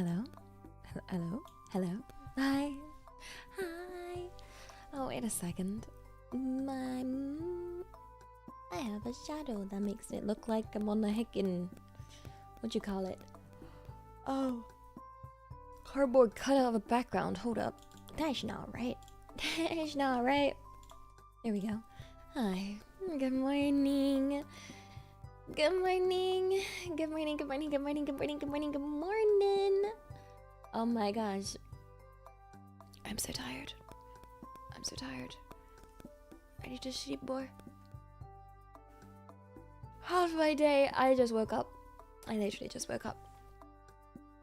Hello? Hello? Hello? Hi? Hi? Oh, wait a second. I have a shadow that makes it look like I'm on the heckin'... What'd you call it? Oh. Cardboard cutout of a background. Hold up. That's not right. That's not right. There we go. Hi. Good morning. Good morning. Good morning, good morning, good morning, good morning, good morning, good morning. Oh my gosh. I'm so tired. I'm so tired. Ready to sleep more. Half my day, I just woke up. I literally just woke up.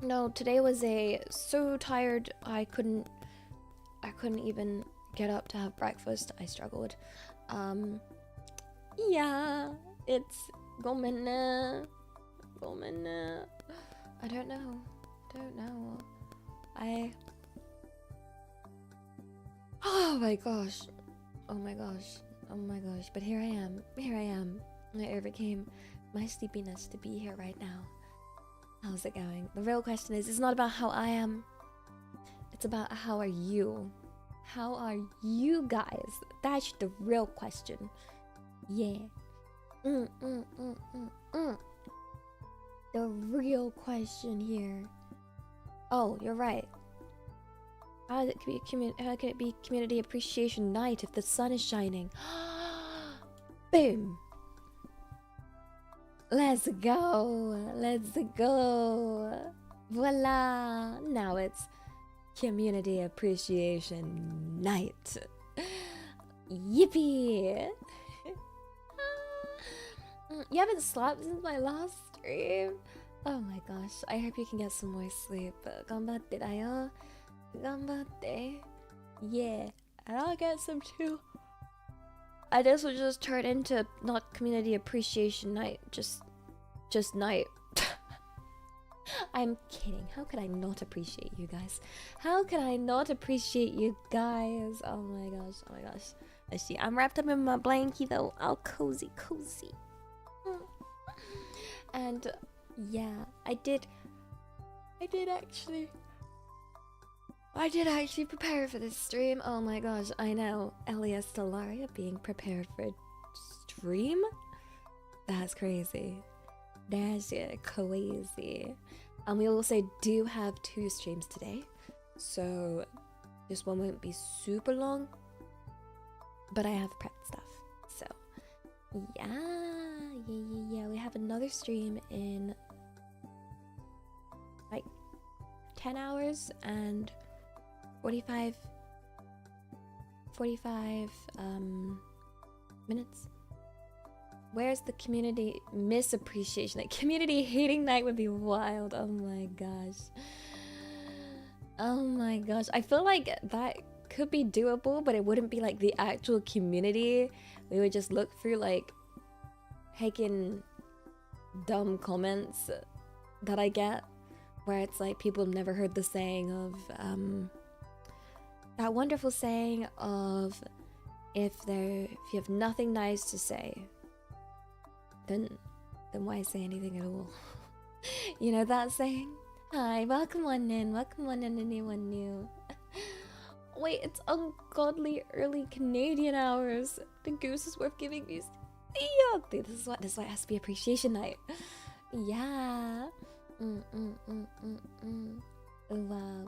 No, today was so tired I couldn't even get up to have breakfast. I struggled. Yeah, it's gomena. I don't know. Oh my gosh. But here I am. I overcame my sleepiness to be here right now. How's it going? The real question is, it's not about how I am. It's about how are you? How are you guys? That's the real question. Yeah. The real question here. Oh, you're right. How can it be community appreciation night if the sun is shining? Boom. Let's go. Voila. Now it's community appreciation night. Yippee. You haven't slept since my last stream? Oh my gosh, I hope you can get some more sleep. Ganbatte da yo. Ganbatte. Yeah, and I'll get some too. And this will just turn into not community appreciation night, just night. I'm kidding. How could I not appreciate you guys? How could I not appreciate you guys? Oh my gosh. I see. I'm wrapped up in my blankie though. All cozy. And yeah, I did actually prepare for this stream. Oh my gosh, I know. Elia Stellaria being prepared for a stream? That's crazy. That's crazy. And we also do have 2 streams today. So this one won't be super long. But I have prepped stuff. So yeah. We have another stream in like 10 hours and 45 minutes. Where's the community misappreciation? Like, community hating night would be wild. Oh my gosh. I feel like that could be doable, but it wouldn't be like the actual community. We would just look through like heckin' dumb comments that I get, where it's like people have never heard the saying of that wonderful saying of if you have nothing nice to say, then why say anything at all? You know that saying? Hi, welcome on in anyone new. Wait, it's ungodly early Canadian hours. The goose is worth giving these. Yeah, this is why it has to be appreciation night. Yeah.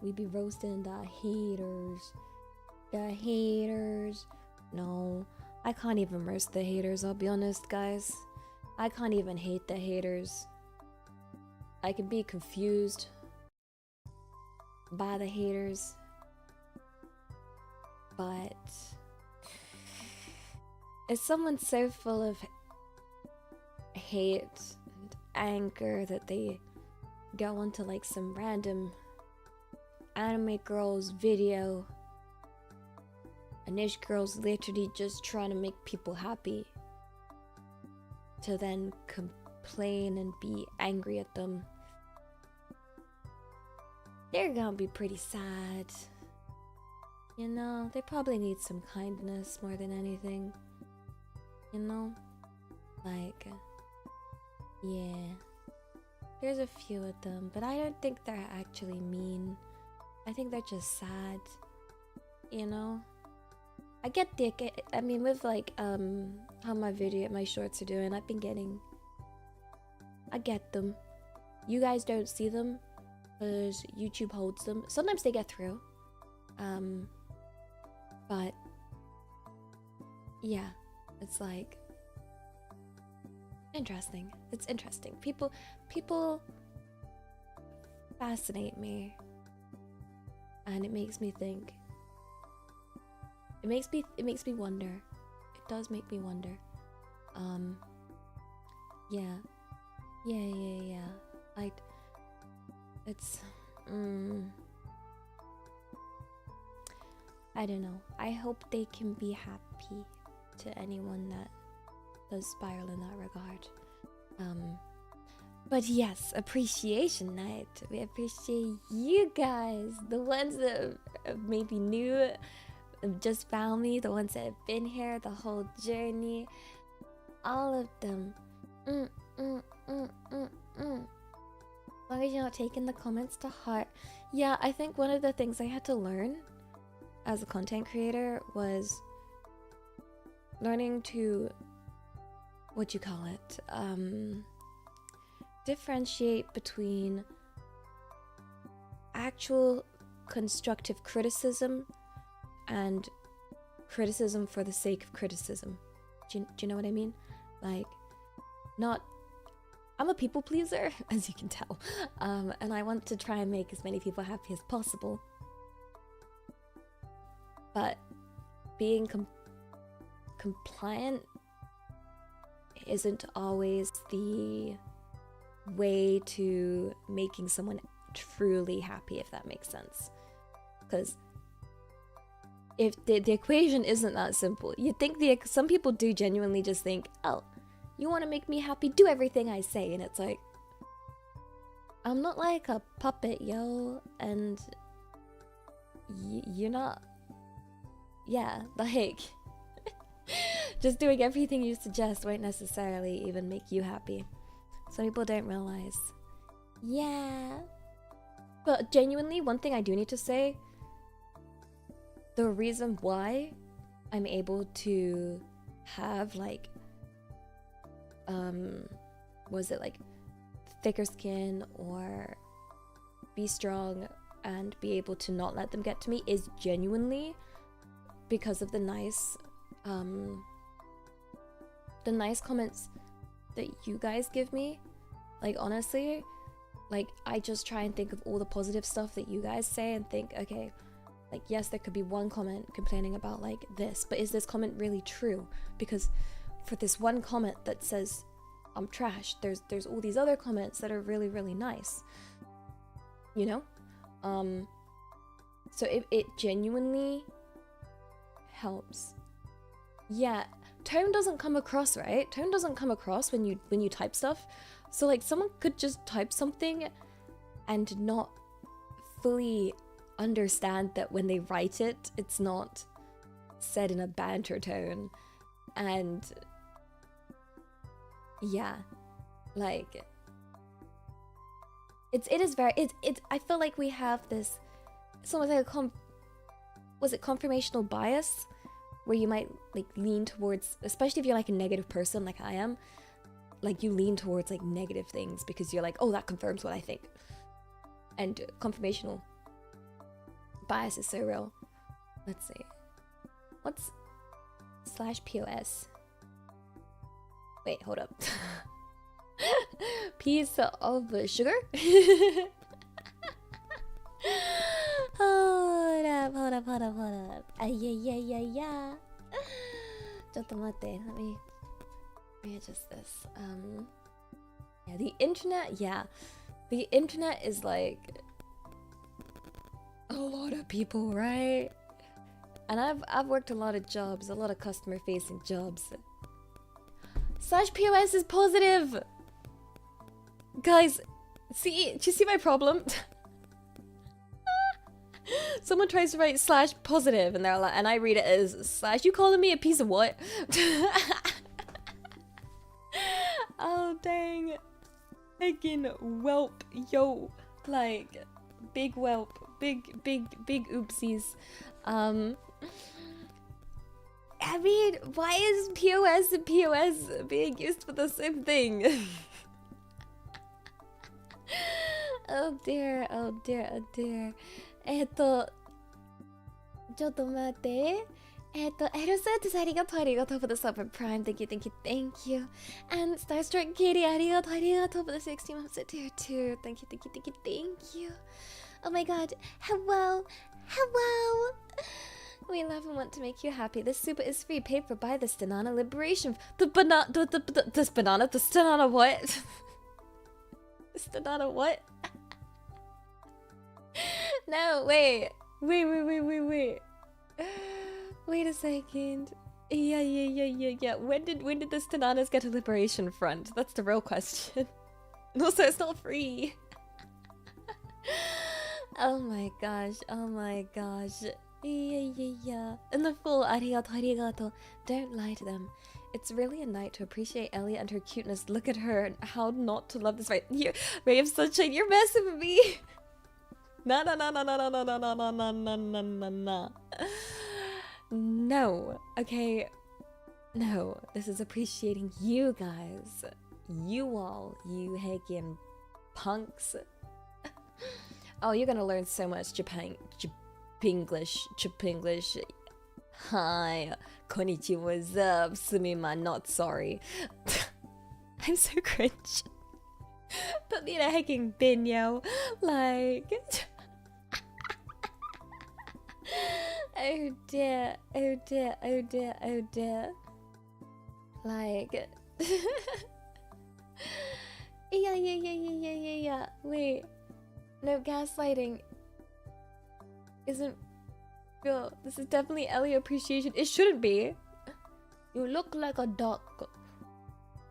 We be roasting the haters. No, I can't even roast the haters, I'll be honest, guys. I can't even hate the haters. I can be confused by the haters, but if someone's so full of hate and anger that they go onto like some random anime girl's video, and this girl's literally just trying to make people happy, to then complain and be angry at them, they're gonna be pretty sad. You know, they probably need some kindness more than anything. You know? Like, yeah. There's a few of them, but I don't think they're actually mean. I think they're just sad, you know? I get the, I mean, with like, how my shorts are doing, I get them. You guys don't see them, because YouTube holds them. Sometimes they get through. But, yeah, it's like, interesting. It's interesting. People fascinate me, and it makes me think. It makes me wonder. It does make me wonder. Yeah. Like, it's I don't know. I hope they can be happy to anyone that does spiral in that regard. But yes, appreciation night. We appreciate you guys, the ones that maybe new, just found me, the ones that have been here the whole journey, all of them. As long as you're not taking the comments to heart. Yeah, I think one of the things I had to learn as a content creator was learning to, differentiate between actual constructive criticism and criticism for the sake of criticism. Do you know what I mean? Like, I'm a people pleaser, as you can tell, and I want to try and make as many people happy as possible. But being compliant isn't always the way to making someone truly happy, if that makes sense. Because if the equation isn't that simple, you think some people do genuinely just think, oh, you want to make me happy, do everything I say, and it's like, I'm not like a puppet, yo, and you're not, yeah, like, just doing everything you suggest won't necessarily even make you happy. Some people don't realize. Yeah. But genuinely, one thing I do need to say, the reason why I'm able to have like, was it like thicker skin or be strong and be able to not let them get to me is genuinely because of the nice comments that you guys give me. Like, honestly, like, I just try and think of all the positive stuff that you guys say and think, okay, like, yes, there could be one comment complaining about like this, but is this comment really true? Because for this one comment that says I'm trash, there's all these other comments that are really, really nice, you know? So it genuinely helps. Yeah, tone doesn't come across, right? Tone doesn't come across when you type stuff. So like, someone could just type something and not fully understand that when they write it, it's not said in a banter tone. And yeah, like, it is very, I feel like we have this, it's almost like was it confirmational bias, where you might like lean towards, especially if you're like a negative person like I am, like you lean towards like negative things because you're like, oh, that confirms what I think. And confirmational bias is so real. Let's see, what's /POS? Wait, hold up. Piece of sugar? Hold up. Yeah. ちょっと待って、let me adjust this. Yeah, the internet is like a lot of people, right? And I've worked a lot of jobs, a lot of customer facing jobs. /POS is positive! Guys, see, do you see my problem? Someone tries to write /positive and they're like, and I read it as / you calling me a piece of what? Oh, dang. Heckin' whelp, yo. Like, big whelp. Big oopsies. I mean, why is POS and POS being used for the same thing? Oh dear, oh dear, oh dear. ちょっと待って。エルサートありがとう、ありがとう for the sub and prime. Thank you, thank you, thank you. And Starstruck Katie, ありがとう for the 16 months at tier 2. Thank you, thank you, thank you, thank you. Oh my god. Hello. Hello. We love and want to make you happy. This super is free. Paid for by the Stanana Liberation. The banana. The Stanana what? The Stanana what? No, wait. Wait. Wait a second. Yeah. When did the Stananas get a Liberation Front? That's the real question. And also, it's not free. Oh my gosh. Yeah. And the full arigato. Don't lie to them. It's really a night to appreciate Elliot and her cuteness. Look at her and how not to love this right. Ray of Sunshine, you're messing with me. No. No. Okay. No. This is appreciating you guys. You all. You Hagian punks. Oh, you're gonna learn so much Japanglish. Hi. Konnichiwa, what's up? Sumimasen, not sorry. I'm so cringe. Put me in a hecking bin, yo. Like... Oh dear. Like... Yeah. Wait. No, gaslighting isn't real. This is definitely Ellie appreciation. It shouldn't be. You look like a duck.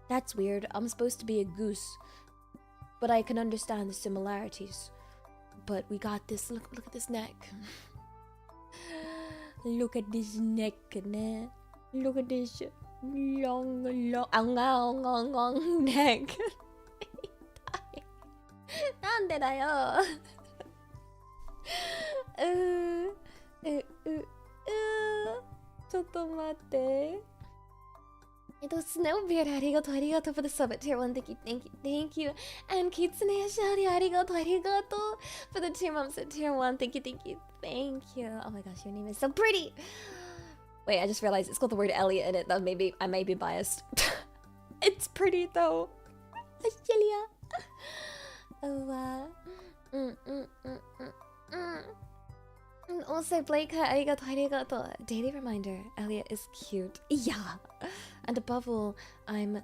That's weird. I'm supposed to be a goose. But I can understand the similarities. But we got this. Look at this neck. Look at this neck. Look at this long neck. なんでだよ。ちょっと待って。Snowbeard, ありがとう for the sub at tier 1. Thank you. And Kitsune Ashari, ありがとう for the 2 months at tier 1. Thank you. Oh my gosh, your name is so pretty. Wait, I just realized it's got the word Elliot in it. That maybe I may be biased. It's pretty though. Australia. Oh, And also, Blake, arigato. Daily reminder, Elliot is cute. Yeah. And above all, I'm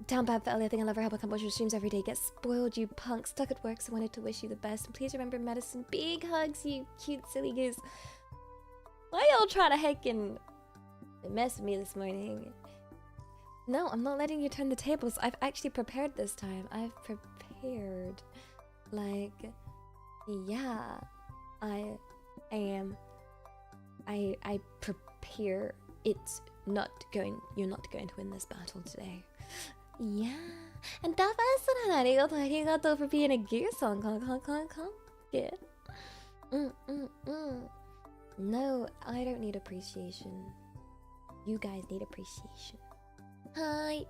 down bad for Elliot. I think I love her help. I come watch your streams every day. Get spoiled, you punk. Stuck at work, so wanted to wish you the best. And please remember medicine. Big hugs, you cute silly goose. Why y'all trying to heckin' mess with me this morning? No, I'm not letting you turn the tables. I've actually prepared this time. I've prepared. Like, yeah. I prepare. It's not going. You're not going to win this battle today. Yeah. And that was arigato for being a gear song. Yeah. No, I don't need appreciation. You guys need appreciation. Hi.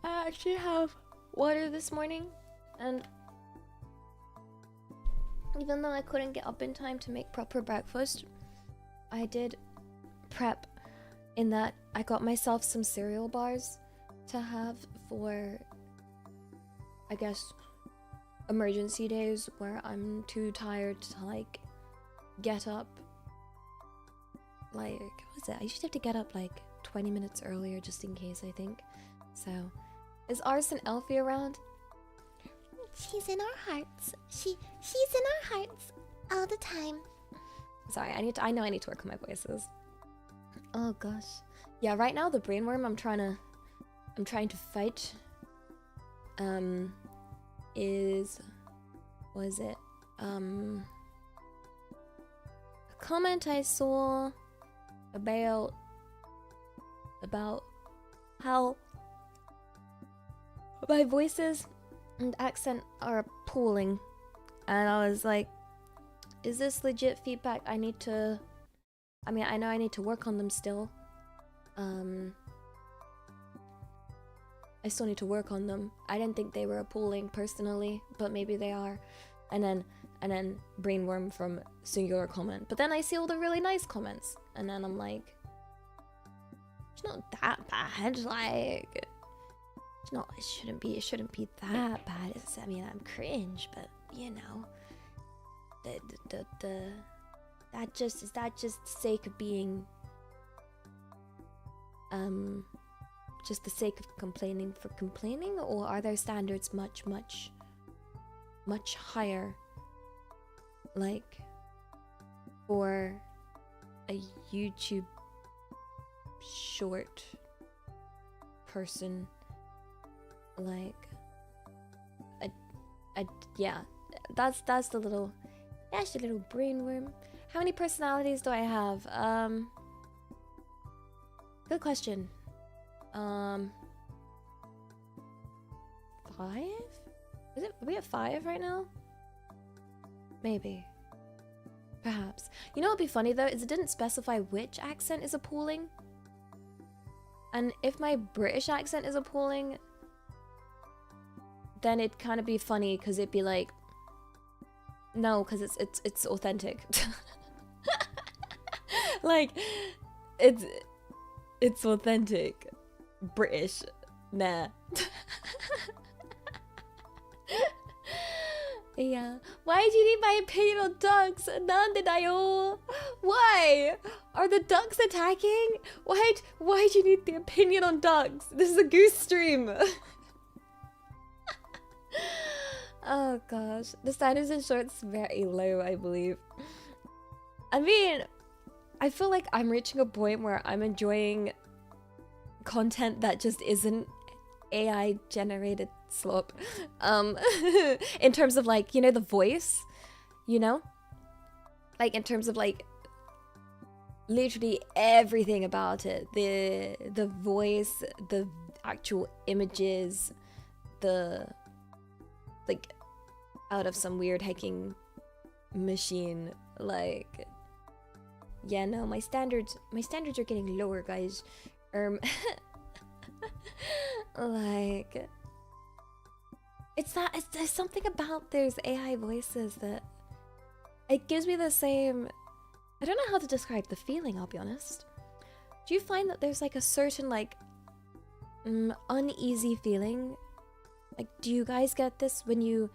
I actually have water this morning, and even though I couldn't get up in time to make proper breakfast, I did prep in that I got myself some cereal bars to have for, I guess, emergency days where I'm too tired to like get up. Like, what was it? I usually have to get up like 20 minutes earlier just in case, I think. So, is Arson Elfie around? She's in our hearts. She's in our hearts all the time. Sorry, I know I need to work on my voices. Oh gosh. Yeah, right now the brainworm I'm trying to fight was it? A comment I saw about how my voices and accent are appalling. And I was like, is this legit feedback? I need to... I mean, I know I need to work on them still. I still need to work on them. I didn't think they were appalling personally, but maybe they are. And then brainworm from singular comment. But then I see all the really nice comments, and then I'm like, it's not that bad. Like, it's not. It shouldn't be that bad. I mean, I'm cringe, but you know, that just is that just the sake of being just the sake of complaining for complaining, or are their standards much higher, like for a YouTube short person? Like yeah, that's the little brainworm. How many personalities do I have? Good question. 5? Is it? Are we at 5 right now? Maybe. Perhaps. You know what would be funny though, is it didn't specify which accent is appalling. And if my British accent is appalling, then it'd kind of be funny, because it'd be like, no, because it's authentic. Like, it's authentic. British. Nah. Yeah. Why do you need my opinion on ducks? Nandedayo. Why? Are the ducks attacking? Why do you need the opinion on ducks? This is a goose stream. Oh gosh. The standards in shorts very low, I believe. I mean, I feel like I'm reaching a point where I'm enjoying content that just isn't AI generated slop. In terms of, like, you know, the voice, you know, like in terms of like literally everything about it, the voice, the actual images, the like out of some weird hacking machine. Like, yeah, no, my standards are getting lower, guys. Like, there's something about those AI voices that it gives me the same, I don't know how to describe the feeling, I'll be honest. Do you find that there's like a certain like uneasy feeling? Like, do you guys get this when you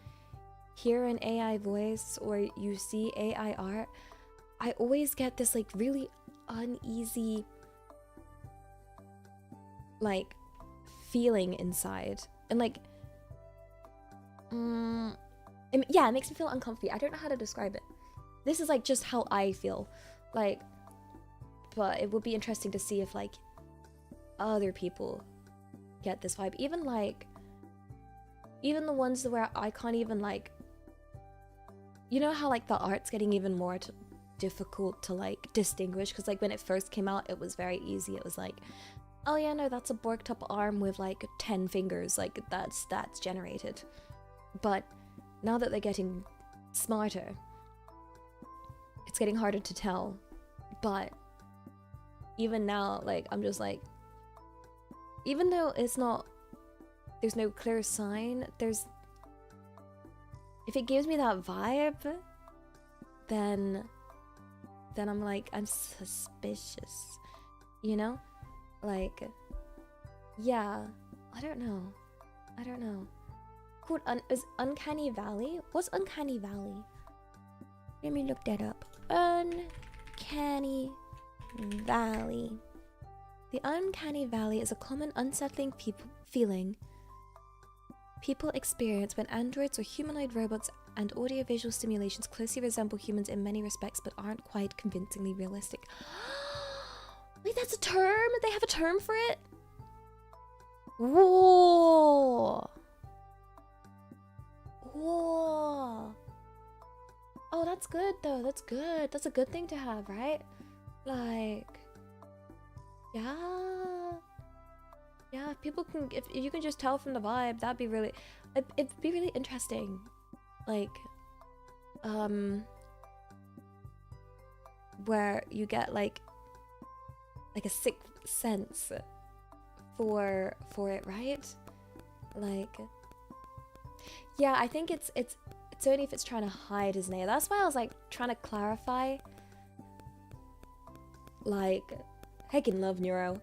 hear an AI voice or you see AI art? I always get this like really uneasy like feeling inside, and like yeah, it makes me feel uncomfy. I don't know how to describe it. This is like just how I feel, like, but it would be interesting to see if like other people get this vibe, even the ones where I can't even, like, you know how like the art's getting even more difficult to like distinguish, because like when it first came out it was very easy. It was like, oh yeah, no, that's a borked up arm with like 10 fingers, like that's generated. But now that they're getting smarter, it's getting harder to tell. But even now, like, I'm just like, even though it's not, there's no clear sign, if it gives me that vibe, then I'm like, I'm suspicious, you know? Like, yeah, I don't know. Called is Uncanny Valley? What's Uncanny Valley? Let me look that up. Uncanny Valley. The Uncanny Valley is a common unsettling feeling people experience when androids or humanoid robots and audiovisual simulations closely resemble humans in many respects but aren't quite convincingly realistic. Wait, that's a term? They have a term for it? Whoa! Whoa! Oh, that's good though. That's good. That's a good thing to have, right? Like, yeah. Yeah, if people can, if you can just tell from the vibe, that'd be really, it'd be really interesting. Like, where you get like a sixth sense for it, right? Like, yeah, I think it's only if it's trying to hide his name. That's why I was like trying to clarify. Like, I can love Neuro.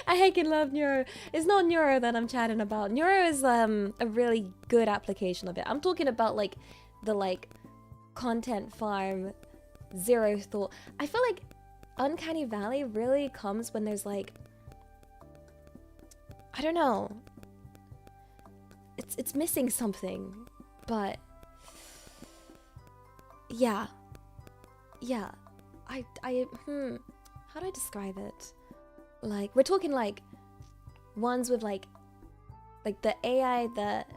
I can love Neuro. It's not Neuro that I'm chatting about. Neuro is a really good application of it. I'm talking about like the like content farm, zero thought. I feel like Uncanny Valley really comes when there's like, I don't know. It's missing something, but yeah. How do I describe it? Like, we're talking like ones with like the AI that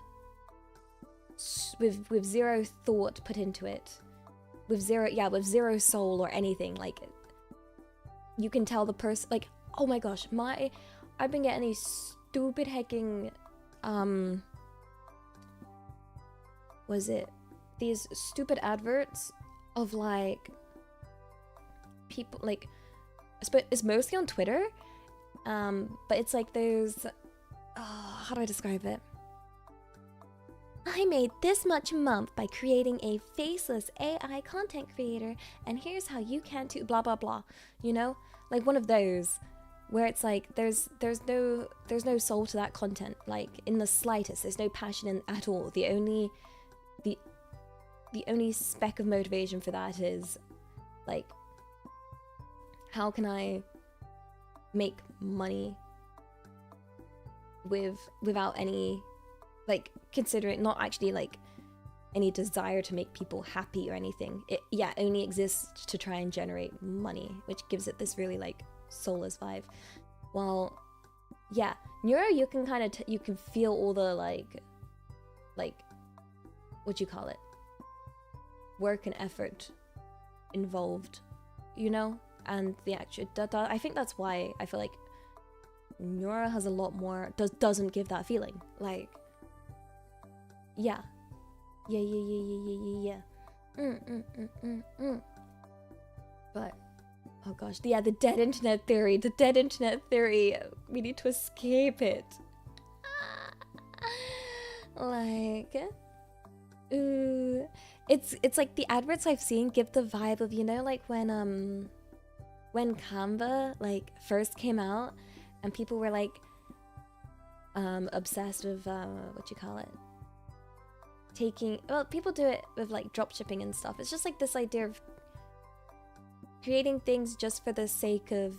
with zero thought put into it, with zero soul or anything. Like, you can tell the person, like, oh my gosh, I've been getting these stupid hecking these stupid adverts of like people, like, it's mostly on Twitter, but it's like those, how do I describe it? I made this much a month by creating a faceless AI content creator, and here's how you can too, blah blah blah, you know? Like one of those where it's like there's no soul to that content, like in the slightest. There's no passion in at all. The only speck of motivation for that is like, how can I make money without any, like, considering, not actually like any desire to make people happy or anything. It only exists to try and generate money, which gives it this really like soulless vibe. While Neuro, you can kind of you can feel all the like what you call it, work and effort involved, you know, and the actual I think that's why I feel like Neuro has a lot more, doesn't give that feeling. Like, yeah. But oh gosh, the dead internet theory, we need to escape it. Like, it's like the adverts I've seen give the vibe of, you know, like when Canva like first came out and people were like obsessed with what you call it, people do it with like drop shipping and stuff. It's just like this idea of creating things just for the sake of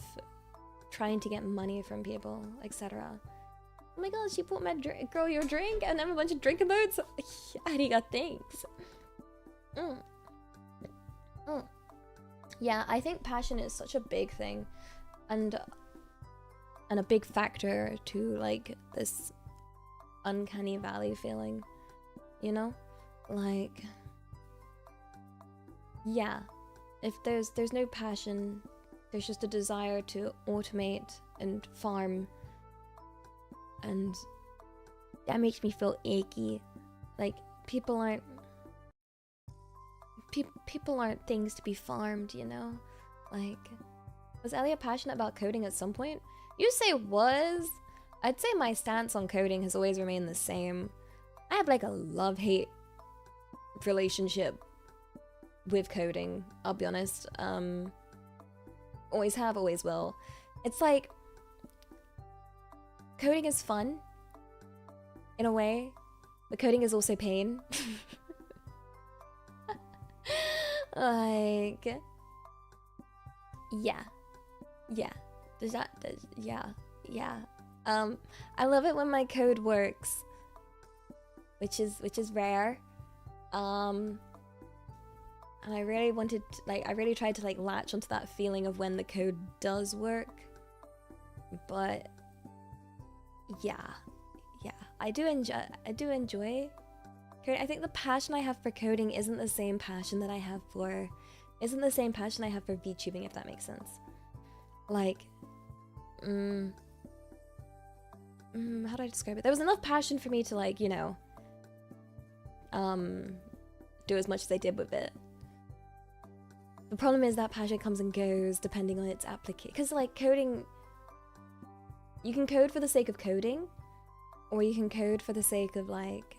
trying to get money from people, etc. Oh my gosh, you bought my girl your drink and then a bunch of drink emotes. Ariga, thanks. Yeah, I think passion is such a big thing, and a big factor to like this uncanny valley feeling, you know? Like, yeah, if there's no passion, there's just a desire to automate and farm, and that makes me feel achy. Like, people aren't things to be farmed, you know? Like, was Elliot passionate about coding at some point? You say was? I'd say my stance on coding has always remained the same. I have like a love-hate relationship with coding, I'll be honest. Always have, always will. It's like, coding is fun in a way, but coding is also pain. Like, yeah. I love it when my code works, which is rare. And I really wanted to, I really tried to like latch onto that feeling of when the code does work. But yeah, I do enjoy coding. I think the passion I have for coding isn't the same passion I have for VTubing, if that makes sense. Like, how do I describe it? There was enough passion for me to, like, you know, do as much as I did with it. The problem is that passion comes and goes depending on its application. Because, like, coding, you can code for the sake of coding, or you can code for the sake of, like,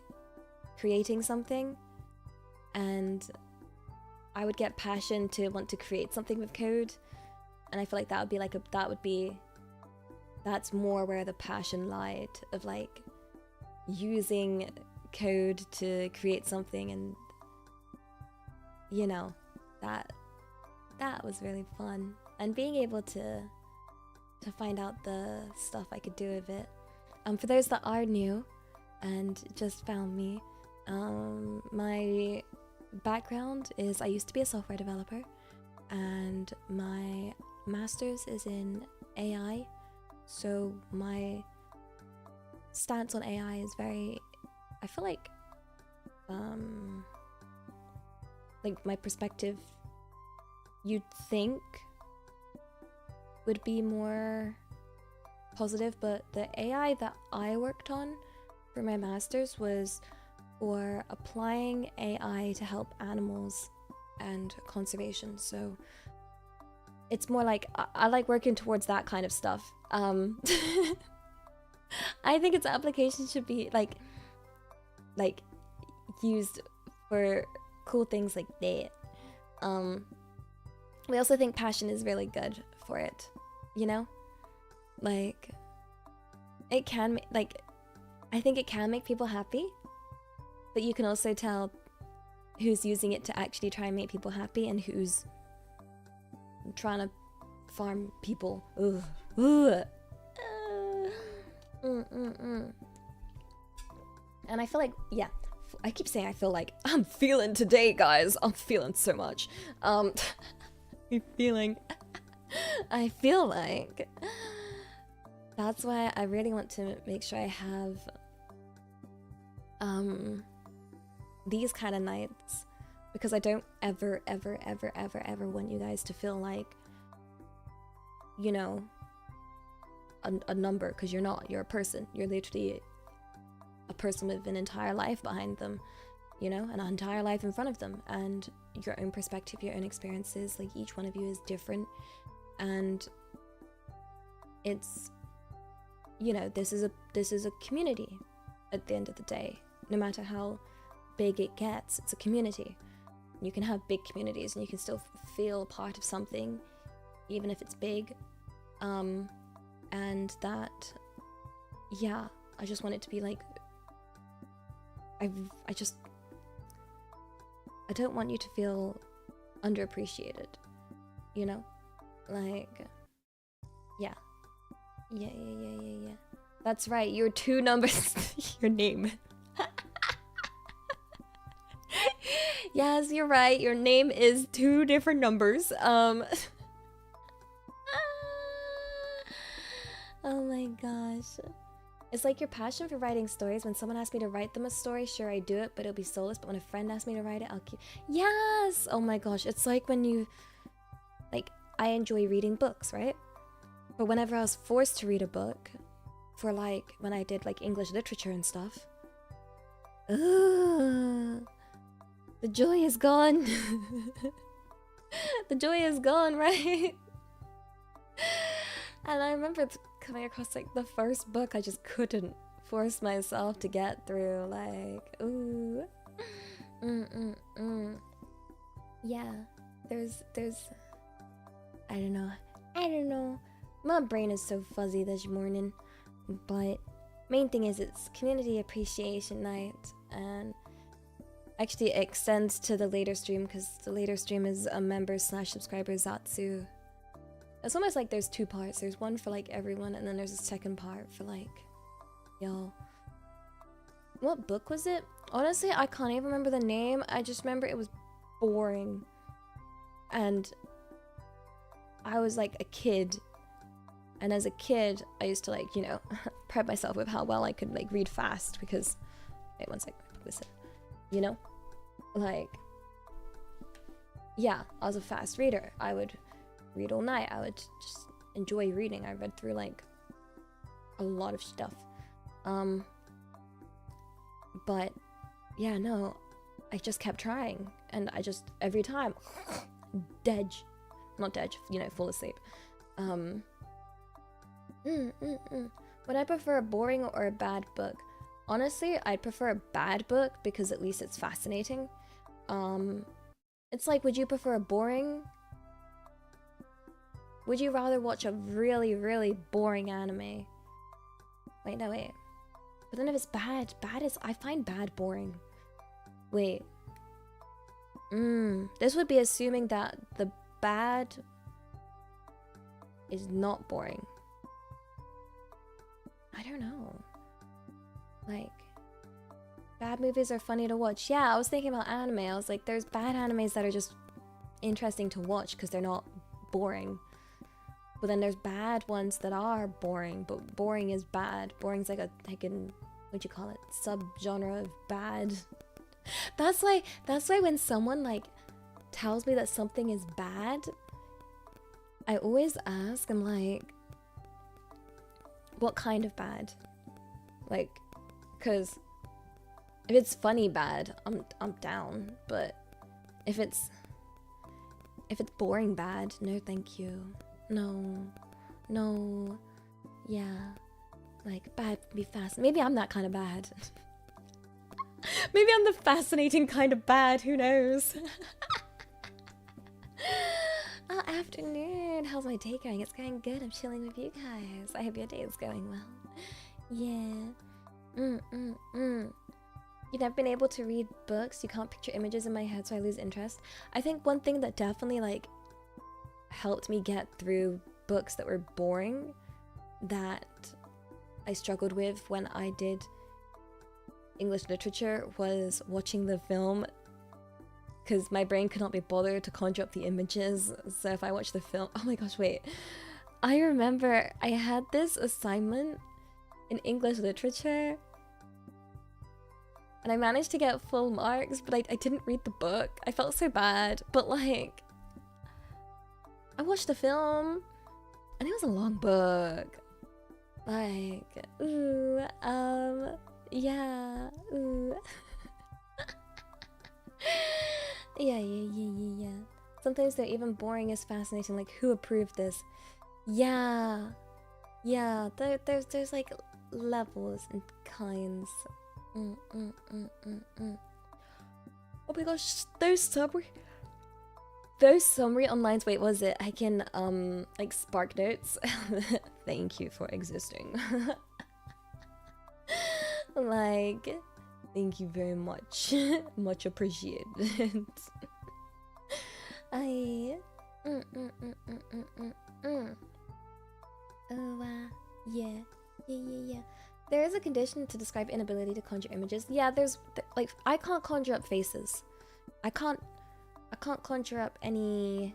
creating something. And I would get passion to want to create something with code, and I feel like that would be like that's more where the passion lied, of like using code to create something, and you know, that was really fun, and being able to find out the stuff I could do with it. For those that are new and just found me, my background is I used to be a software developer, and my master's is in AI, so my stance on AI is very, I feel like my perspective you'd think would be more positive, but the AI that I worked on for my master's was for applying AI to help animals and conservation. So it's more like I like working towards that kind of stuff. I think its application should be like used for cool things like that. We also think passion is really good for it, you know? Like, it can, like, I think it can make people happy, but you can also tell who's using it to actually try and make people happy and who's trying to farm people. Ugh. Ugh. And I feel like, yeah, I keep saying I feel like I'm feeling today, guys. I'm feeling so much. I'm feeling. I feel like that's why I really want to make sure I have these kind of nights, because I don't ever want you guys to feel like, you know, a number, because you're not. You're a person. You're literally a person with an entire life behind them, you know, an entire life in front of them, and your own perspective, your own experiences. Like, each one of you is different, and it's, you know, this is a community at the end of the day. No matter how big it gets, it's a community. You can have big communities and you can still feel part of something, even if it's big. And that, yeah, I just want it to be like, I don't want you to feel underappreciated, you know? Like, yeah. Yeah. That's right, you're 2 numbers, your name. Yes, you're right, your name is 2 different numbers. Oh my gosh. It's like your passion for writing stories. When someone asks me to write them a story, sure, I do it, but it'll be soulless. But when a friend asks me to write it, I'll keep... Yes! Oh my gosh, it's like when you... Like, I enjoy reading books, right? But whenever I was forced to read a book, for like, when I did like English literature and stuff, ugh, the joy is gone. The joy is gone, right? And I remember coming across like the first book I just couldn't force myself to get through, like, ooh. Yeah, there's I don't know. My brain is so fuzzy this morning, but main thing is it's community appreciation night, and actually it extends to the later stream, because the later stream is a member/subscriber Zatsu. It's almost like there's 2 parts. There's one for like everyone, and then there's a second part for like y'all. What book was it? Honestly, I can't even remember the name. I just remember it was boring, and I was like a kid, and as a kid I used to, like, you know, pride myself with how well I could like read fast, because wait one second, listen, you know, like, yeah, I was a fast reader. I would read all night. I would just enjoy reading. I read through like a lot of stuff. But yeah, no, I just kept trying, and I just every time not dead, you know, fall asleep. Would I prefer a boring or a bad book? Honestly, I'd prefer a bad book because at least it's fascinating. It's like, would you prefer a boring? Would you rather watch a really, really boring anime? Wait, no, wait. But then if it's bad is, I find bad boring. Wait. This would be assuming that the bad is not boring. I don't know. Like, bad movies are funny to watch. Yeah, I was thinking about anime. I was like, there's bad animes that are just interesting to watch because they're not boring. But then there's bad ones that are boring, but boring is bad. Boring's like what'd you call it? Subgenre of bad. That's why when someone like tells me that something is bad, I always ask, I'm like, what kind of bad? Like, cause if it's funny bad, I'm down. But if it's boring bad, no thank you. No, yeah, like bad can be fast. Maybe I'm that kind of bad. Maybe I'm the fascinating kind of bad, who knows? Oh, afternoon, how's my day going? It's going good, I'm chilling with you guys. I hope your day is going well. Yeah. You've never been able to read books, you can't picture images in my head, so I lose interest. I think one thing that definitely like helped me get through books that were boring, that I struggled with when I did English literature, was watching the film, because my brain could not be bothered to conjure up the images. So if I watch the film, oh my gosh, wait, I remember I had this assignment in English literature and I managed to get full marks, but I didn't read the book. I felt so bad, but like, I watched the film, and it was a long book. Like, ooh, yeah, ooh. Yeah. Sometimes they're even boring as fascinating, like, who approved this? Yeah, there's like levels and kinds. Oh my gosh, those summary onlines, wait, was it? I can, like, spark notes. Thank you for existing. Like, thank you very much. Much appreciated. I... Oh, yeah. There is a condition to describe inability to conjure images. Yeah, like, I can't conjure up faces. I can't conjure up any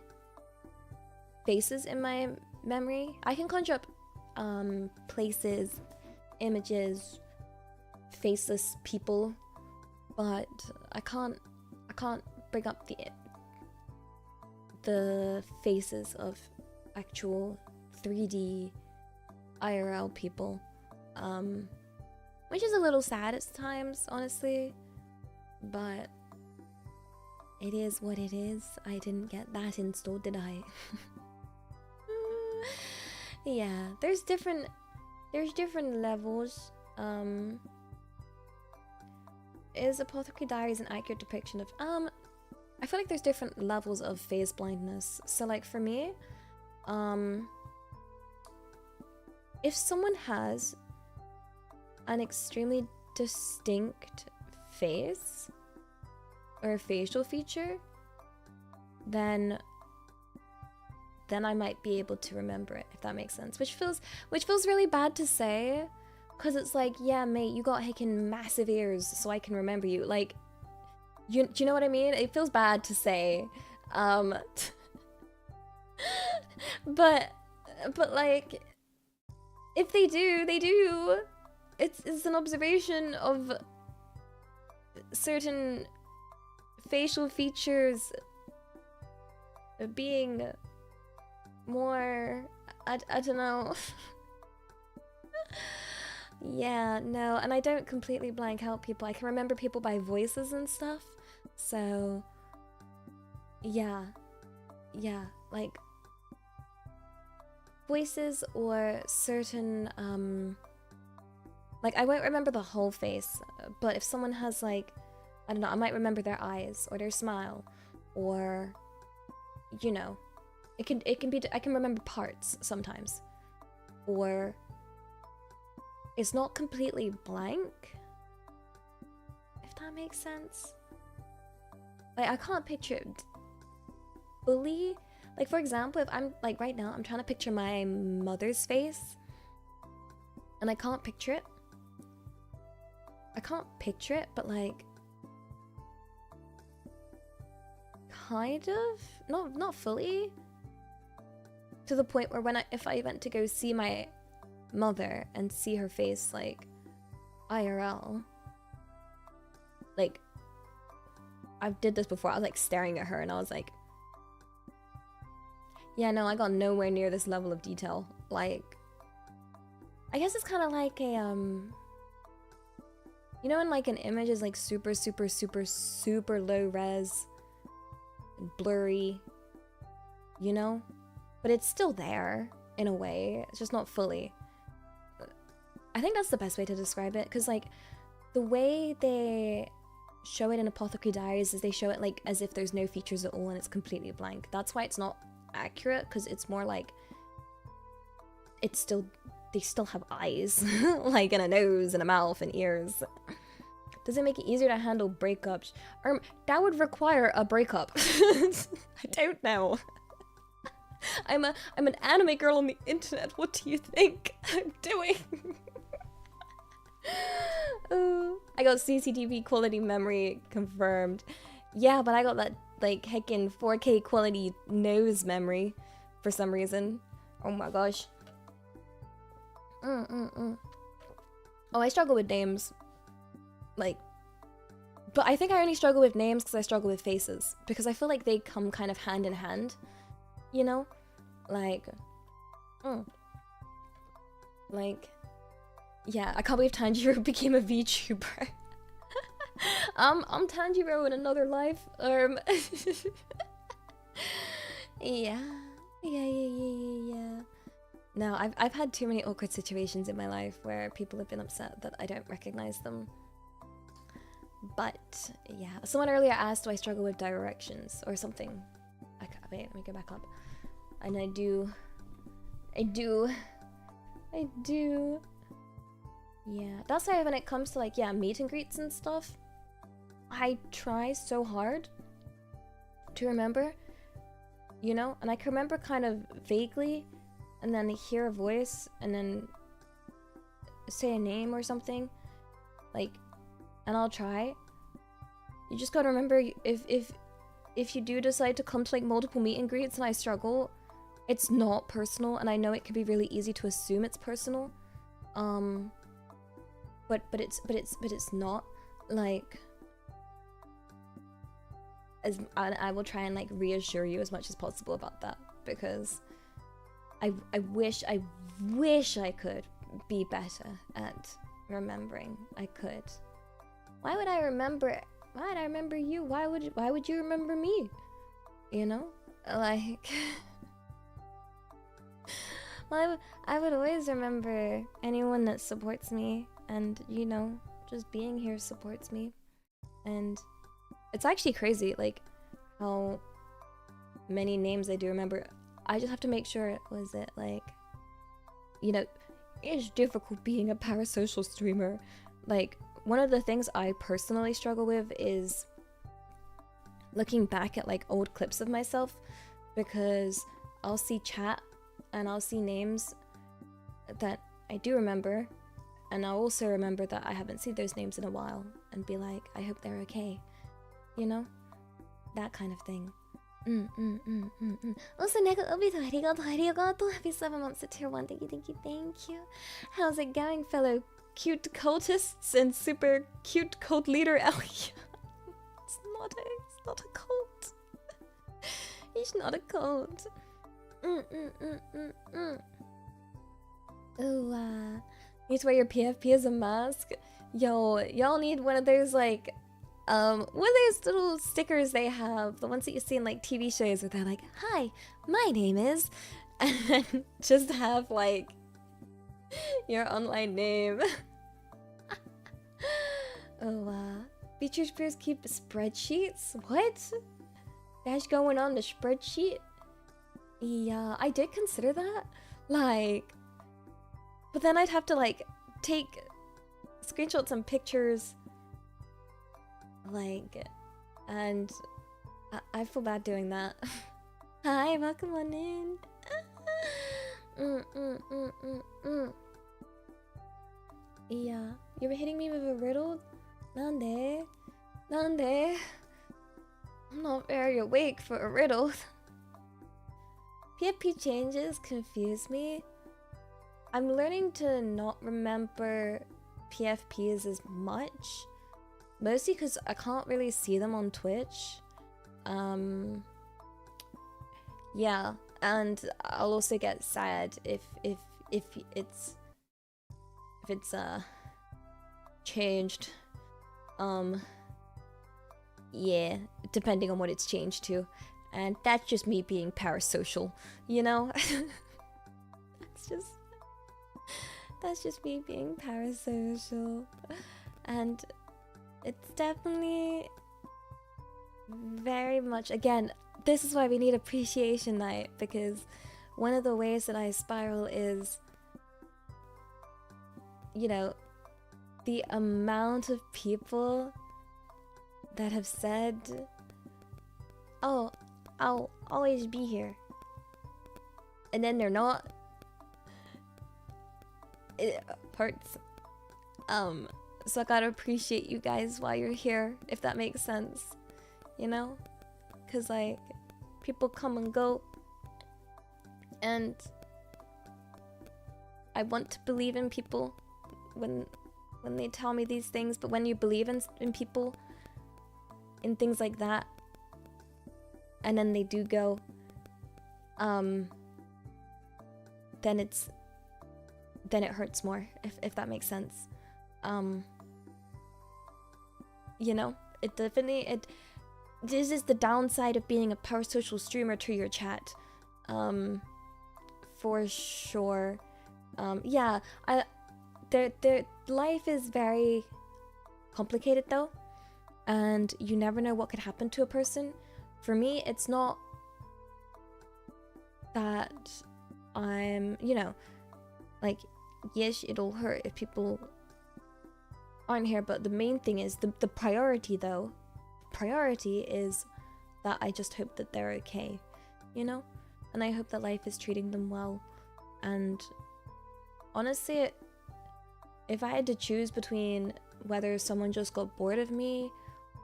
faces in my memory. I can conjure up places, images, faceless people, but I can't bring up the faces of actual 3D IRL people, which is a little sad at times, honestly, but it is what it is. I didn't get that installed, did I? Yeah, there's different levels. Is Apothecary Diaries an accurate depiction of I feel like there's different levels of phase blindness. So like for me, if someone has an extremely distinct face or a facial feature, then I might be able to remember it, if that makes sense. Which feels really bad to say, because it's like, yeah, mate, you got heckin' massive ears, so I can remember you. Like, do you know what I mean? It feels bad to say, but like, if they do, they do. It's an observation of certain facial features being more, I don't know. Yeah, no, and I don't completely blank out people. I can remember people by voices and stuff. So, yeah, like voices or certain, like I won't remember the whole face, but if someone has like, I don't know, I might remember their eyes or their smile, or, you know, it can be, I can remember parts sometimes, or it's not completely blank, if that makes sense. Like, I can't picture it fully. Like, for example, if I'm, like, right now, I'm trying to picture my mother's face, and I can't picture it. I can't picture it, but, like, kind of? Not fully. To the point where when if I went to go see my mother and see her face, like, IRL, like, I did this before. I was like staring at her and I was like, yeah, no, I got nowhere near this level of detail. Like, I guess it's kind of like a, you know when like an image is like super low res, and blurry, you know? But it's still there, in a way. It's just not fully. I think that's the best way to describe it, because like, the way they show it in Apothecary Diaries is they show it like as if there's no features at all and it's completely blank. That's why it's not accurate, because it's more like it's still, they still have eyes like, and a nose and a mouth and ears. Does it make it easier to handle breakups? That would require a breakup. I don't know. I'm an anime girl on the internet. What do you think I'm doing? I got CCTV quality memory confirmed. Yeah, but I got that like heckin' 4K quality nose memory for some reason. Oh my gosh. Oh, I struggle with names. Like, but I think I only struggle with names because I struggle with faces, because I feel like they come kind of hand in hand, you know? Like, like, yeah, I can't believe Tanjiro became a VTuber. I'm Tanjiro in another life. Yeah. No, I've had too many awkward situations in my life where people have been upset that I don't recognize them. But yeah, someone earlier asked, do I struggle with directions or something? Wait, let me go back up. And I do. Yeah, that's why when it comes to like, yeah, meet and greets and stuff, I try so hard to remember, you know, and I can remember kind of vaguely, and then hear a voice and then say a name or something, like, and I'll try. You just gotta remember, if you do decide to come to like multiple meet and greets and I struggle, it's not personal, and I know it can be really easy to assume it's personal, but it's not. Like, I will try and like reassure you as much as possible about that, because I wish I could be better at remembering. I could. Why would I remember? Why would I remember you? Why would you remember me? You know, like. Well, I would always remember anyone that supports me, and you know, just being here supports me. And it's actually crazy, like, how many names I do remember. I just have to make sure, was it like, you know, it's difficult being a parasocial streamer. Like, one of the things I personally struggle with is looking back at like old clips of myself, because I'll see chat and I'll see names that I do remember, and I'll also remember that I haven't seen those names in a while and be like, I hope they're okay, you know? That kind of thing. Also, Neko Obito, arigato. Happy 7 months at tier 1. Thank you. How's it going, fellow cute cultists and super cute cult leader Ellie? It's not a cult. He's not a cult. Oh, You need to wear your PFP as a mask. Yo, y'all need one of those like, one of those little stickers they have, the ones that you see in like TV shows where they're like, "Hi, my name is," and then just have like your online name. Oh, vtubers keep spreadsheets? What? That's going on the spreadsheet? Yeah, I did consider that. Like, but then I'd have to like take screenshots and pictures. Like, and I feel bad doing that. Hi, welcome on in. Yeah, you were hitting me with a riddle? Nande? Nande? I'm not very awake for a riddle. PFP changes confuse me. I'm learning to not remember PFPs as much. Mostly because I can't really see them on Twitch. Yeah, and I'll also get sad if it's changed. Yeah, depending on what it's changed to. And that's just me being parasocial, you know? That's just me being parasocial. And it's definitely very much, again, this is why we need appreciation night, because one of the ways that I spiral is, you know, the amount of people that have said, "Oh, I'll always be here," and then they're not. It hurts. So I gotta appreciate you guys while you're here, if that makes sense, you know? Cause like, people come and go, and I want to believe in people when they tell me these things, but when you believe in people, in things like that, and then they do go, then it hurts more, if that makes sense. You know, this is the downside of being a parasocial streamer to your chat, for sure. Yeah, their life is very complicated though, and you never know what could happen to a person. For me, it's not that I'm, you know, like, yes, it'll hurt if people aren't here, but the main thing is the priority though. Priority is that I just hope that they're okay, you know? And I hope that life is treating them well. And honestly, if I had to choose between whether someone just got bored of me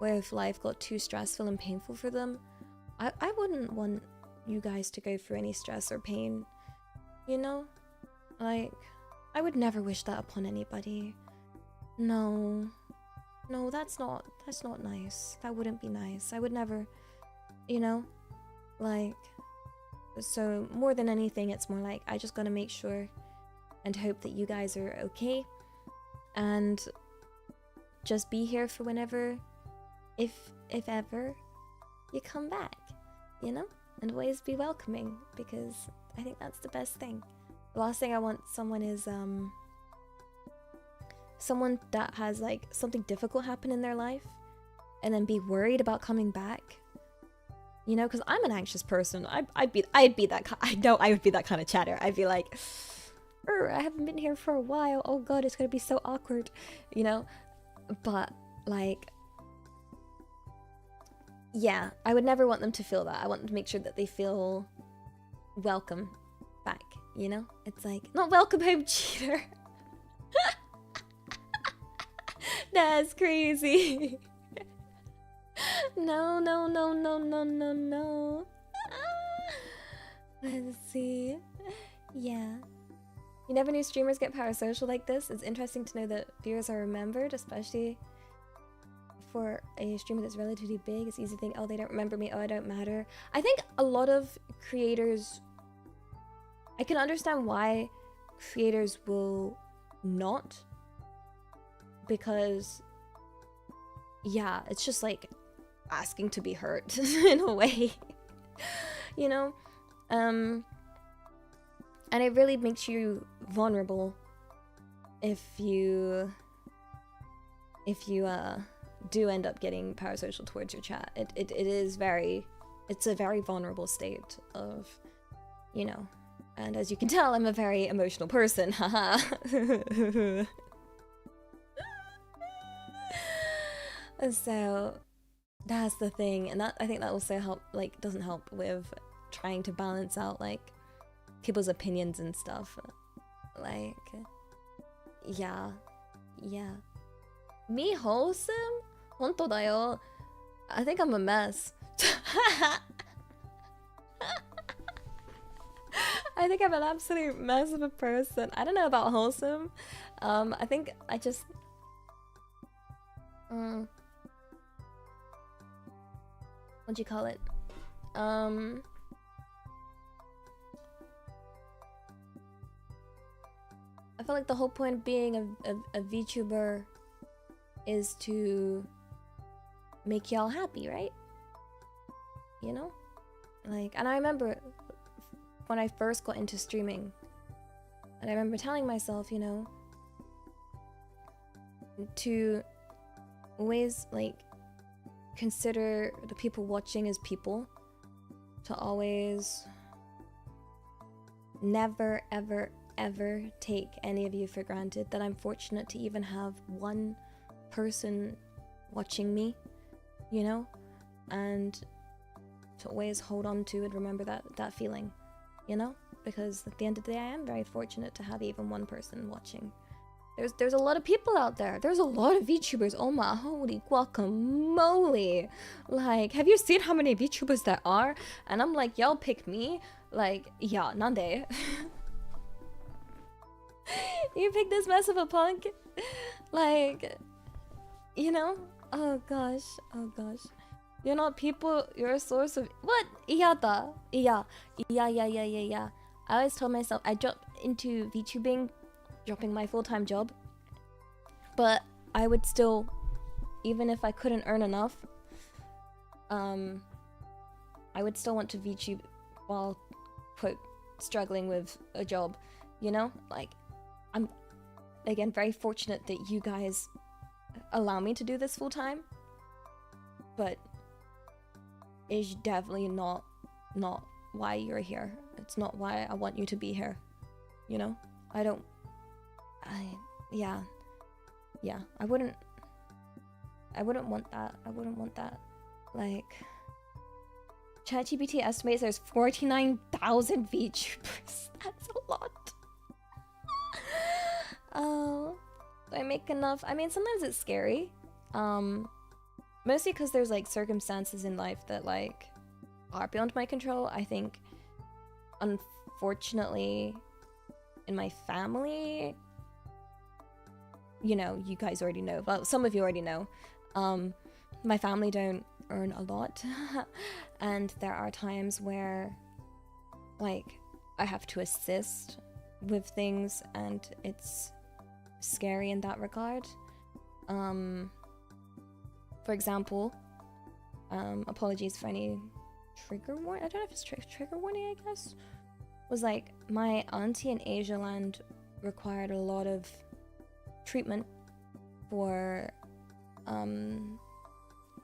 or if life got too stressful and painful for them, I wouldn't want you guys to go through any stress or pain, you know? Like, I would never wish that upon anybody. No, that's not nice. That wouldn't be nice. I would never, you know, like, so more than anything, it's more like, I just gotta make sure and hope that you guys are okay, and just be here for whenever, if ever, you come back, you know, and always be welcoming, because I think that's the best thing. The last thing I want someone is, someone that has like something difficult happen in their life and then be worried about coming back, you know, because I'm an anxious person. I'd be that I know I would be that kind of chatter. I'd be like, I haven't been here for a while, oh god, it's gonna be so awkward, you know. But like, yeah, I would never want them to feel that. I want them to make sure that they feel welcome back, you know. It's like, not welcome home, cheater. That's crazy. No. Let's see. Yeah. You never knew streamers get parasocial like this. It's interesting to know that viewers are remembered, especially for a streamer that's relatively big. It's easy to think, oh, they don't remember me, oh, I don't matter. I think a lot of creators, I can understand why creators will not, because yeah, it's just like asking to be hurt in a way, you know. And it really makes you vulnerable if you do end up getting parasocial towards your chat. It is very, it's a very vulnerable state of, you know. And as you can tell, I'm a very emotional person, haha. So that's the thing, and that, I think that also doesn't help with trying to balance out like people's opinions and stuff. Like, yeah. Me wholesome? 本当だよ. I think I'm a mess. I think I'm an absolute mess of a person. I don't know about wholesome. I think I just... what'd you call it? I feel like the whole point of being a VTuber is to make y'all happy, right? You know? Like, and I remember when I first got into streaming, and I remember telling myself, you know, to always like consider the people watching as people, to always never ever take any of you for granted, that I'm fortunate to even have one person watching me, you know, and to always hold on to and remember that feeling, you know, because at the end of the day I am very fortunate to have even one person watching. There's a lot of people out there. There's a lot of VTubers. Oh my holy guacamole. Like, have you seen how many VTubers there are? And I'm like, y'all pick me? Like, yeah, nande. You pick this mess of a punk? Like, you know? Oh gosh. You're not people, you're a source of... What? Iyata. Yeah. I always told myself, I dropped into VTubing, dropping my full-time job, but I would still, even if I couldn't earn enough, I would still want to VTube while, quote, struggling with a job, you know? Like, I'm, again, very fortunate that you guys allow me to do this full-time, but it's definitely not why you're here. It's not why I want you to be here, you know? I wouldn't want that. I wouldn't want that. Like, ChatGPT estimates there's 49,000 VTubers. That's a lot. Oh, do I make enough? I mean, sometimes it's scary. Mostly because there's like circumstances in life that like are beyond my control. I think, unfortunately, in my family, you know, you guys already know, well, some of you already know, my family don't earn a lot. And there are times where like I have to assist with things, and it's scary in that regard. For example, apologies for any trigger warning. I don't know if it's trigger warning, I guess. Was like, my auntie in Asia land required a lot of treatment for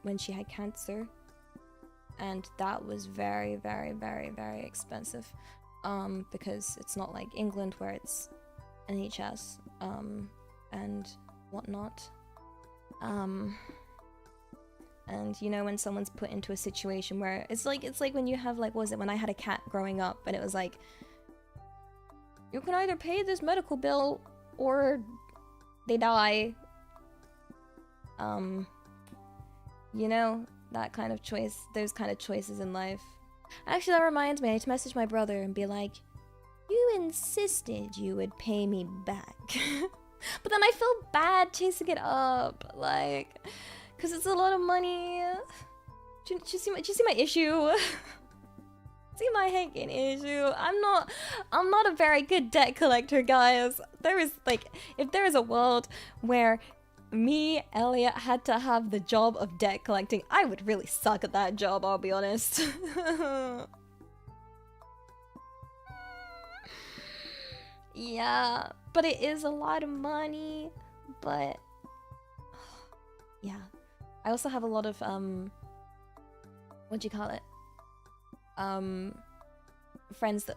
when she had cancer, and that was very expensive, because it's not like England where it's NHS and whatnot. And you know, when someone's put into a situation where it's like when you have like, what was it, when I had a cat growing up, and it was like, you can either pay this medical bill or they die. You know, that kind of choice, those kind of choices in life. Actually, that reminds me, I need to message my brother and be like, you insisted you would pay me back. But then I feel bad chasing it up, like, because it's a lot of money. Do you see my issue? See my hanging issue. I'm not a very good debt collector, guys. There is like, if there is a world where me, Elliot, had to have the job of debt collecting, I would really suck at that job, I'll be honest. Yeah, but it is a lot of money. But yeah, I also have a lot of what do you call it? Friends that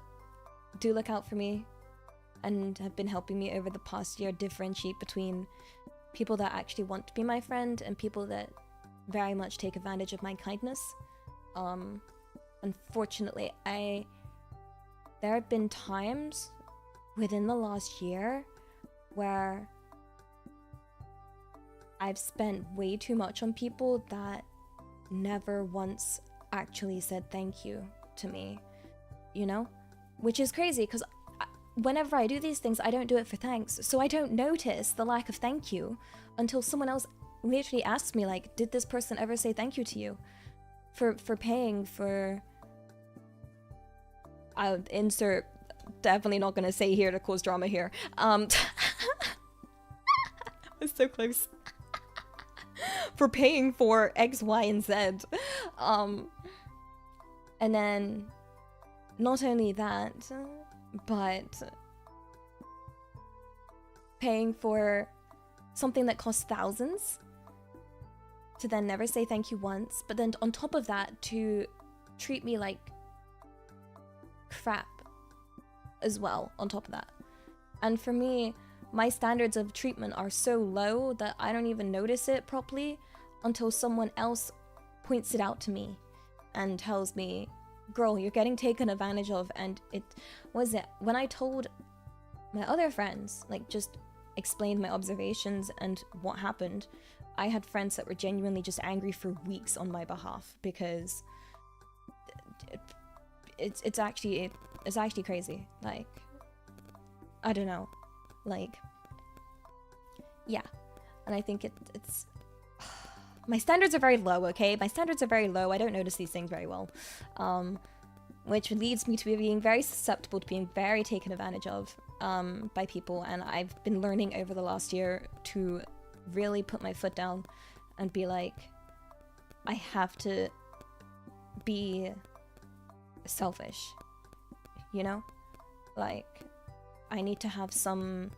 do look out for me and have been helping me over the past year differentiate between people that actually want to be my friend and people that very much take advantage of my kindness. Unfortunately, there have been times within the last year where I've spent way too much on people that never once actually said thank you to me, you know? Which is crazy because whenever I do these things, I don't do it for thanks. So I don't notice the lack of thank you until someone else literally asks me, like, did this person ever say thank you to you for paying for... I'll insert, definitely not gonna say here to cause drama here. It's so close. For paying for X, Y, and Z. And then, not only that, but paying for something that costs thousands to then never say thank you once, but then on top of that to treat me like crap as well on top of that. And for me, my standards of treatment are so low that I don't even notice it properly until someone else points it out to me and tells me, girl, you're getting taken advantage of. And it was it when I told my other friends, like, just explained my observations and what happened. I had friends that were genuinely just angry for weeks on my behalf because it's actually crazy. Like, I don't know, like, yeah. And I think it's my standards are very low, okay? My standards are very low. I don't notice these things very well. Which leads me to being very susceptible to being very taken advantage of by people. And I've been learning over the last year to really put my foot down and be like, I have to be selfish, you know? Like, I need to have some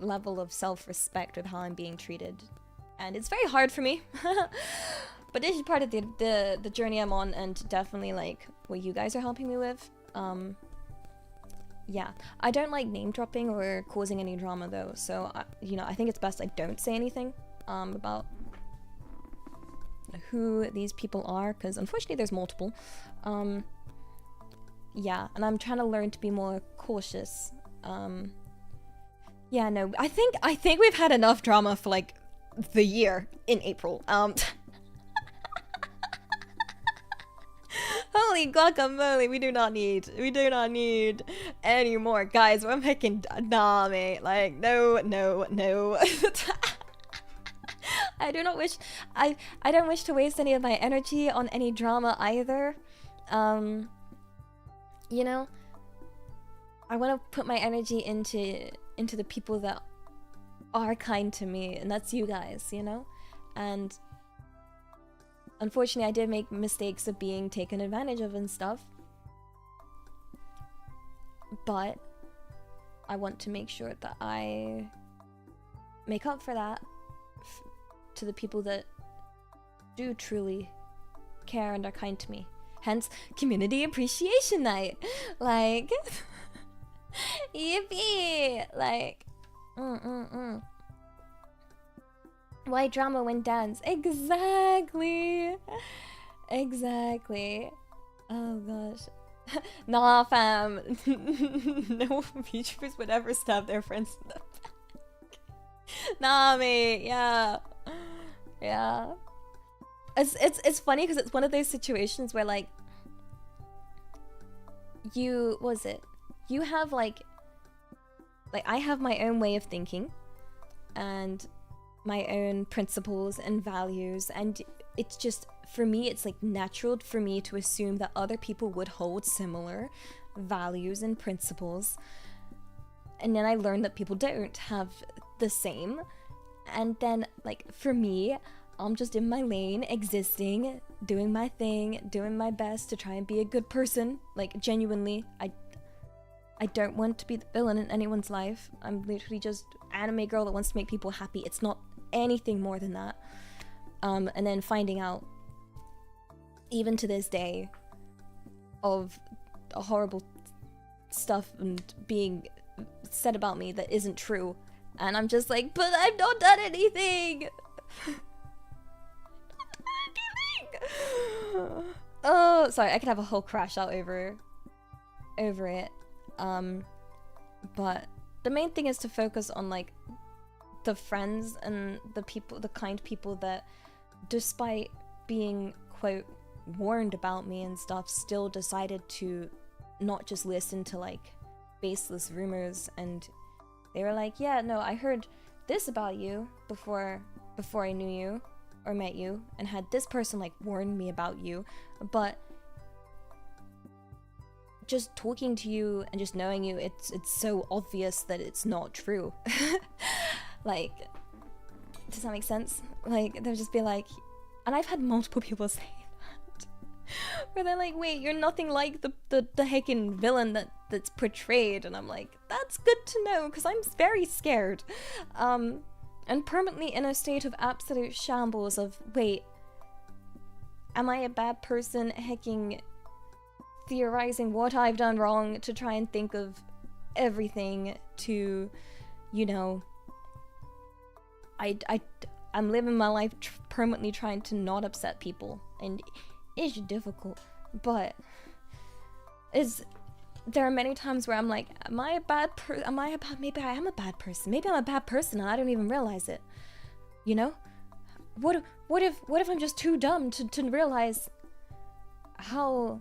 level of self-respect with how I'm being treated. And it's very hard for me. But this is part of the journey I'm on, and definitely like what you guys are helping me with. Yeah, I don't like name dropping or causing any drama though, so I think it's best I don't say anything about who these people are, because unfortunately there's multiple. Yeah, and I'm trying to learn to be more cautious. Yeah, no, I think we've had enough drama for like the year in April. Holy guacamole, we do not need any more. Guys, we're making, nah, mate, like, no. I don't wish to waste any of my energy on any drama either. You know, I want to put my energy into the people that are kind to me, and that's you guys, you know? And unfortunately, I did make mistakes of being taken advantage of and stuff. But I want to make sure that I make up for that to the people that do truly care and are kind to me. Hence, Community Appreciation Night. Like, yippee! Like, Why drama when dance? Exactly! Exactly. Oh gosh. Nah, fam. No VTubers would ever stab their friends in the back. Nah, mate. Yeah. Yeah. It's funny because it's one of those situations where, like, you have like I have my own way of thinking and my own principles and values, and it's just for me, it's like natural for me to assume that other people would hold similar values and principles. And then I learned that people don't have the same. And then, like, for me, I'm just in my lane, existing, doing my thing, doing my best to try and be a good person. Like, genuinely, I don't want to be the villain in anyone's life. I'm literally just anime girl that wants to make people happy. It's not anything more than that. And then finding out, even to this day, of horrible stuff and being said about me that isn't true. And I'm just like, but I've not done anything! Oh, sorry, I could have a whole crash out over it. But the main thing is to focus on, like, the friends and the people, the kind people that, despite being, quote, warned about me and stuff, still decided to not just listen to, like, baseless rumors. And they were like, yeah, no, I heard this about you before I knew you or met you, and had this person, like, warn me about you, but just talking to you and just knowing you, it's so obvious that it's not true. Like, does that make sense? Like, they'll just be like, and I've had multiple people say that, where they're like, wait, you're nothing like the heckin' villain that's portrayed. And I'm like, that's good to know, because I'm very scared. And permanently in a state of absolute shambles of, wait, am I a bad person hecking theorizing what I've done wrong to try and think of everything to, you know, I'm living my life permanently trying to not upset people, and it's difficult, but there are many times where I'm like, am I a bad person? Maybe I am a bad person. Maybe I'm a bad person and I don't even realize it. You know? What if I'm just too dumb to realize how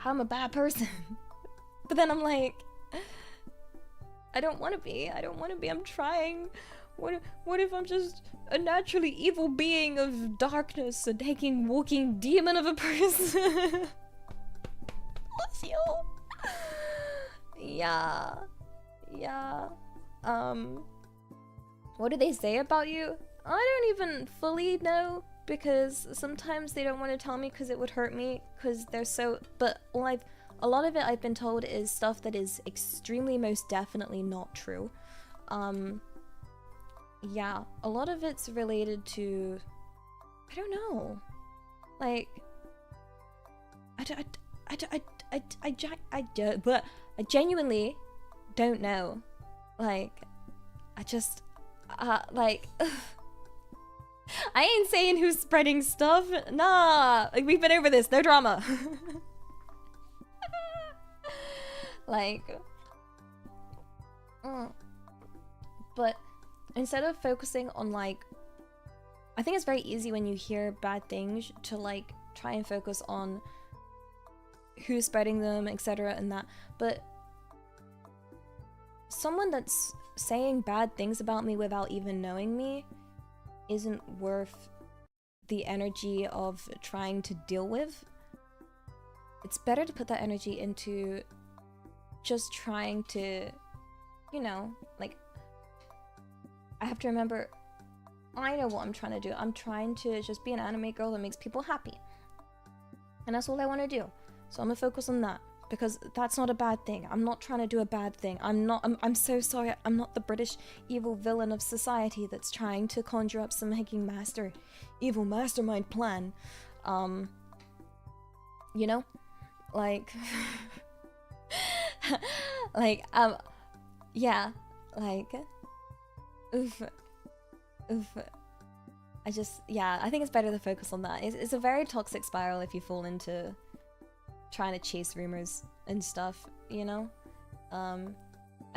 I'm a bad person? But then I'm like, I don't want to be. I'm trying. What if I'm just a naturally evil being of darkness, a taking walking demon of a person? Bless you. Yeah. What do they say about you? I don't even fully know, because sometimes they don't want to tell me because it would hurt me, because they're so, but a lot of it I've been told is stuff that is extremely, most definitely not true. Yeah, a lot of it's related to, I don't know, like, I genuinely don't know. Like, I just, like, I ain't saying who's spreading stuff. Nah, like, we've been over this. No drama. Like, but instead of focusing on, like, I think it's very easy when you hear bad things to, like, try and focus on who's spreading them, etc. and that, but someone that's saying bad things about me without even knowing me isn't worth the energy of trying to deal with. It's better to put that energy into just trying to, you know, like, I have to remember, I know what I'm trying to do. I'm trying to just be an anime girl that makes people happy. And that's all I want to do. So I'm gonna focus on that, because that's not a bad thing. I'm not trying to do a bad thing. I'm so sorry. I'm not the British evil villain of society that's trying to conjure up some hacking evil mastermind plan. You know? Like, like, yeah, like, oof. I think it's better to focus on that. It's a very toxic spiral if you fall into trying to chase rumors and stuff, you know? And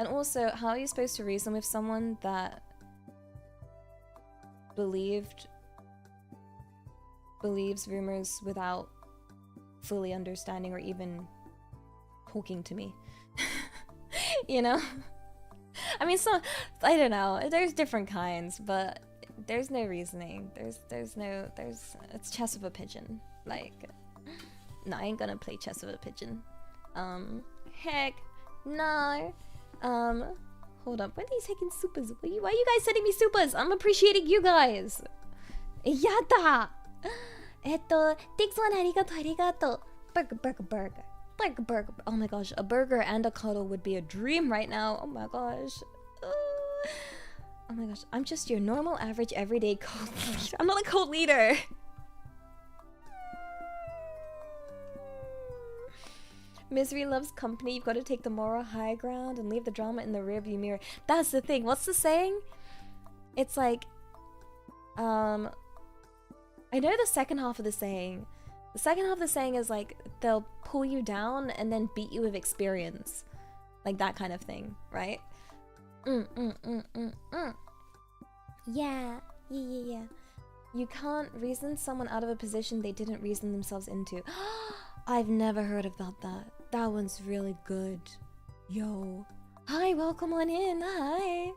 also, how are you supposed to reason with someone that believes rumors without fully understanding or even talking to me? You know? I mean, so, I don't know, there's different kinds, but There's no reasoning. It's chess with a pigeon. Like, no, I ain't gonna play chess with a pigeon. Heck, no. Hold up. When are you taking supers? Why are you guys sending me supers? I'm appreciating you guys. Yada. Thanks one, arigato. Burger. Oh my gosh, a burger and a cuddle would be a dream right now. Oh my gosh. Oh my gosh, I'm just your normal, average, everyday cult leader. I'm not a cult leader. Misery loves company. You've got to take the moral high ground and leave the drama in the rearview mirror. That's the thing. What's the saying? It's like, I know the second half of the saying. The second half of the saying is like, they'll pull you down and then beat you with experience. Like that kind of thing, right? Yeah. You can't reason someone out of a position they didn't reason themselves into. I've never heard about that. That one's really good. Yo. Hi, welcome on in. Hi.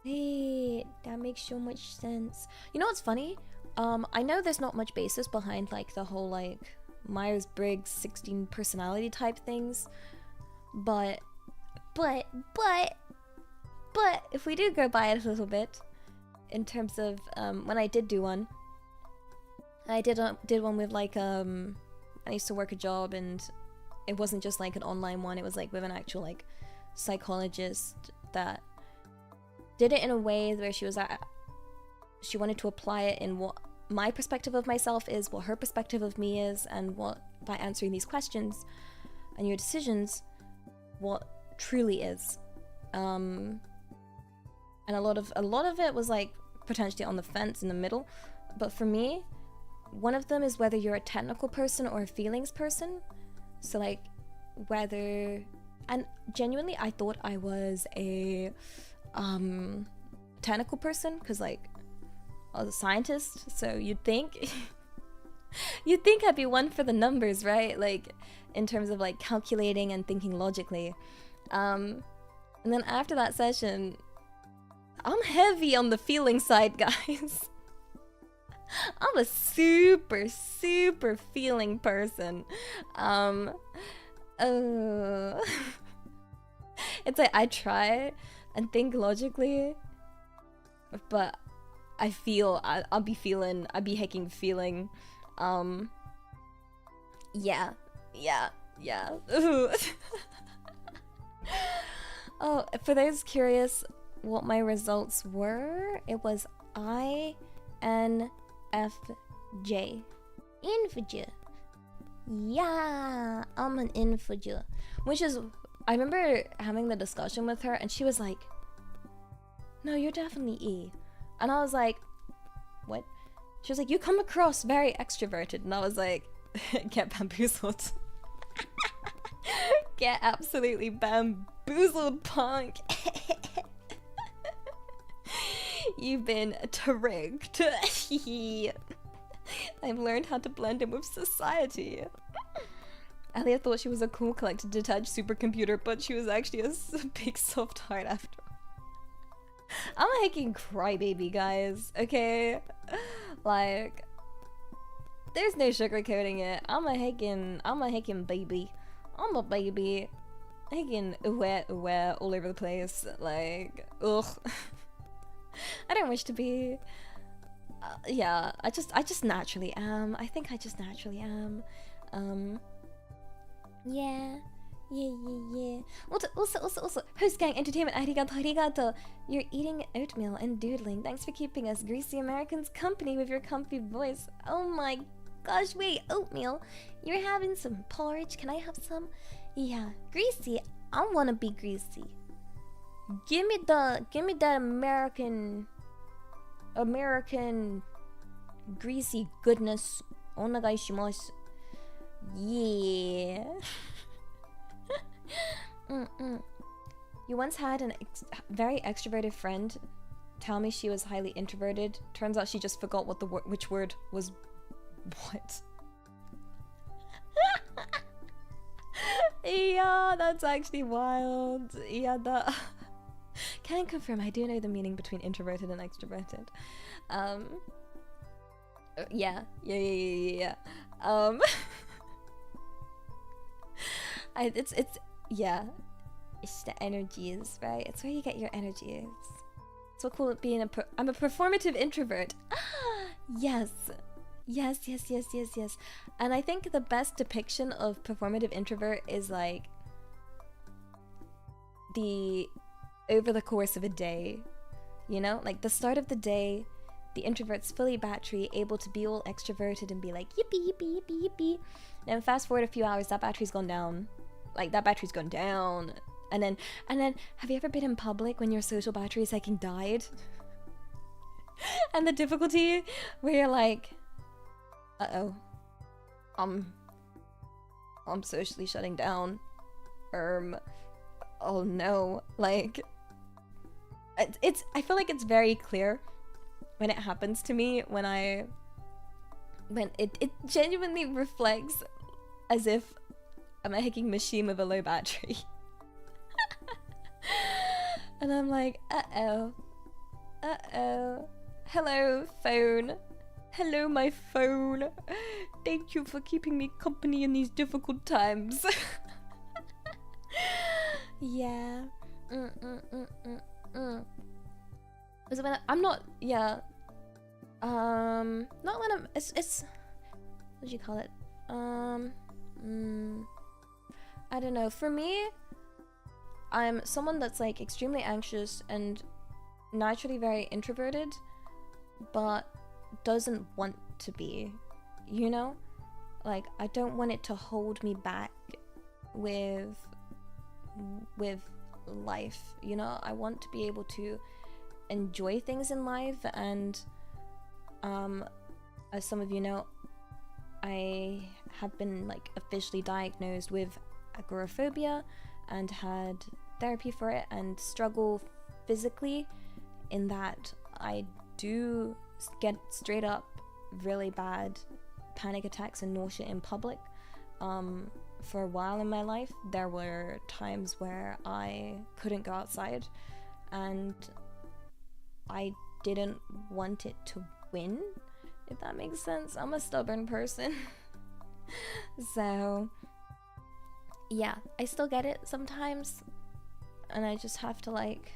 Hey, that makes so much sense. You know what's funny? I know there's not much basis behind like the whole like Myers-Briggs 16 personality type things, but if we do go by it a little bit, in terms of when I did do one, I did one with like I used to work a job, and it wasn't just like an online one. It was like with an actual like psychologist that did it in a way where she wanted to apply it in what my perspective of myself is, what her perspective of me is, and what, by answering these questions and your decisions, what truly is. And a lot of it was like potentially on the fence in the middle, but for me, one of them is whether you're a technical person or a feelings person. So like whether, and genuinely I thought I was a technical person because like I was a scientist, so you'd think I'd be one for the numbers, right? Like in terms of like calculating and thinking logically. And then after that session, I'm heavy on the feeling side, guys. I'm a super feeling person. It's like I try and think logically, but I feel I'll be hecking feeling. Yeah. Oh, for those curious what my results were, it was INFJ. Infj. Yeah, I'm an infj. Which is, I remember having the discussion with her and she was like, no, you're definitely E. And I was like, what? She was like, you come across very extroverted. And I was like, get bamboozled. Get absolutely bamboozled, punk. You've been tricked. I've learned how to blend in with society. Alia thought she was a cool collected detached supercomputer, but she was actually a big soft heart after all. I'm a hecking crybaby, guys, okay? Like, there's no sugarcoating it. I'm a hecking baby. I'm a baby. Hecking aware all over the place. Like, ugh. I don't wish to be. Yeah, I just naturally am. I think I just naturally am. Yeah. Also, host gang entertainment, arigato. You're eating oatmeal and doodling. Thanks for keeping us greasy Americans company with your comfy voice. Oh my gosh, wait, oatmeal? You're having some porridge? Can I have some? Yeah, greasy. I wanna be greasy. Give me that American greasy goodness. Onegai shimasu. Yeah. You once had a very extroverted friend tell me she was highly introverted. Turns out she just forgot what which word was what. Yeah, that's actually wild. Yeah, that. Can confirm I do know the meaning between introverted and extroverted. Yeah. It's yeah. It's the energies, right? It's where you get your energies. It's what cool being I'm a performative introvert. Yes. Yes. And I think the best depiction of performative introvert is like over the course of a day, you know, like the start of the day, the introvert's fully battery, able to be all extroverted and be like yippee yippee yippee yippee. Then fast forward a few hours, that battery's gone down. Like that battery's gone down. And then have you ever been in public when your social battery second died? And the difficulty where you're like, I'm socially shutting down. Oh no, like I feel like it's very clear when it happens to me, when it genuinely reflects as if I'm a hacking machine with a low battery. And I'm like, uh-oh. Hello, phone. Hello, my phone. Thank you for keeping me company in these difficult times. Yeah. So when I'm not, yeah. Not when I'm, it's, what do you call it? I don't know. For me, I'm someone that's like extremely anxious and naturally very introverted, but doesn't want to be, you know? Like, I don't want it to hold me back with life, you know? I want to be able to enjoy things in life, and as some of you know, I have been like officially diagnosed with agoraphobia and had therapy for it, and struggle physically in that I do get straight up really bad panic attacks and nausea in public. For a while in my life, there were times where I couldn't go outside, and I didn't want it to win, if that makes sense. I'm a stubborn person. So yeah, I still get it sometimes, and I just have to like,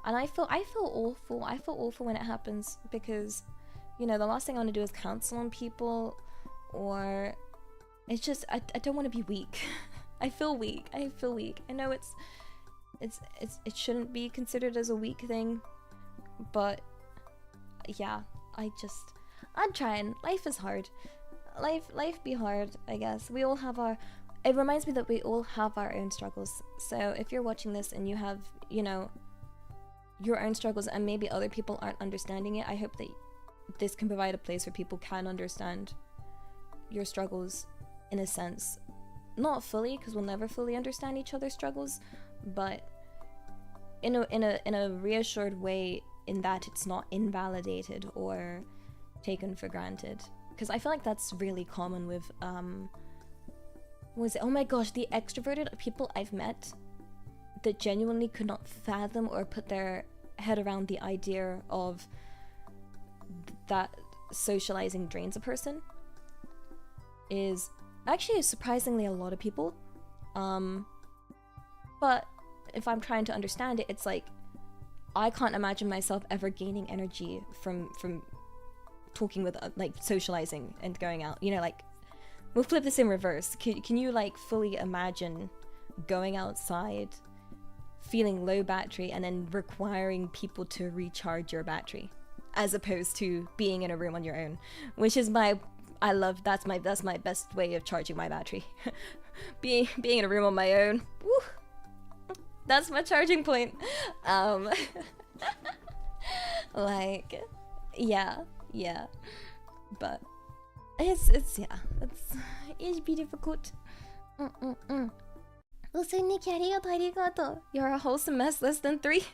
and I feel awful when it happens, because, you know, the last thing I want to do is counsel on people, or it's just I don't want to be weak. I feel weak. I know it shouldn't be considered as a weak thing, but yeah, I'm trying. Life is hard. Life be hard, I guess. We all have it reminds me that we all have our own struggles. So if you're watching this and you have, you know, your own struggles, and maybe other people aren't understanding it, I hope that this can provide a place where people can understand your struggles, in a sense. Not fully, because we'll never fully understand each other's struggles, but in a reassured way, in that it's not invalidated or taken for granted. Because I feel like that's really common with oh my gosh, the extroverted people I've met that genuinely could not fathom or put their head around the idea of that socializing drains a person is actually surprisingly a lot of people. But if I'm trying to understand it, it's like I can't imagine myself ever gaining energy from talking with, like, socializing and going out, you know. Like, we'll flip this in reverse. Can you like fully imagine going outside, feeling low battery, and then requiring people to recharge your battery, as opposed to being in a room on your own, which is that's my best way of charging my battery. being in a room on my own, woo, that's my charging point. Like, yeah, but it's be difficult. Also, Nikki, arigato. You're a wholesome mess. Less than three.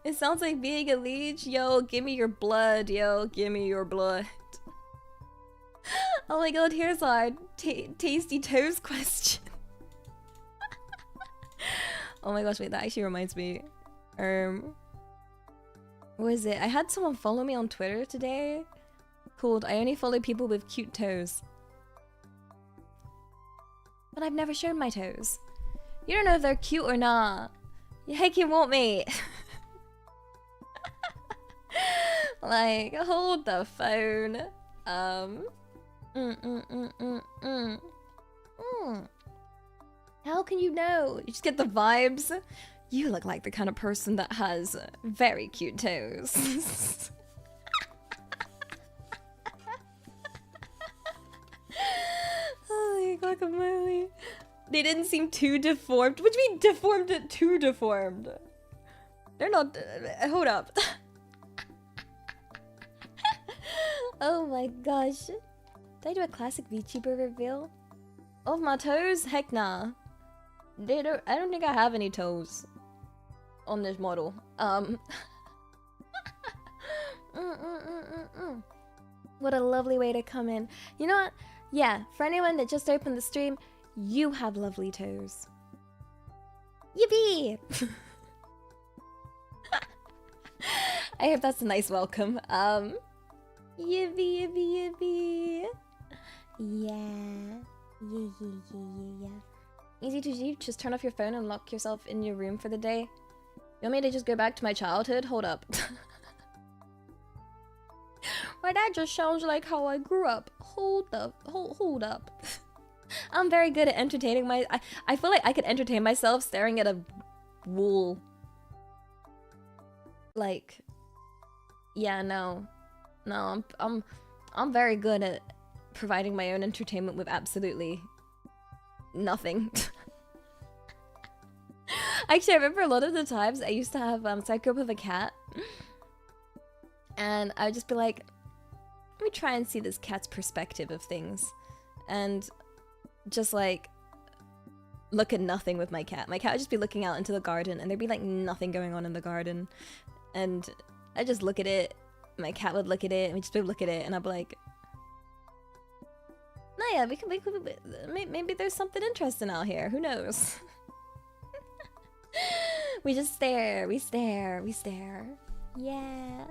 It sounds like being a leech. Yo, give me your blood. Oh my god, here's our tasty toes question. Oh my gosh, wait, that actually reminds me. What is it? I had someone follow me on Twitter today called I only follow people with cute toes. But I've never shown my toes. You don't know if they're cute or not. You heck you won't, mate. Like, hold the phone. How can you know? You just get the vibes. You look like the kind of person that has very cute toes. Holy guacamole. They didn't seem too deformed. What do you mean deformed? Too deformed? They're not. Hold up. Oh my gosh. Did I do a classic VTuber reveal? Of my toes? Heck nah. I don't think I have any toes on this model. What a lovely way to come in. You know what? Yeah, for anyone that just opened the stream, you have lovely toes. Yippee! I hope that's a nice welcome. Yippee, yippee, yippee. Yeah. Yeah. Easy to do, just turn off your phone and lock yourself in your room for the day. You want me to just go back to my childhood? Hold up. Well, that just sounds like how I grew up. Hold up. I'm very good at entertaining I feel like I could entertain myself staring at a wall. Like, yeah, no, I'm very good at providing my own entertainment with absolutely nothing. Actually, I remember a lot of the times I used to have so I grew up with a cat, and I would just be like, let me try and see this cat's perspective of things, and just like look at nothing with my cat. My cat would just be looking out into the garden, and there'd be like nothing going on in the garden, and I just look at it. My cat would look at it, and we'd just be look at it, and I'd be like, no, yeah, maybe there's something interesting out here. Who knows? We just stare. We stare. Yeah.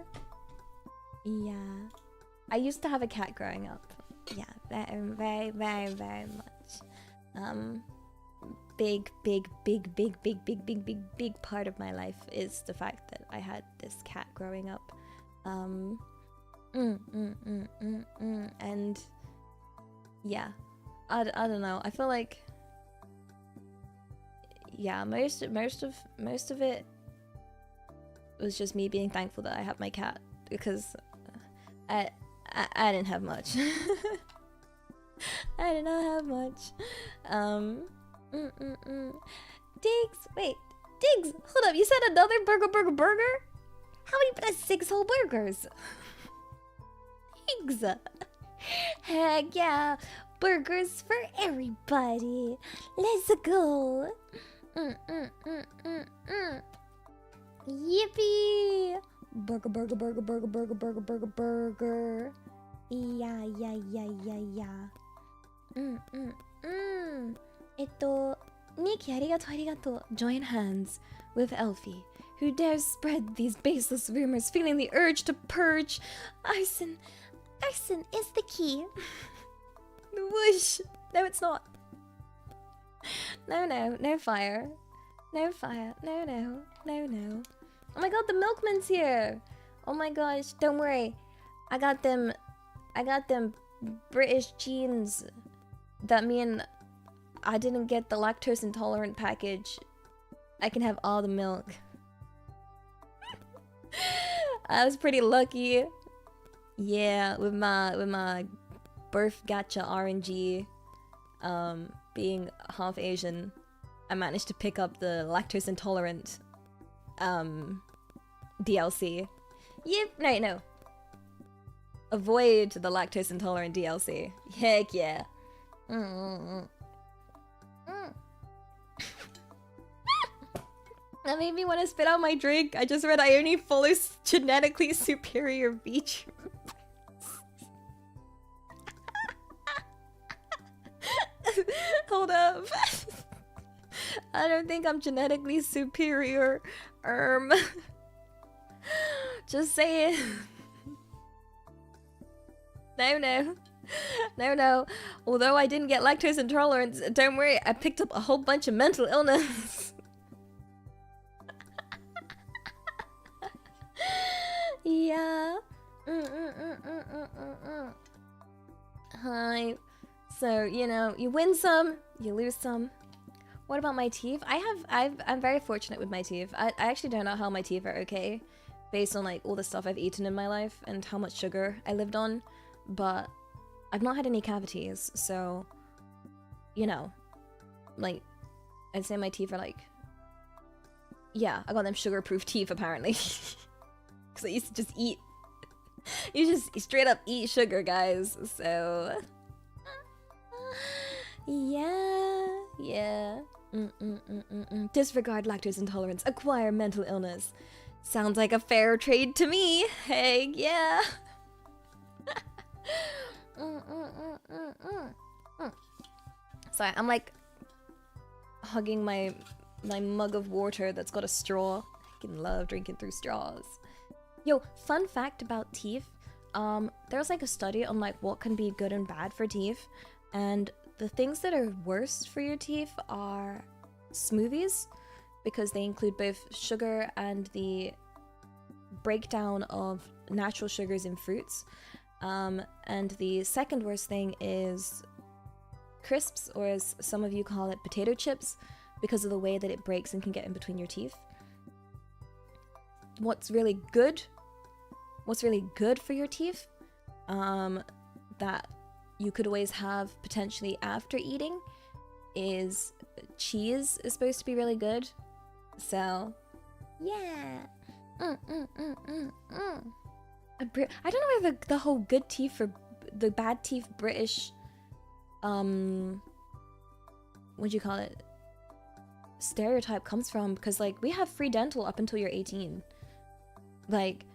I used to have a cat growing up. Yeah, very much. Big part of my life is the fact that I had this cat growing up. And yeah, I don't know. I feel like, yeah, most of it was just me being thankful that I have my cat, because I didn't have much. I did not have much. Diggs, wait, Diggs, hold up. You said another burger? How many? That's 6 whole burgers. Diggs. Heck yeah, burgers for everybody. Let's go. Yippee! Burger. Yeah. Nikki, arigato. Join hands with Elfie, who dares spread these baseless rumors, feeling the urge to purge. Arson is the key. Whoosh! No, it's not. No fire. No. Oh my god, the milkman's here. Oh my gosh, don't worry. I got them British genes that mean I didn't get the lactose intolerant package. I can have all the milk. I was pretty lucky. Yeah, with my birth gacha RNG, being half Asian, I managed to pick up the lactose intolerant DLC. Yep, no. Avoid the lactose intolerant DLC. Heck yeah. That made me want to spit out my drink. I just read I only follow genetically superior VTubers. Hold up. I don't think I'm genetically superior. Just say it. No. Although I didn't get lactose intolerance, don't worry, I picked up a whole bunch of mental illness. Yeah. Hi. So, you know, you win some, you lose some. What about my teeth? I'm very fortunate with my teeth. I actually don't know how my teeth are okay, based on like all the stuff I've eaten in my life and how much sugar I lived on, but I've not had any cavities, so, you know, like, I'd say my teeth are like, yeah, I got them sugar-proof teeth apparently. Because I used to just eat, you just straight up eat sugar, guys, so, yeah. Disregard lactose intolerance, acquire mental illness. Sounds like a fair trade to me. Hey, yeah. Sorry, I'm like hugging my mug of water that's got a straw. I can love drinking through straws. Yo, fun fact about teeth. There's like a study on like what can be good and bad for teeth, and the things that are worst for your teeth are smoothies, because they include both sugar and the breakdown of natural sugars in fruits. And the second worst thing is crisps, or as some of you call it, potato chips, because of the way that it breaks and can get in between your teeth. What's really good for your teeth, that you could always have potentially after eating, is cheese is supposed to be really good. So, yeah. I don't know where the whole good teeth for the bad teeth British, what do you call it, stereotype comes from, because like we have free dental up until you're 18. Like,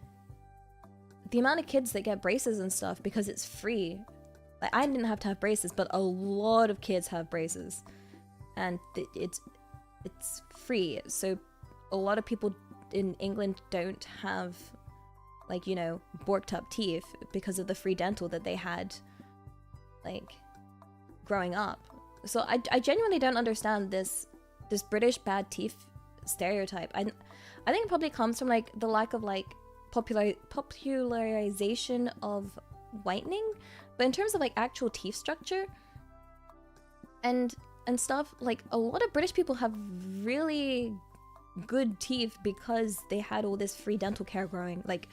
the amount of kids that get braces and stuff because it's free. Like, I didn't have to have braces, but a lot of kids have braces, and it's free. So a lot of people in England don't have, like, you know, borked up teeth because of the free dental that they had, like, growing up. So I genuinely don't understand this British bad teeth stereotype. I think it probably comes from like the lack of like popularization of whitening, but in terms of like actual teeth structure and stuff, like a lot of British people have really good teeth because they had all this free dental care growing like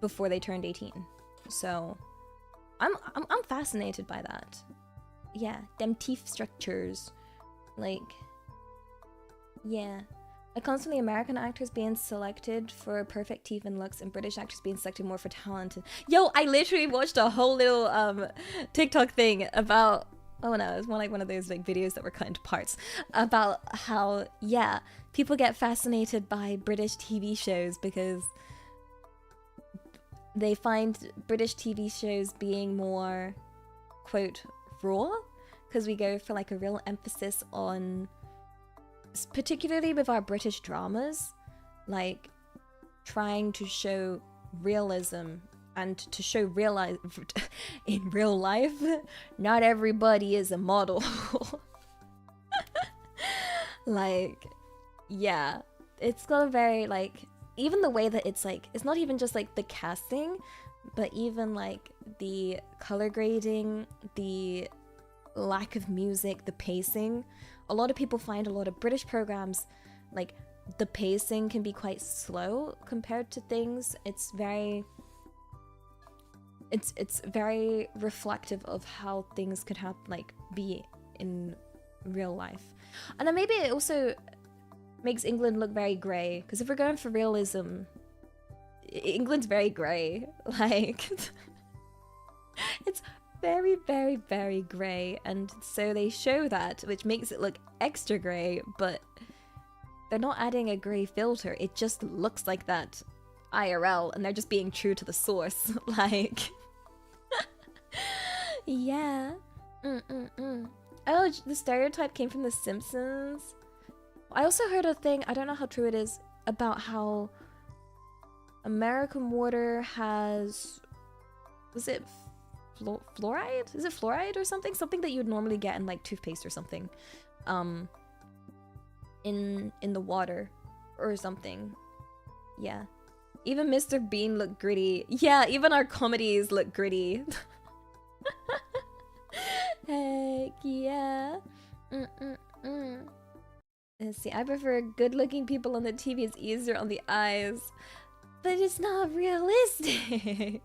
before they turned 18. So I'm fascinated by that. Yeah, them teeth structures, like, yeah. Constantly American actors being selected for perfect teeth and looks, and British actors being selected more for talent. Yo, I literally watched a whole little TikTok thing about, oh no, it was more like one of those like videos that were cut into parts, about how, yeah, people get fascinated by British TV shows because they find British TV shows being more, quote, raw, because we go for like a real emphasis on, particularly with our British dramas, like trying to show realism and to show in real life, not everybody is a model. Like, yeah, it's got a very like, even the way that it's like, it's not even just like the casting, but even like the color grading, the lack of music, the pacing. A lot of people find a lot of British programs, like, the pacing can be quite slow compared to things. It's very reflective of how things could have, like, be in real life. And then maybe it also makes England look very grey, because if we're going for realism, England's very grey. Like, it's very, very, very grey, and so they show that, which makes it look extra grey, but they're not adding a grey filter. It just looks like that IRL, and they're just being true to the source. Like, yeah. Oh, the stereotype came from The Simpsons. I also heard a thing, I don't know how true it is, about how American water has, was it fluoride? Is it fluoride or something? Something that you would normally get in like toothpaste or something. In the water or something. Yeah. Even Mr. Bean looked gritty. Yeah, even our comedies look gritty. Heck yeah. Let's see, I prefer good-looking people on the TV. It's easier on the eyes. But it's not realistic.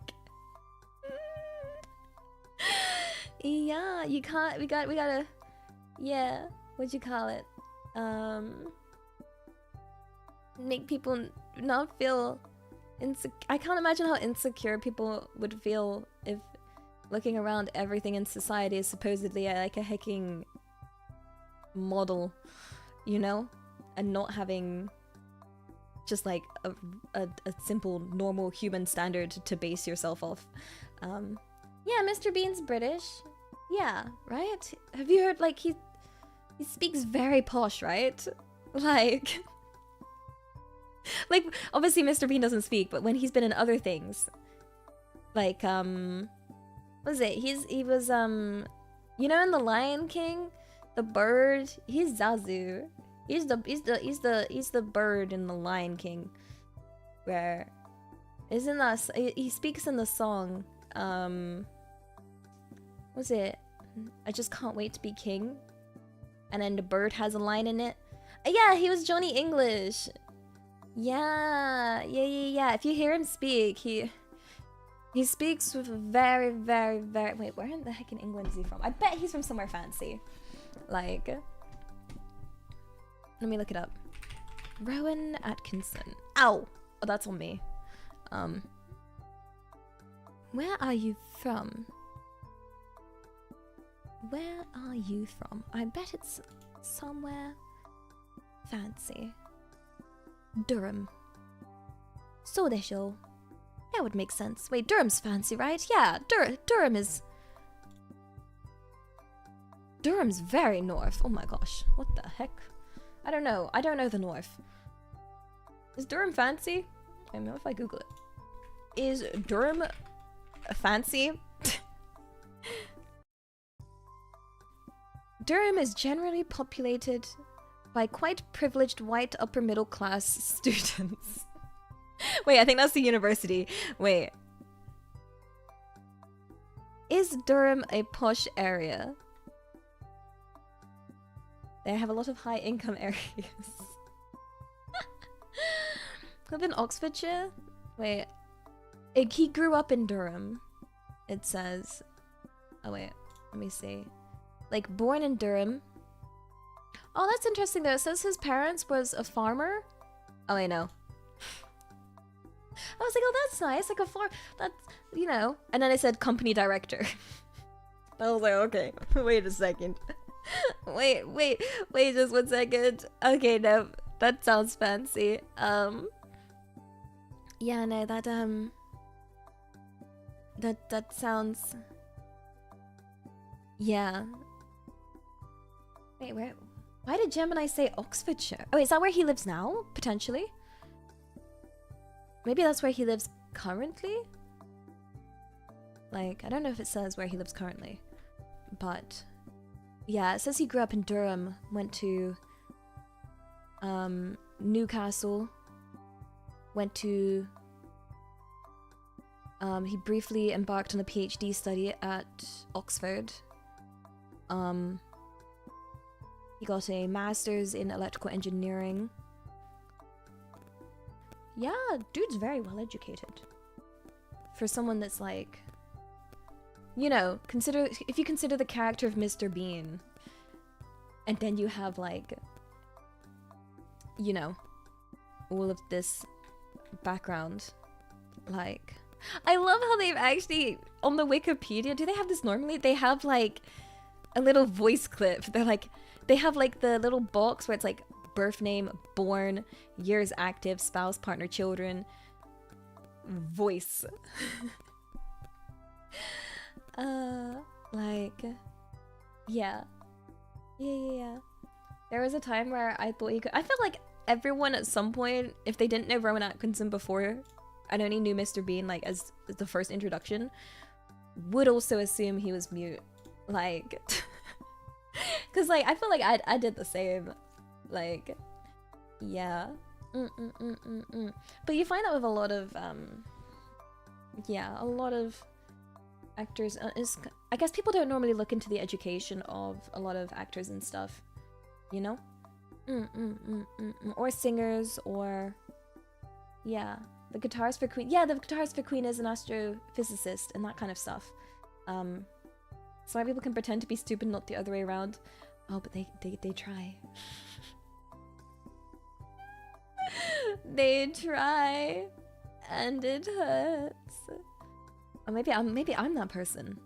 Yeah, you can't, we gotta, yeah, what'd you call it? Make people not feel insecure. I can't imagine how insecure people would feel if looking around everything in society is supposedly like a hacking model, you know? And not having just like a simple normal human standard to base yourself off. Yeah, Mr. Bean's British. Yeah, right? Have you heard, like, he speaks very posh, right? Like obviously Mr. Bean doesn't speak, but when he's been in other things, like what was it? He was you know, in The Lion King, the bird, he's Zazu. He's the bird in The Lion King. Where isn't that he speaks in the song what's it? I just can't wait to be king. And then the bird has a line in it. Yeah, he was Johnny English. Yeah. If you hear him speak, he speaks with very, very, very... Wait, where in the heck in England is he from? I bet he's from somewhere fancy. Like... Let me look it up. Rowan Atkinson. Ow! Oh, that's on me. Where are you from? Where are you from? I bet it's somewhere fancy. Durham. So desho. That would make sense. Wait, Durham's fancy, right? Yeah, Durham is... Durham's very north. Oh my gosh. What the heck? I don't know. I don't know the north. Is Durham fancy? I don't know if I Google it. Is Durham fancy? Durham is generally populated by quite privileged white upper middle class students. Wait, I think that's the university. Wait. Is Durham a posh area? They have a lot of high income areas. Live in Oxfordshire? Wait. He grew up in Durham. It says. Oh wait, let me see. Like, born in Durham. Oh, that's interesting though. It says his parents was a farmer. Oh, I know. I was like, oh, that's nice. Like a farm. That's, you know. And then it said company director. I was like, okay. Wait a second. Wait just 1 second. Okay, no. That sounds fancy. Yeah, no, that sounds... Yeah. Wait, where? Why did Gemini say Oxfordshire? Oh, is that where he lives now? Potentially? Maybe that's where he lives currently? Like, I don't know if it says where he lives currently. But... yeah, it says he grew up in Durham, went to... Newcastle. Went to... he briefly embarked on a PhD study at Oxford. He got a master's in electrical engineering. Yeah, dude's very well educated. For someone that's like... You know, if you consider the character of Mr. Bean, and then you have like... You know, all of this background. Like... I love how they've actually, on the Wikipedia, do they have this normally? They have like a little voice clip. They're like, they have like the little box where it's like birth name, born, years active, spouse, partner, children, voice. Like, Yeah. Yeah. There was a time where I thought he could. I felt like everyone at some point, if they didn't know Rowan Atkinson before and only knew Mr. Bean like as the first introduction, would also assume he was mute. Like, because like I feel like I did the same. Like, yeah. But you find that with a lot of a lot of actors. I guess people don't normally look into the education of a lot of actors and stuff, you know? Or singers, or yeah, the guitarist for Queen. Yeah, the guitarist for Queen is an astrophysicist and that kind of stuff. So why people can pretend to be stupid, not the other way around. Oh, but they try. They try, and it hurts. Or maybe I'm that person.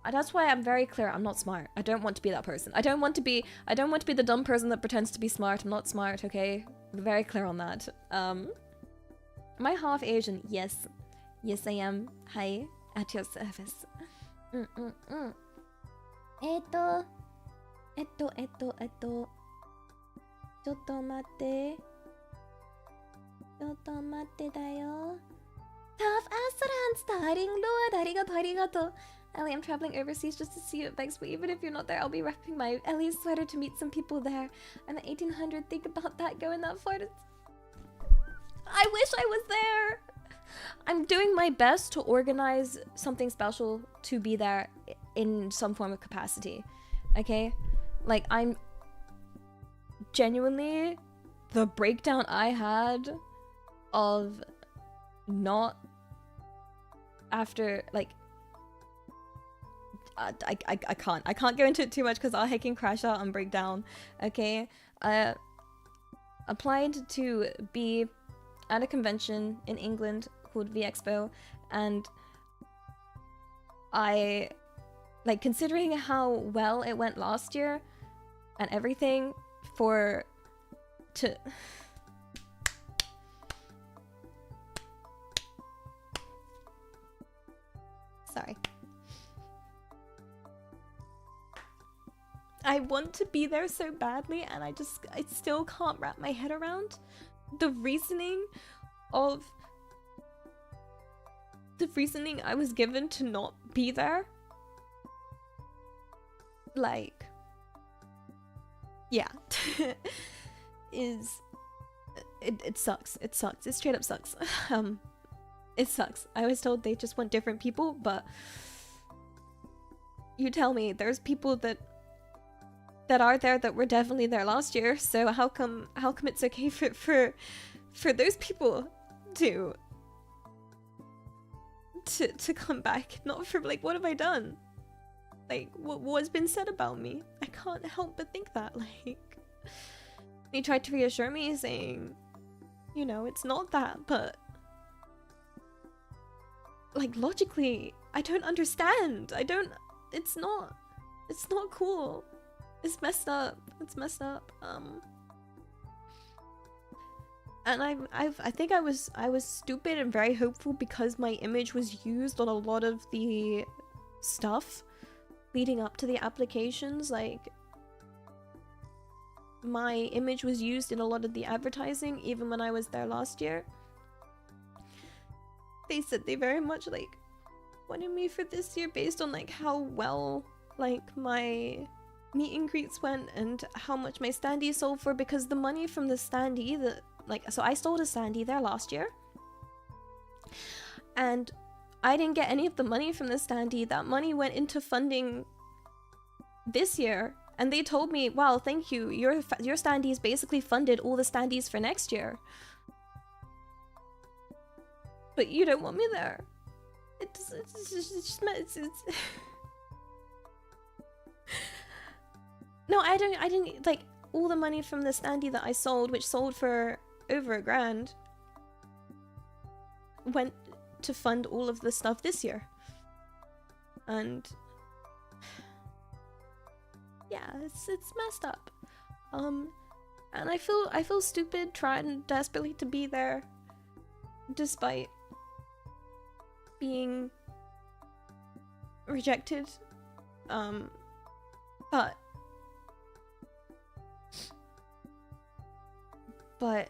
That's why I'm very clear. I'm not smart. I don't want to be that person. I don't want to be the dumb person that pretends to be smart. I'm not smart. Okay, I'm very clear on that. Am I half Asian? Yes, I am. Hi, at your service. ちょっと待ってだよ。Tough Aslan starting Lord. ありがとう。Ellie, I'm traveling overseas just to see you at Vex, but even if you're not there, I'll be wrapping my Ellie's sweater to meet some people there. And the 1800, think about that, going that far to... I wish I was there! I'm doing my best to organize something special to be there in some form of capacity. Okay? Like, I'm... Genuinely, the breakdown I had of not after, like... I can't go into it too much because I'll heckin' crash out and break down. Okay, I applied to be at a convention in England called V-Expo, and I, like, considering how well it went last year and everything, sorry. I want to be there so badly, and I still can't wrap my head around the reasoning I was given to not be there. Like, yeah. It sucks. It sucks. It straight up sucks. It sucks. I was told they just want different people, but you tell me there's people that are there that were definitely there last year, so how come it's okay for those people to come back? Not for, like, what have I done? Like, what's been said about me? I can't help but think that, like, he tried to reassure me saying, you know, it's not that, but like, logically, I don't understand. It's not cool. It's messed up. It's messed up. And I think I was stupid and very hopeful because my image was used on a lot of the stuff leading up to the applications. Like, my image was used in a lot of the advertising, even when I was there last year. They said they very much, like, wanted me for this year based on, like, how well, like, my meet and greets went and how much my standee sold for, because the money from the standee so I sold a standee there last year and I didn't get any of the money from the standee. That money went into funding this year, and they told me, wow, thank you, your standees basically funded all the standees for next year, but you don't want me there. It's No, I didn't, like, all the money from the standee that I sold, which sold for over $1,000, went to fund all of the stuff this year. And yeah, it's messed up. And I feel stupid trying desperately to be there despite being rejected But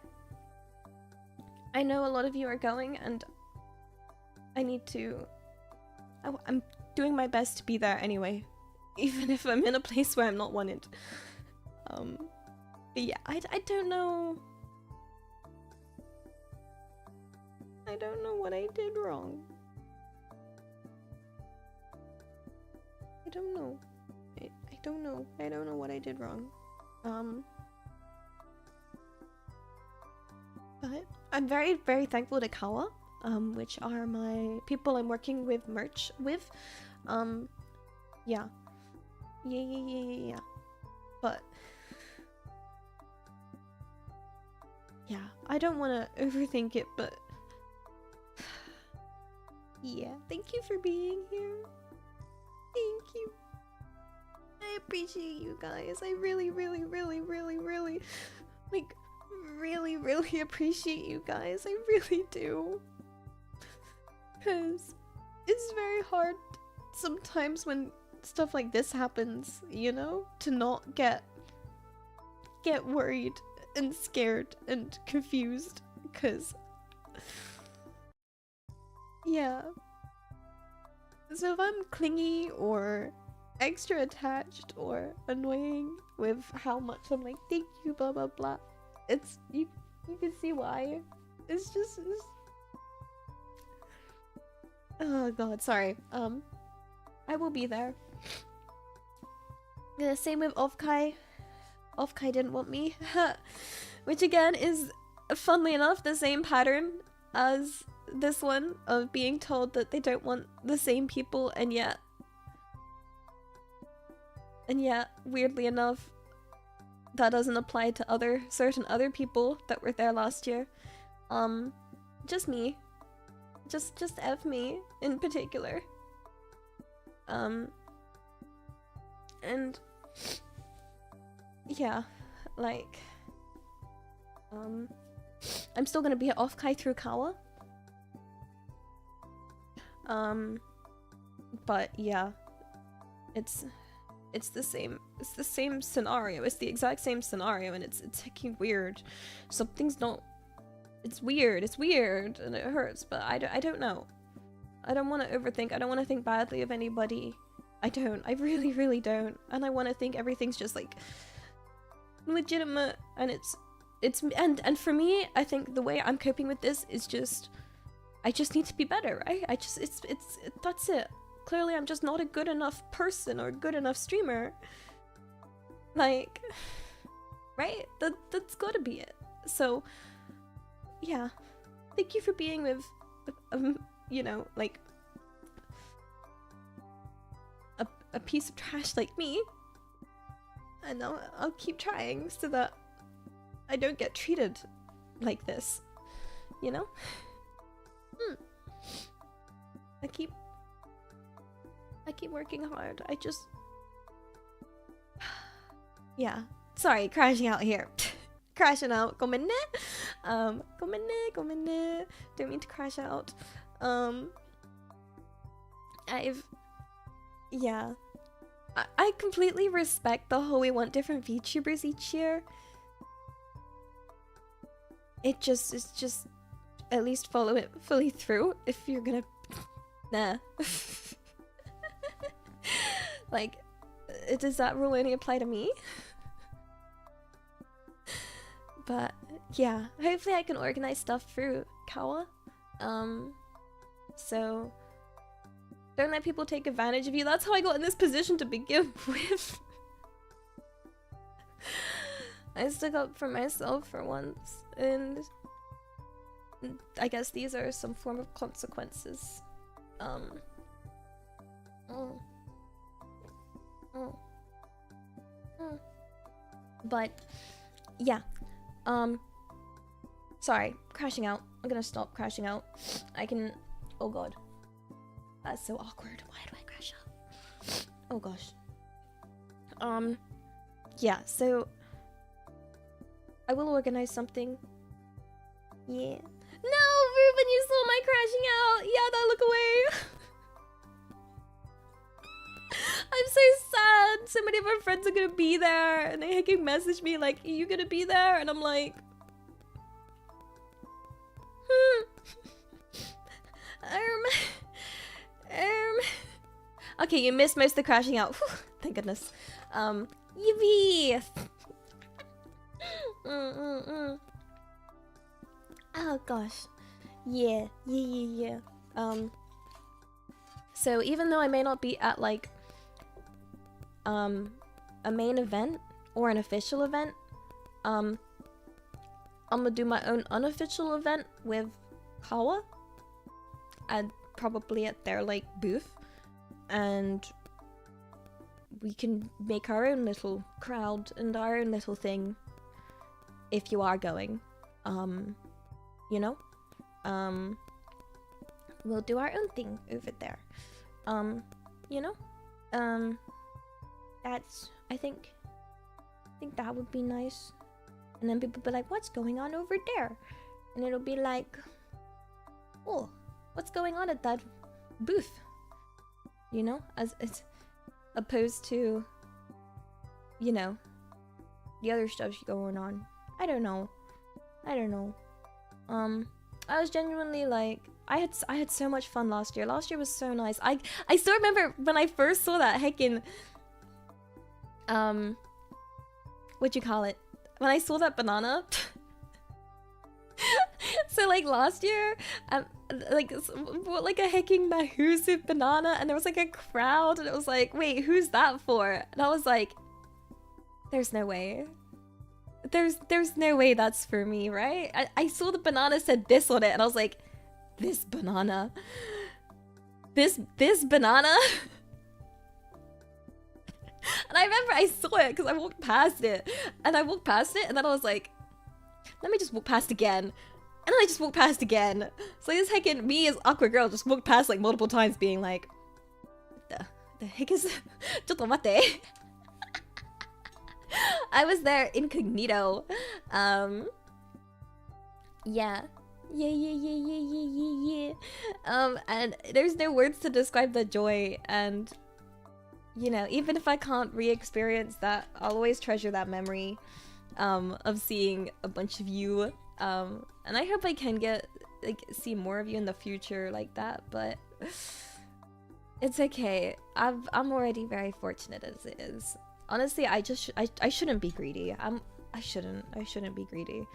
I know a lot of you are going, and I need to... I'm doing my best to be there anyway, even if I'm in a place where I'm not wanted. But yeah, I don't know... I don't know what I did wrong. I don't know. I don't know. I don't know what I did wrong. But I'm very, very thankful to Kawa, which are my people I'm working with merch with. Yeah. Yeah. But yeah, I don't want to overthink it, but yeah, thank you for being here. Thank you. I appreciate you guys. I really, really, really, really, really, like, really, really appreciate you guys. I really do. Because it's very hard sometimes when stuff like this happens, you know? To not get worried and scared and confused. Because... yeah. So if I'm clingy or extra attached or annoying with how much I'm like, thank you, blah blah blah, it's you can see why. It's just oh god, sorry. I will be there. The same with Offkai. Offkai didn't want me. Which again is, funnily enough, the same pattern as this one of being told that they don't want the same people, and yet weirdly enough that doesn't apply to certain other people that were there last year. Just me. Just F me in particular. And yeah, like I'm still gonna be at Offkai through Kawa. But yeah, it's the same scenario. It's the exact same scenario, and it's fucking weird. Something's not... it's weird, and it hurts, but I don't know. I don't want to overthink. I don't want to think badly of anybody. I really, really don't. And I want to think everything's just like legitimate, and and for me, I think the way I'm coping with this is just, I just need to be better, right? That's it. Clearly I'm just not a good enough person or good enough streamer. Like, right? That's gotta be it. So, yeah. Thank you for being with, you know, like, a piece of trash like me. And I'll keep trying so that I don't get treated like this. You know? I keep working hard. I just... yeah. Sorry, crashing out here. Crashing out. Gomenne. Gomenne. Don't mean to crash out. Yeah. I completely respect the whole we want different VTubers each year. It's just at least follow it fully through if you're gonna... nah. Like, does that rule only apply to me? But yeah, hopefully I can organize stuff through Kawa. So don't let people take advantage of you. That's how I got in this position to begin with. I stuck up for myself for once, and I guess these are some form of consequences. But yeah, sorry, crashing out. I'm gonna stop crashing out. I can... oh god, that's so awkward. Why do I crash out? Oh gosh. Yeah, so I will organize something. Yeah. No, Ruben, you saw my crashing out. Yeah, that look away. I'm so my friends are gonna be there, and they can message me like, "Are you gonna be there?" And I'm like, um, okay, you missed most of the crashing out. Whew, thank goodness. Yippee! Oh gosh, yeah. So even though I may not be at like a main event or an official event, I'm gonna do my own unofficial event with Kawa, and probably at their like booth, and we can make our own little crowd and our own little thing if you are going. You know, we'll do our own thing over there. You know, that's, I think that would be nice. And then people be like, what's going on over there? And it'll be like, oh, what's going on at that booth? You know, as opposed to, you know, the other stuff going on. I don't know. I was genuinely like, I had so much fun last year. Last year was so nice. I still remember when I first saw that heckin' what'd you call it? When I saw that banana. So like last year, like a hecking Mahusu banana, and there was like a crowd, and it was like, wait, who's that for? And I was like, there's no way. There's no way that's for me, right? I saw the banana said this on it, and I was like, this banana? This banana? And I remember I saw it because I walked past it, and then I was like, let me just walk past again. And then I just walked past again. So this heckin' me as awkward girl just walked past like multiple times being like, the heck is Chotomate. I was there incognito. Yeah. And there's no words to describe the joy, and you know, even if I can't re-experience that, I'll always treasure that memory of seeing a bunch of you. And I hope I can get see more of you in the future like that, but it's okay. I'm already very fortunate as it is. Honestly, I shouldn't be greedy. I shouldn't be greedy.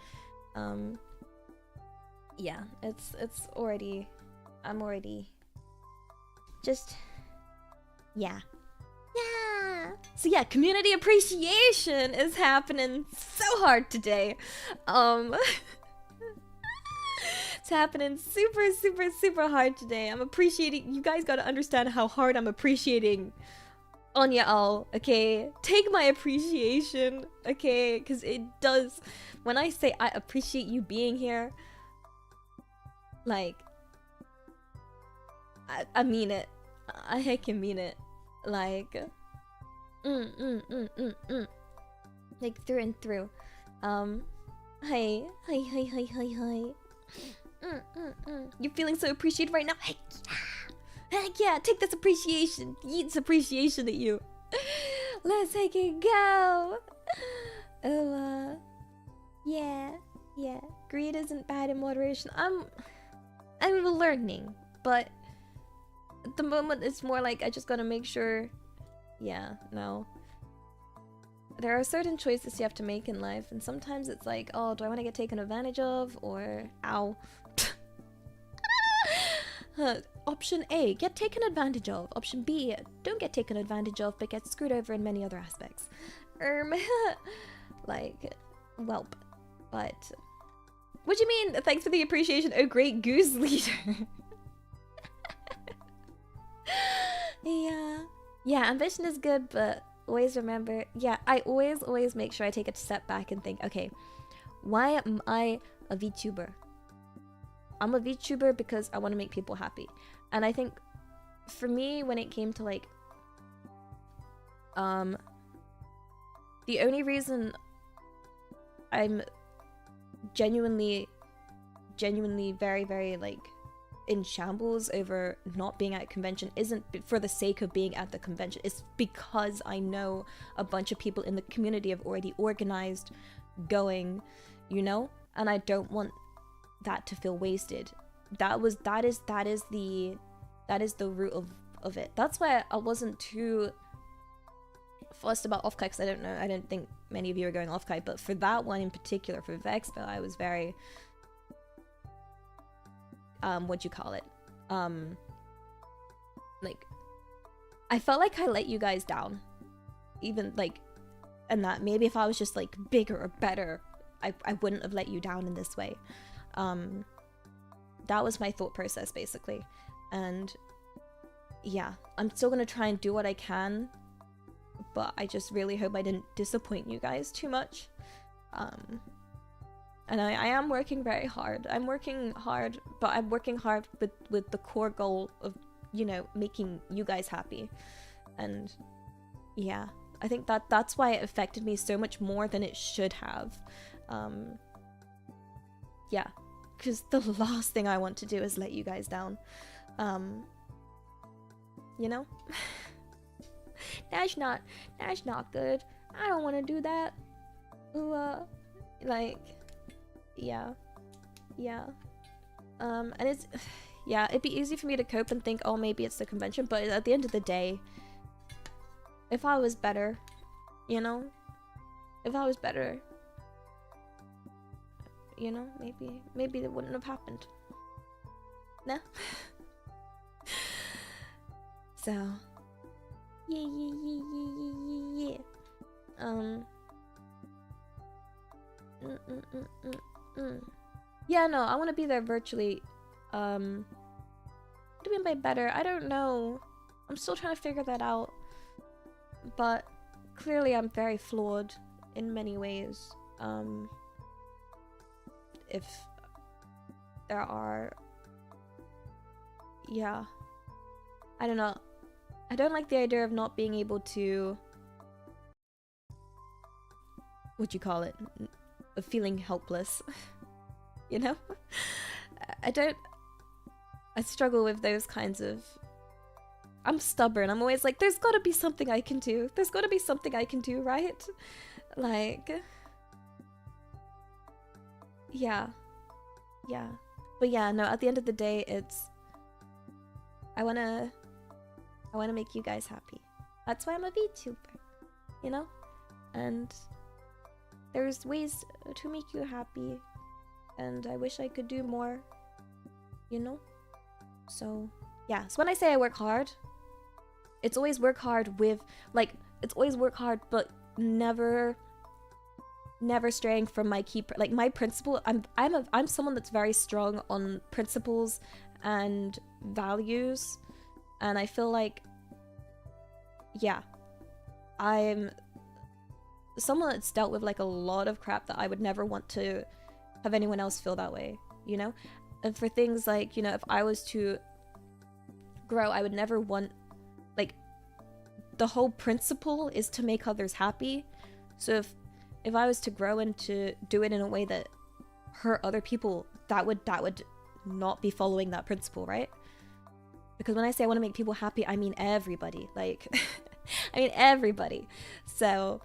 Yeah, it's already, I'm already just, yeah. So yeah, community appreciation is happening so hard today. It's happening super hard today. I'm appreciating, you guys gotta understand how hard I'm appreciating on y'all, okay? Take my appreciation, okay? Because it does, when I say I appreciate you being here, like, I mean it. I heckin' mean it. Like, like through and through. Hi. You're feeling so appreciated right now? Heck yeah, take this appreciation. Yeet this appreciation at you. Let's take it go. Oh, yeah. Greed isn't bad in moderation. I'm learning, but at the moment it's more like I just gotta make sure. Yeah, no. There are certain choices you have to make in life, and sometimes it's like, oh, do I want to get taken advantage of, or ow. Option A, get taken advantage of. Option B, don't get taken advantage of, but get screwed over in many other aspects. Like, welp. But what do you mean? Thanks for the appreciation, oh great goose leader. Yeah, ambition is good, but always remember, yeah, I always make sure I take a step back and think, okay, why am I a VTuber? I'm a VTuber because I want to make people happy. And I think for me, when it came to like, the only reason I'm genuinely very like in shambles over not being at convention isn't for the sake of being at the convention. It's because I know a bunch of people in the community have already organized going, you know, and I don't want that to feel wasted. That is the root of it. That's why I wasn't too fussed about off-kite, because I didn't think many of you are going off-kite, but for that one in particular, for Vexpo, I was very what'd you call it? Like, I felt like I let you guys down. Even, like, and that maybe if I was just, like, bigger or better, I wouldn't have let you down in this way. That was my thought process, basically. And, yeah, I'm still gonna try and do what I can, but I just really hope I didn't disappoint you guys too much. And I am working very hard. I'm working hard, but I'm working hard with the core goal of, you know, making you guys happy. And yeah, I think that's why it affected me so much more than it should have. Yeah, because the last thing I want to do is let you guys down. You know? That's not good. I don't want to do that. Like, yeah. And it's, yeah, it'd be easy for me to cope and think, oh, maybe it's the convention, but at the end of the day, if I was better, you know, you know, maybe it wouldn't have happened. Nah. So, yeah. Yeah, no, I want to be there virtually. What do you mean by better? I don't know. I'm still trying to figure that out. But clearly I'm very flawed in many ways. If there are... Yeah. I don't know. I don't like the idea of not being able to... What'd you call it? Of feeling helpless. You know? I struggle with those kinds of... I'm stubborn. I'm always like, there's gotta be something I can do. There's gotta be something I can do, right? Like... Yeah. But yeah, no, at the end of the day, it's... I wanna make you guys happy. That's why I'm a VTuber. You know? And... there's ways to make you happy. And I wish I could do more. You know? So, yeah. So when I say I work hard, it's always work hard with, like, it's always work hard, but never straying from my like, my principle. I'm someone that's very strong on principles and values, and I feel like, yeah, I'm someone that's dealt with, like, a lot of crap that I would never want to have anyone else feel that way, you know? And for things like, you know, if I was to grow, I would never want, like, the whole principle is to make others happy. So if I was to grow and to do it in a way that hurt other people, that would not be following that principle, right? Because when I say I want to make people happy, I mean everybody. Like, I mean everybody. So,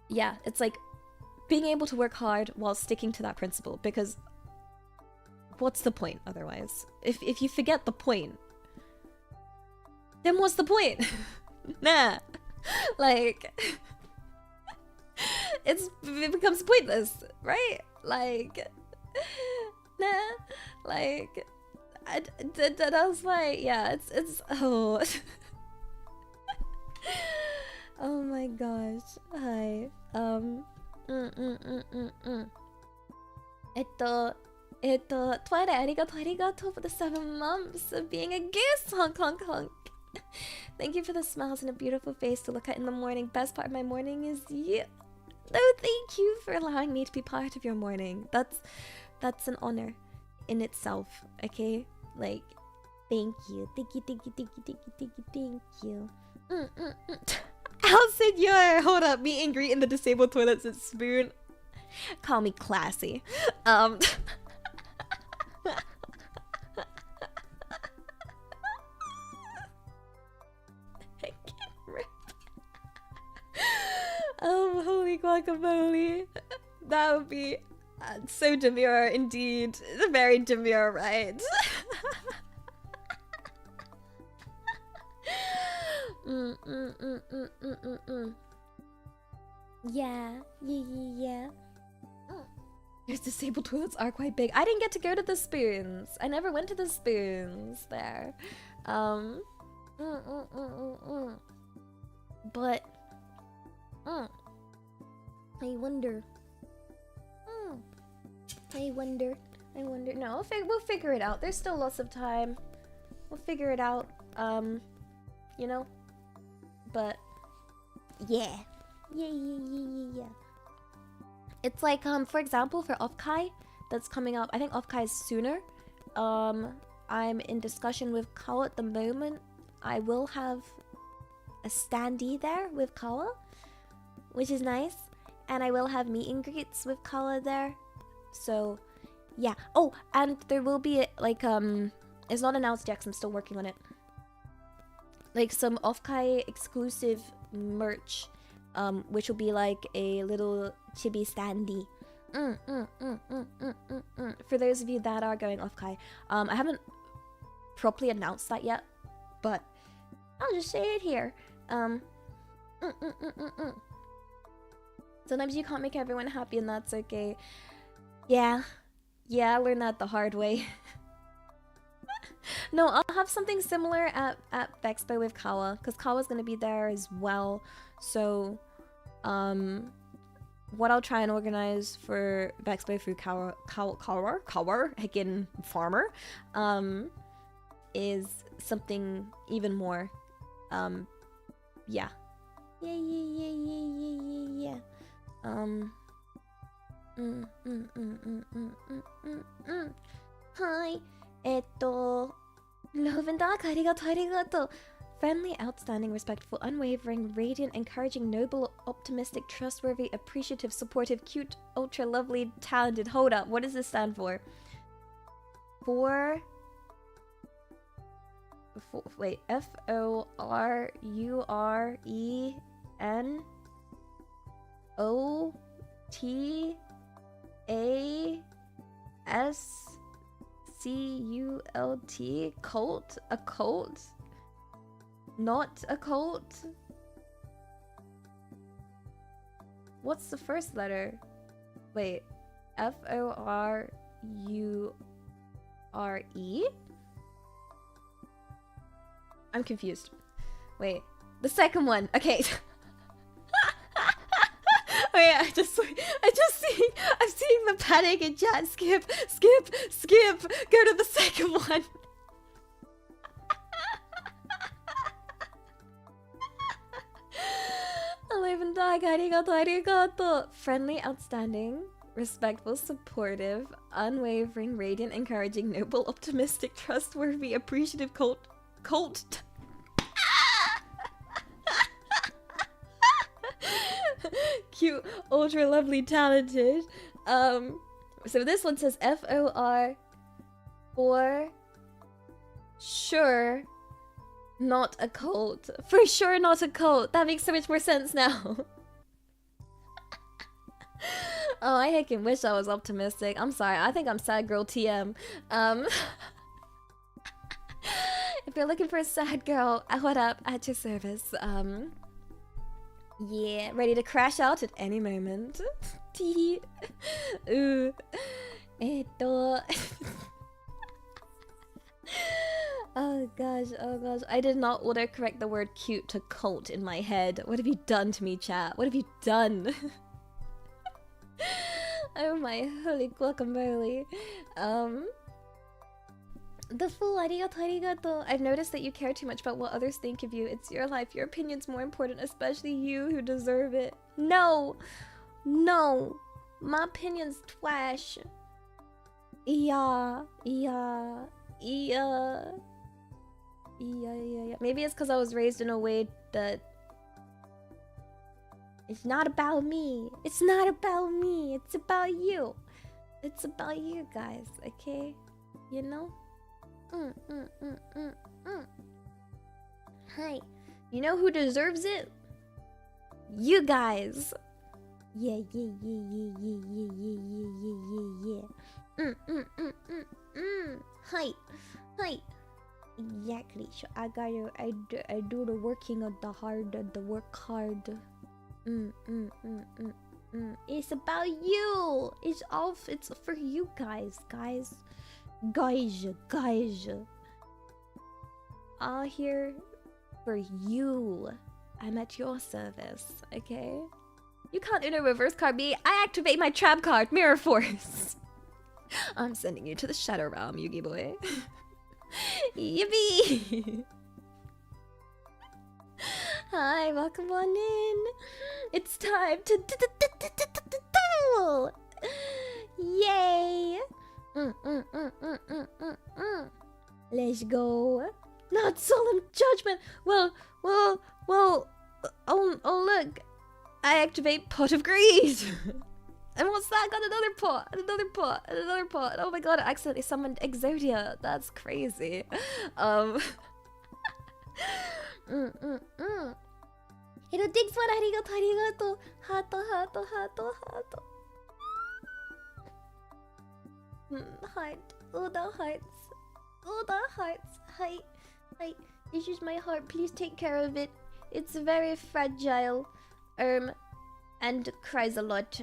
yeah, it's like being able to work hard while sticking to that principle, because what's the point otherwise? If you forget the point, then what's the point? Nah. Like, it becomes pointless, right? Like, nah. Like, that's why, yeah, it's oh. Oh my gosh. Hi. Twilight, ありがとう for the 7 months of being a goose. Honk, honk, honk. Thank you for the smiles and a beautiful face to look at in the morning. Best part of my morning is you. No, thank you for allowing me to be part of your morning. That's an honor in itself, okay? Like, thank you. Thank you. Al Senor! Hold up, meet and greet in the disabled toilets at Spoon. Call me classy. guacamole. That would be so demure indeed. Very demure, right? Yeah. Those disabled toilets are quite big. I didn't get to go to the spoons. I never went to the spoons there. But I wonder. No, we'll figure it out. There's still lots of time. We'll figure it out. You know. But Yeah. it's like for example, for Offkai that's coming up. I think Offkai is sooner. I'm in discussion with Kawa at the moment. I will have a standee there with Kawa, which is nice, and I will have meet and greets with Kawa there. So yeah. Oh, and there will be like it's not announced yet 'cause I'm still working on it, like some Offkai exclusive merch, which will be like a little chibi standee. For those of you that are going Offkai, I haven't properly announced that yet, but I'll just say it here. Sometimes you can't make everyone happy, and that's okay. Yeah, I learned that the hard way. No, I'll have something similar at Vexpo with Kawa, because Kawa's gonna be there as well. So, what I'll try and organize for Vexpo through Kawa, Hicken Farmer, is something even more, yeah. Hi. Love and dark, arigato. Friendly, outstanding, respectful, unwavering, radiant, encouraging, noble, optimistic, trustworthy, appreciative, supportive, cute, ultra lovely, talented. Hold up, what does this stand for? Wait, FORURENOTASCULT? Cult? A cult? Not a cult? What's the first letter? Wait, FORURE? I'm confused. Wait, the second one. Okay. Wait, I'm seeing the panic in chat. Skip. Go to the second one. Arigato. Friendly, outstanding, respectful, supportive, unwavering, radiant, encouraging, noble, optimistic, trustworthy, appreciative, cult. Cute, ultra lovely, talented. So this one says FOR for sure not a cult. For sure not a cult. That makes so much more sense now. Oh, I heckin' wish I was optimistic. I'm sorry. I think I'm sad girl TM. If you're looking for a sad girl, what up? At your service. Yeah, ready to crash out at any moment. Tee. Ooh. Oh gosh. I did not autocorrect the word cute to cult in my head. What have you done to me, chat? What have you done? Oh my holy guacamole. The full arigato. I've noticed that you care too much about what others think of you. It's your life. Your opinion's more important, especially you who deserve it. No. My opinion's trash. Yeah. Maybe it's because I was raised in a way that it's not about me. It's not about me. It's about you. It's about you guys, okay? You know? Hi. You know who deserves it? You guys. Yeah, yeah, yeah, yeah, yeah, yeah, yeah, yeah, yeah, yeah, yeah. Hi, hi. Exactly. So I do the working of the hard, the work hard. It's about you. It's for you guys, guys. All here for you. I'm at your service, okay? You can't Uno reverse card me. I activate my trap card, Mirror Force. I'm sending you to the Shadow Realm, Yugi boy. Yippee! Hi, welcome on in. It's time to duel. Yay! Let's go. Not solemn judgment. Well. Oh, look. I activate Pot of Greed. And what's that? Got another pot. Oh my god, I accidentally summoned Exodia. That's crazy. Hiro, thanks for arigato. Hato. Heart. Oh, the hearts. Hi. This is my heart. Please take care of it. It's very fragile. And cries a lot.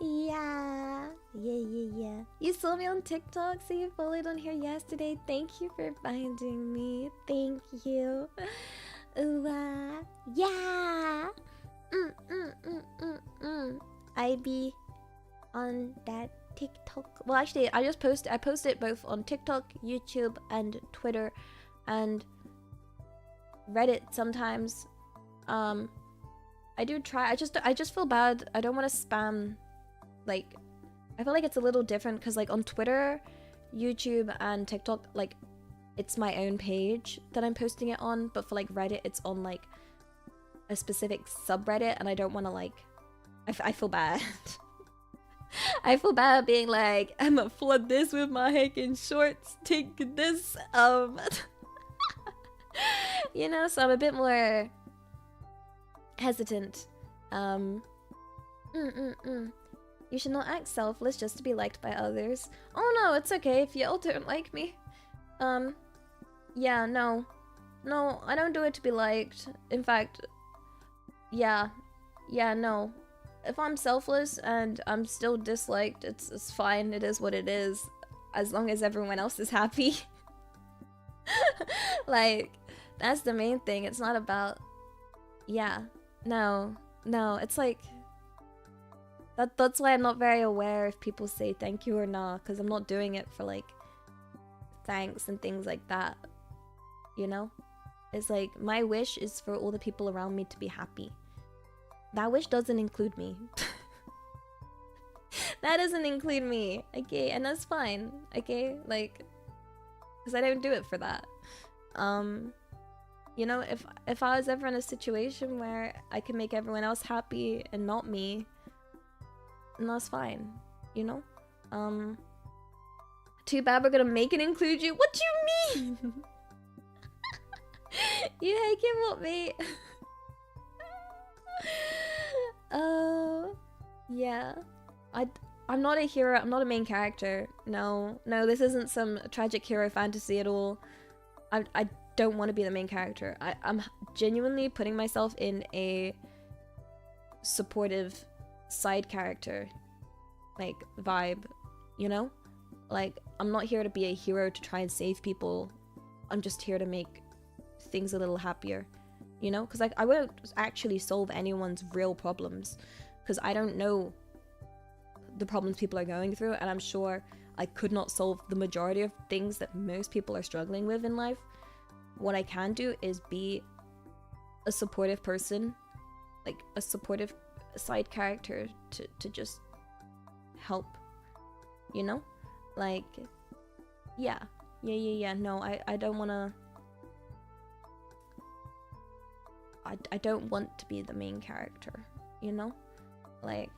Yeah. You saw me on TikTok, so you followed on here yesterday. Thank you for finding me. Thank you. Yeah. I be on that TikTok. Well, actually, I post it both on TikTok, YouTube, and Twitter, and Reddit sometimes. I do try. I just feel bad. I don't want to spam. Like, I feel like it's a little different because, like, on Twitter, YouTube, and TikTok, like, it's my own page that I'm posting it on. But for like Reddit, it's on like a specific subreddit, and I don't want to like. I feel bad. I feel bad being like, I'ma flood this with my hacking shorts. Take this. You know, so I'm a bit more hesitant. You should not act selfless just to be liked by others. Oh no, it's okay if y'all don't like me. Yeah, no, I don't do it to be liked. In fact, yeah, no. If I'm selfless and I'm still disliked, it's fine. It is what it is, as long as everyone else is happy. Like, that's the main thing. It's not about, yeah, no, it's like, that's why I'm not very aware if people say thank you or not, because I'm not doing it for like thanks and things like that, you know? It's like, my wish is for all the people around me to be happy. That wish doesn't include me. That doesn't include me, okay? And that's fine, okay? Like, because I don't do it for that. You know, if I was ever in a situation where I can make everyone else happy and not me, then that's fine, you know? Too bad we're gonna make it include you. What do you mean? You hate him, what, mate? Yeah. I'm not a hero. I'm not a main character. No, this isn't some tragic hero fantasy at all. I don't want to be the main character. I'm genuinely putting myself in a supportive side character, like, vibe, you know? Like, I'm not here to be a hero to try and save people. I'm just here to make things a little happier, you know? Because, like, I won't actually solve anyone's real problems, because I don't know the problems people are going through, and I'm sure I could not solve the majority of things that most people are struggling with in life. What I can do is be a supportive person, like a supportive side character to just help, you know? Like, yeah, no, I don't want to, I don't want to be the main character, you know? Like,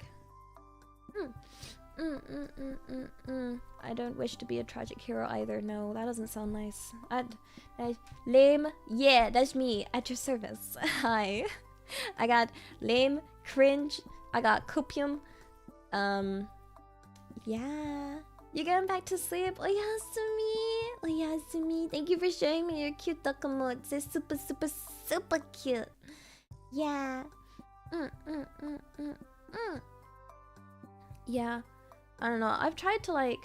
I don't wish to be a tragic hero either. No, that doesn't sound nice. Lame. Yeah, that's me at your service. Hi. I got lame, cringe. I got copium. Yeah. You're going back to sleep? Oyasumi. Oyasumi. Thank you for showing me your cute dokomo. It's super, super, super cute. Yeah. Yeah. I don't know. I've tried to like...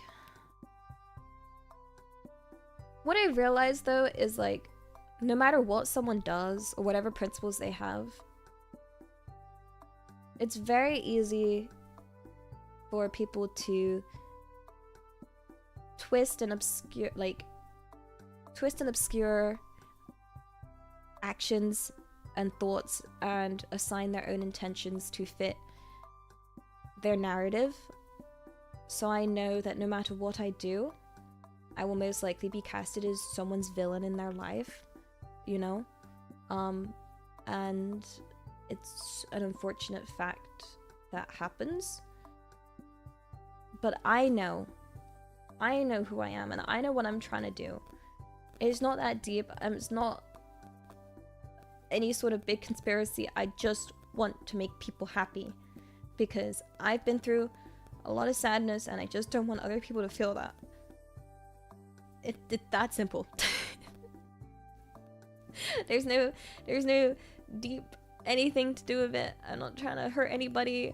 What I realized though is like, no matter what someone does or whatever principles they have, it's very easy for people to twist and obscure actions and thoughts and assign their own intentions to fit their narrative. So I know that no matter what I do, I will most likely be casted as someone's villain in their life, you know? And it's an unfortunate fact that happens. But I know who I am, and I know what I'm trying to do. It's not that deep, it's not any sort of big conspiracy. I just want to make people happy, because I've been through a lot of sadness, and I just don't want other people to feel that. It's that simple. There's no deep anything to do with it. I'm not trying to hurt anybody.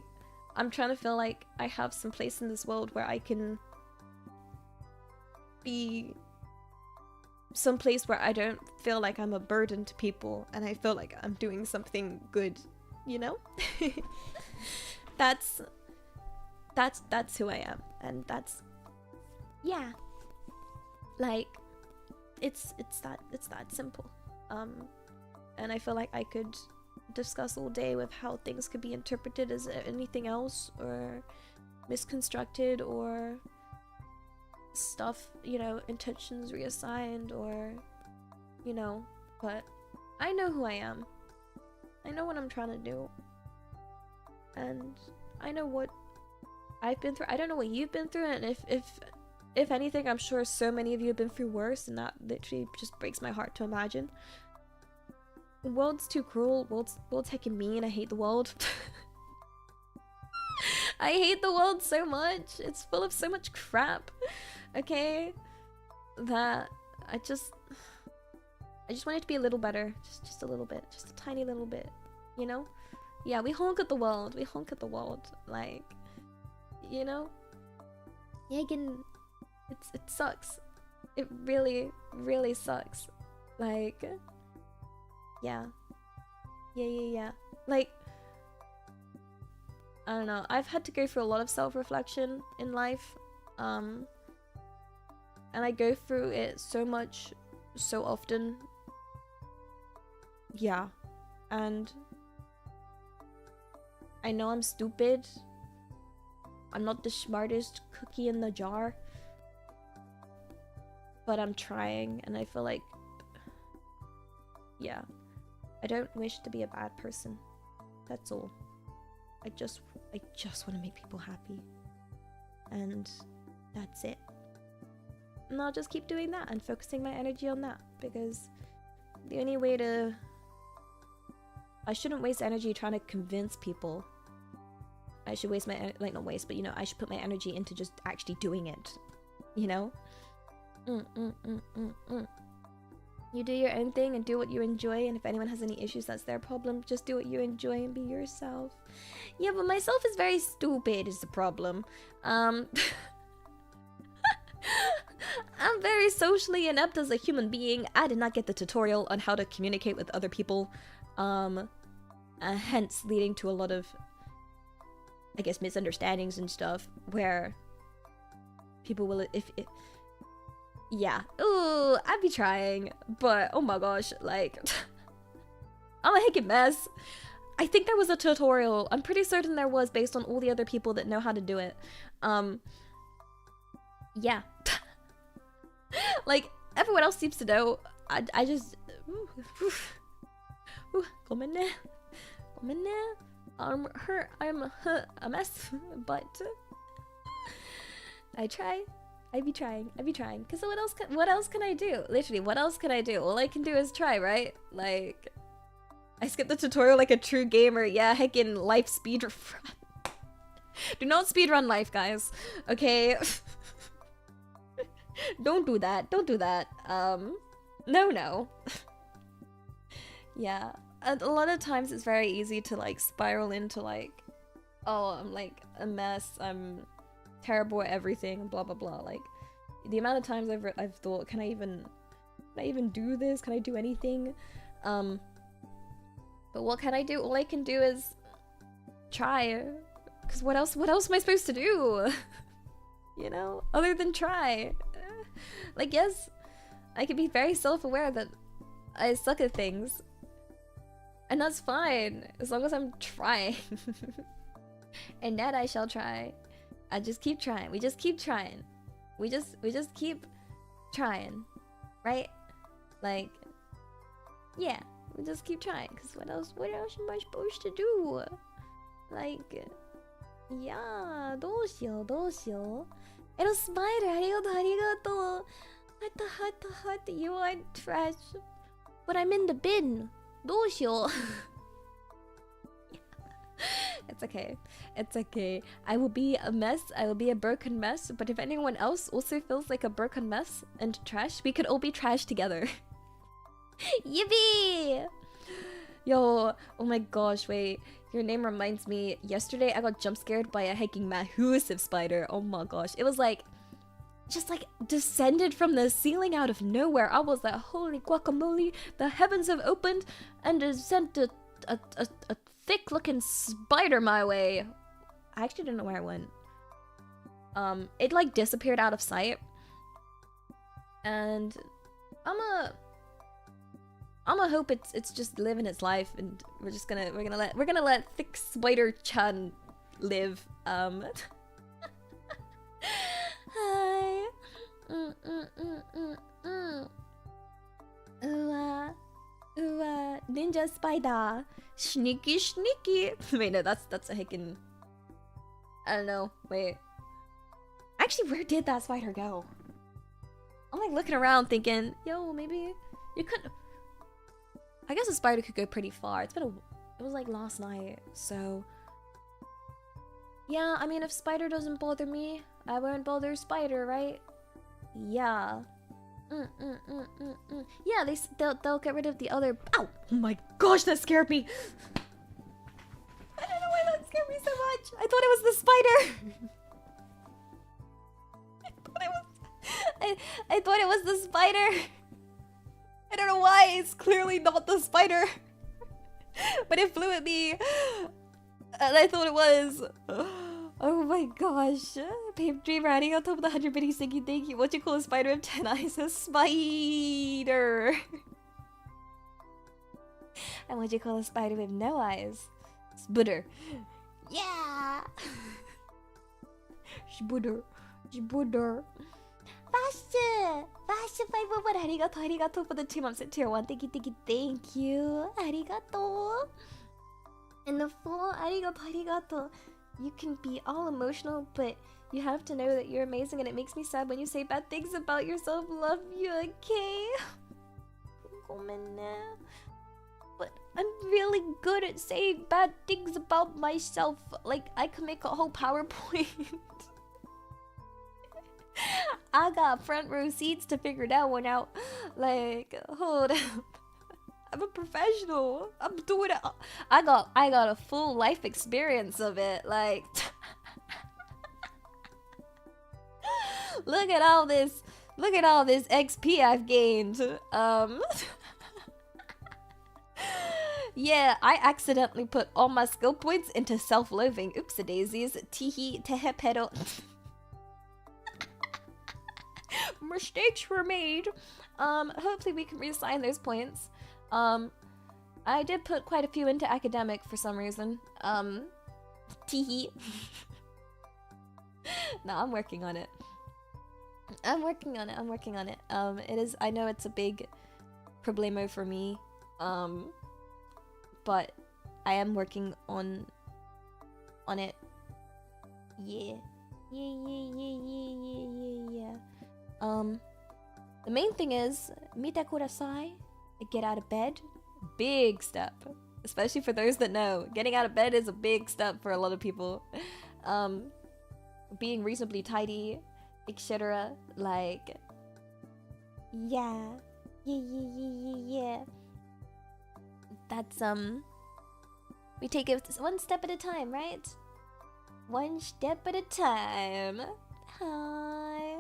I'm trying to feel like I have some place in this world where I can be some place where I don't feel like I'm a burden to people, and I feel like I'm doing something good, you know? That's who I am, and that's, yeah, like it's that simple. And I feel like I could discuss all day with how things could be interpreted as anything else, or misconstructed, or stuff, you know, intentions reassigned, or, you know, but I know who I am. I know what I'm trying to do, and I know what I've been through. I don't know what you've been through, and if anything, I'm sure so many of you have been through worse, and that literally just breaks my heart to imagine. The world's too cruel. World's heckin' mean. I hate the world. I hate the world so much. It's full of so much crap. Okay? That I just want it to be a little better. Just a little bit. Just a tiny little bit. You know? Yeah, we honk at the world. We honk at the world. Like, you know? Yeah, again, it sucks. It really, really sucks. Like, yeah. Like, I don't know. I've had to go through a lot of self-reflection in life. And I go through it so much, so often. Yeah. And I know I'm stupid. I'm not the smartest cookie in the jar. But I'm trying, and I feel like, yeah. I don't wish to be a bad person. That's all. I just want to make people happy. And that's it. And I'll just keep doing that and focusing my energy on that, because the only way to... I shouldn't waste energy trying to convince people. I should waste my... Like, not waste, but, you know, I should put my energy into just actually doing it. You know? You do your own thing and do what you enjoy, and if anyone has any issues, that's their problem. Just do what you enjoy and be yourself. Yeah, but myself is very stupid is the problem. I'm very socially inept as a human being. I did not get the tutorial on how to communicate with other people. Hence leading to a lot of, I guess, misunderstandings and stuff, where people will, if yeah. Ooh, I'd be trying, but oh my gosh, like, I'm a heckin' mess. I think there was a tutorial. I'm pretty certain there was, based on all the other people that know how to do it. Yeah. Like, everyone else seems to know. I just... Come in there. I'm hurt. I'm a mess, but... I try. I be trying. Cause what else can I do? Literally, what else can I do? All I can do is try, right? Like, I skipped the tutorial like a true gamer. Yeah, heckin' life speed run. Do not speedrun life, guys. Okay? Don't do that. Don't do that. No. Yeah. And a lot of times it's very easy to like spiral into like, oh, I'm like a mess. I'm terrible at everything. Blah blah blah. Like the amount of times I've thought, can I even do this? Can I do anything? But what can I do? All I can do is try. Cause what else am I supposed to do? You know, other than try. Like, yes, I can be very self-aware that I suck at things. And that's fine, as long as I'm trying. And that I shall try. I just keep trying. We just keep trying. We just keep trying. Right? Like, yeah, we just keep trying. Cause what else am I supposed to do? Like, yeah, どうしよう. It'll spider, arigato. What? You are trash. But I'm in the bin. どうしよう. It's okay. It's okay. I will be a mess. I will be a broken mess. But if anyone else also feels like a broken mess and trash, we could all be trash together. Yippee! Yo, oh my gosh, wait. Your name reminds me, yesterday I got jump scared by a hiking massive spider. Oh my gosh. It was like, just like descended from the ceiling out of nowhere. I was like, holy guacamole, the heavens have opened and just sent a thick looking spider my way. I actually don't know where it went. It like disappeared out of sight. And I'ma hope it's just living its life, and we're gonna let thick spider Chan live. Hi. Ninja spider. Sneaky. Wait, no, that's a hickin'. I don't know. Wait. Actually, where did that spider go? I'm like looking around thinking, yo, maybe you could. I guess a spider could go pretty far. It was like last night, so yeah. I mean, if spider doesn't bother me, I won't bother spider, right? Yeah. Yeah, they'll get rid of the other. Ow! Oh my gosh, that scared me. I don't know why that scared me so much. I thought it was the spider. I thought it was the spider. I don't know why. It's clearly not the spider. But it flew at me, and I thought it was. Oh my gosh. Babe Dreamer, arigato for the 100 bitty sticky, thank you. What you call a spider with 10 eyes? A spider. And what you call a spider with no eyes? Spudder. Yeah. Spudder. Vash 511, arigato for the 2 months at tier 1. Thank you. Arigato. And the full arigato. You can be all emotional, but you have to know that you're amazing, and it makes me sad when you say bad things about yourself. Love you, okay? But I'm really good at saying bad things about myself. Like, I can make a whole PowerPoint. I got front row seats to figure that one out. Like, hold up. I'm a professional. I'm doing it. I got a full life experience of it. Like, look at all this XP I've gained. Yeah, I accidentally put all my skill points into self-loathing. Oopsie daisies. Teehee tehepero. Mistakes were made. Hopefully we can reassign those points. I did put quite a few into academic for some reason. Teehee. No, I'm working on it. I'm working on it. It is. I know it's a big problemo for me. But I am working on it. Yeah. Yeah. The main thing is, mite kudasai, get out of bed. Big step. Especially for those that know. Getting out of bed is a big step for a lot of people. Being reasonably tidy, etc. Like, yeah. That's, we take it one step at a time, right? One step at a time. Hi.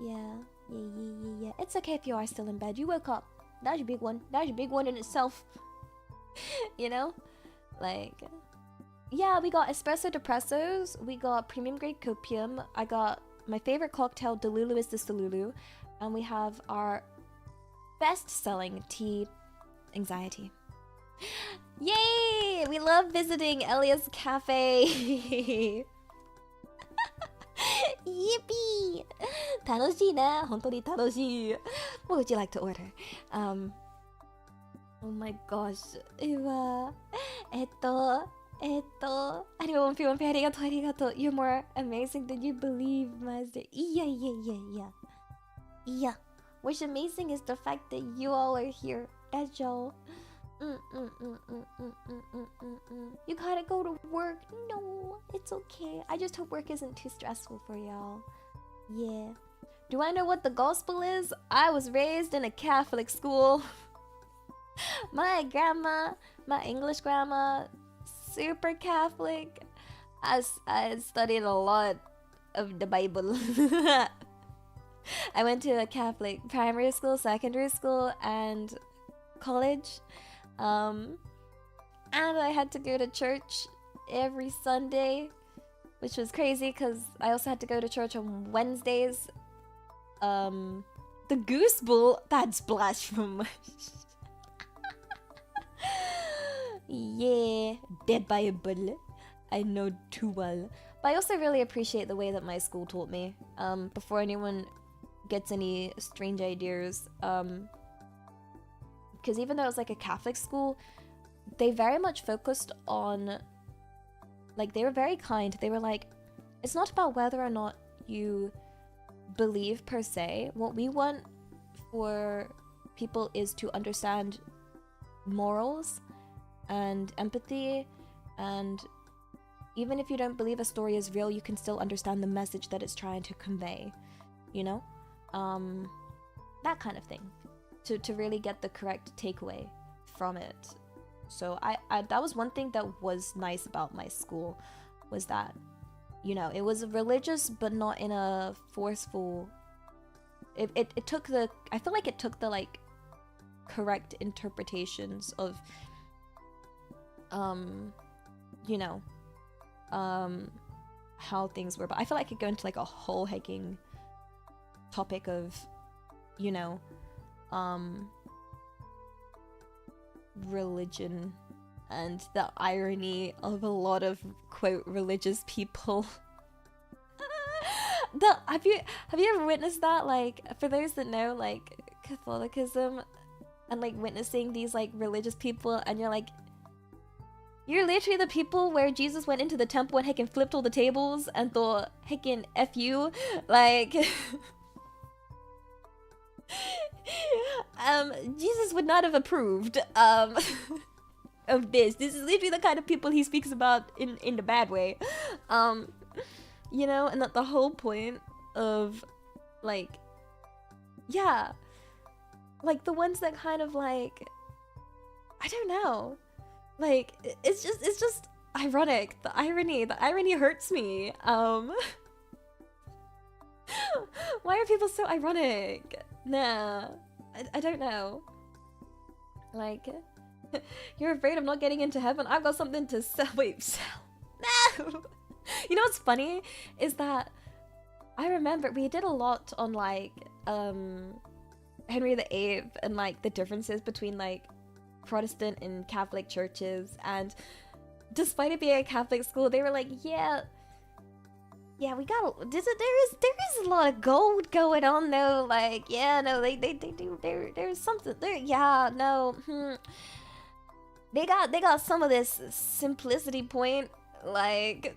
Yeah. It's okay if you are still in bed. You woke up. That's your big one. That's your big one in itself. You know? Like, yeah, we got espresso depressos. We got premium grade copium. I got my favorite cocktail, Delulu is the Salulu. And we have our best-selling tea, Anxiety. Yay! We love visiting Elia's cafe. Yippee! 楽しいね。本当に楽しい。What would you like to order? Oh my gosh. うわ。ありがとう。ありがとう。You're more amazing than you believe, Master. Yeah. What's amazing is the fact that you all are here. That's all. You gotta go to work. No, it's okay. I just hope work isn't too stressful for y'all. Yeah. Do I know what the gospel is? I was raised in a Catholic school. My grandma, my English grandma, super Catholic. I studied a lot of the Bible. I went to a Catholic primary school, secondary school, and college. And I had to go to church every Sunday, which was crazy because I also had to go to church on Wednesdays. The goose bull, that's blasphemous. Yeah, dead by a bull. I know too well. But I also really appreciate the way that my school taught me. Before anyone gets any strange ideas, because even though it was like a Catholic school, they very much focused on, like, they were very kind. They were like, it's not about whether or not you believe per se. What we want for people is to understand morals and empathy, and even if you don't believe a story is real, you can still understand the message that it's trying to convey, you know? That kind of thing. To really get the correct takeaway from it. So I that was one thing that was nice about my school, was that, you know, it was religious but not in a forceful. It took the, I feel like it took the like correct interpretations of you know, how things were. But I feel like I could go into like a whole hiking topic of, you know, religion and the irony of a lot of quote religious people. Have you ever witnessed that? Like, for those that know, like, Catholicism and like witnessing these like religious people, and you're like, you're literally the people where Jesus went into the temple and heckin' flipped all the tables and thought heckin' F you, like Jesus would not have approved of this. This is literally the kind of people he speaks about in the bad way. You know, and that the whole point of like, yeah, like the ones that kind of like, I don't know, like it's just ironic. The irony hurts me. Why are people so ironic? Nah, I don't know. Like, you're afraid of not getting into heaven? I've got something to sell. Wait, sell? No! You know what's funny? Is that I remember we did a lot on, like, Henry VIII and, like, the differences between, like, Protestant and Catholic churches. And despite it being a Catholic school, they were like, yeah, we got there is a lot of gold going on though. Like, yeah, no, they do. There's something there. Yeah, no. They got some of this simplicity point, like.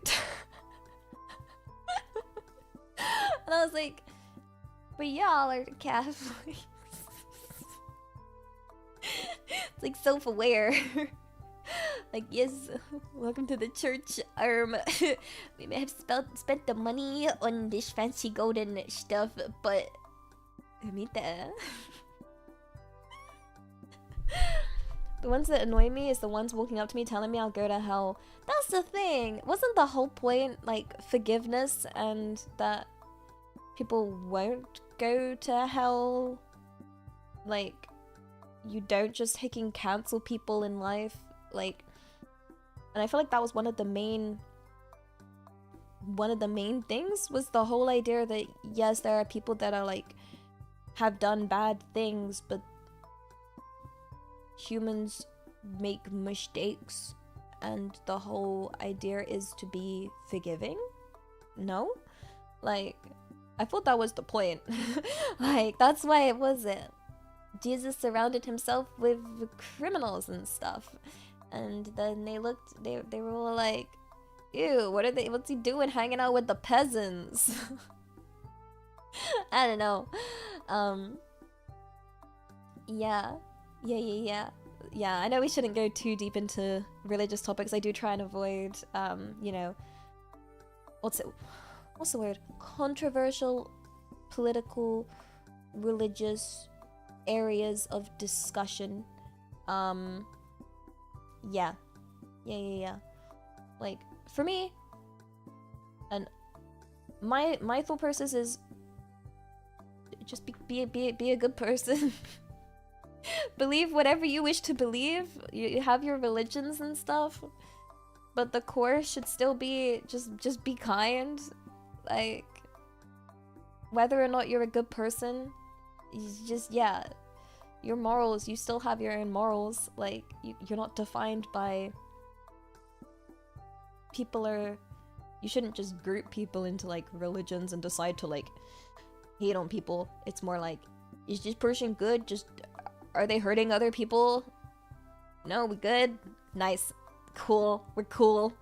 And I was like, but y'all are Catholics. It's like self-aware. Like, yes, welcome to the church. We may have spent the money on this fancy golden stuff, but the ones that annoy me is the ones walking up to me telling me I'll go to hell. That's the thing. Wasn't the whole point like forgiveness and that people won't go to hell? Like, you don't just hicking cancel people in life, like, and I feel like that was one of the main things was the whole idea that yes, there are people that are like have done bad things, but humans make mistakes, and the whole idea is to be forgiving. No, like, I thought that was the point. Like, that's why it wasn't. Jesus surrounded himself with criminals and stuff, and then they were all like, ew, what's he doing hanging out with the peasants? I don't know. Yeah, I know we shouldn't go too deep into religious topics. I do try and avoid you know, what's the word, controversial, political, religious areas of discussion. Yeah. Like, for me, and my thought process is just be a good person. Believe whatever you wish to believe. You have your religions and stuff, but the core should still be just be kind. Like, whether or not you're a good person, just, yeah, your morals, you still have your own morals. Like, you're not defined by people. You shouldn't just group people into like religions and decide to like hate on people. It's more like, is this person good? Just, are they hurting other people? No, we good? Nice. Cool. We're cool.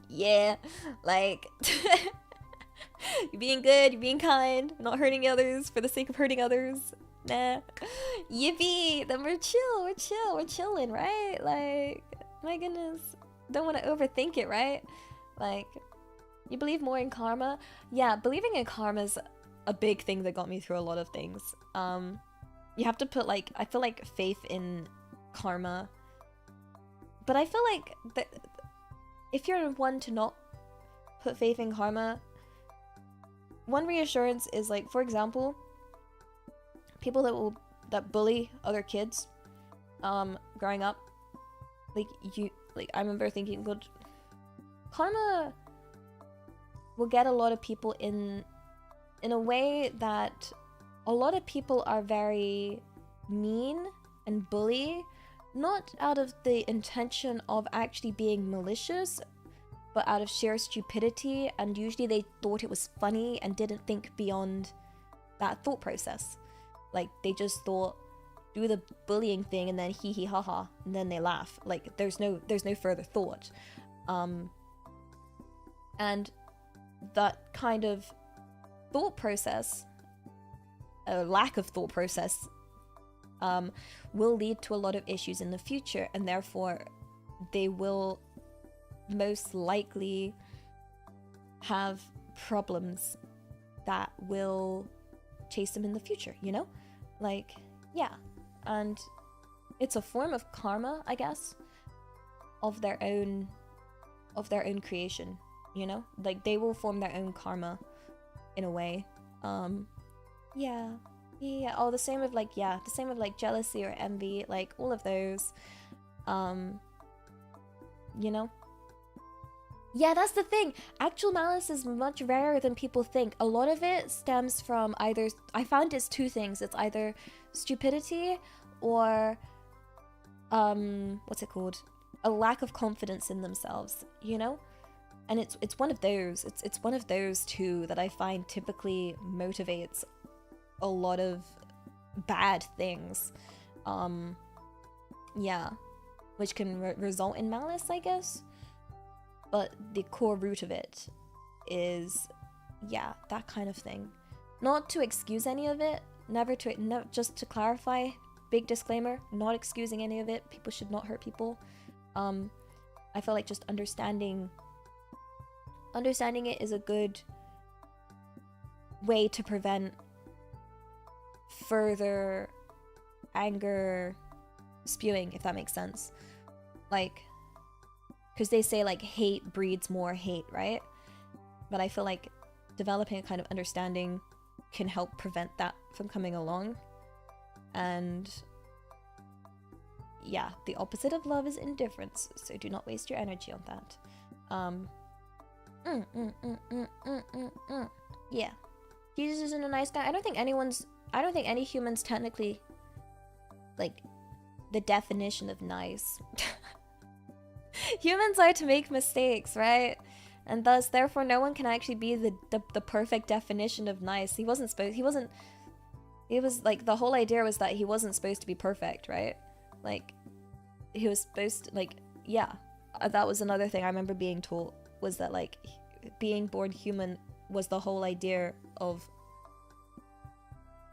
Yeah. Like, you're being good, you're being kind, not hurting others for the sake of hurting others. Nah. Yippee! Then we're chilling, right? Like, my goodness. Don't want to overthink it, right? Like, you believe more in karma? Yeah, believing in karma is a big thing that got me through a lot of things. You have to put, like, I feel like faith in karma. But I feel like that if you're one to not put faith in karma, one reassurance is, like, for example, people that bully other kids growing up, like, I remember thinking, good, karma will get a lot of people in a way that a lot of people are very mean and bully, not out of the intention of actually being malicious, but out of sheer stupidity, and usually they thought it was funny and didn't think beyond that thought process. Like, they just thought, do the bullying thing and then hee hee ha ha, and then they laugh. Like, there's no further thought. And that kind of thought process, a lack of thought process, will lead to a lot of issues in the future, and therefore they will most likely have problems that will chase them in the future, you know? Like, yeah. And it's a form of karma, I guess, of their own creation, you know? Like, they will form their own karma in a way. Yeah. Oh, the same with like jealousy or envy, like all of those. You know? Yeah, that's the thing. Actual malice is much rarer than people think. A lot of it stems from either, I found it's two things. It's either stupidity or, what's it called? A lack of confidence in themselves, you know? And it's one of those. It's one of those two that I find typically motivates a lot of bad things. Yeah. Which can result in malice, I guess. But the core root of it is, yeah, that kind of thing. Not to excuse any of it, just to clarify, big disclaimer, not excusing any of it. People should not hurt people. I feel like just understanding it is a good way to prevent further anger spewing, if that makes sense. Like, because they say like hate breeds more hate, right? But I feel like developing a kind of understanding can help prevent that from coming along. And yeah, the opposite of love is indifference, so do not waste your energy on that. Yeah, Jesus isn't a nice guy. I don't think any human's technically like the definition of nice. Humans are to make mistakes, right? And thus, therefore, no one can actually be the perfect definition of nice. It was like, the whole idea was that he wasn't supposed to be perfect, right? Like, he was supposed to, like, yeah. That was another thing I remember being told, was that, like, being born human was the whole idea of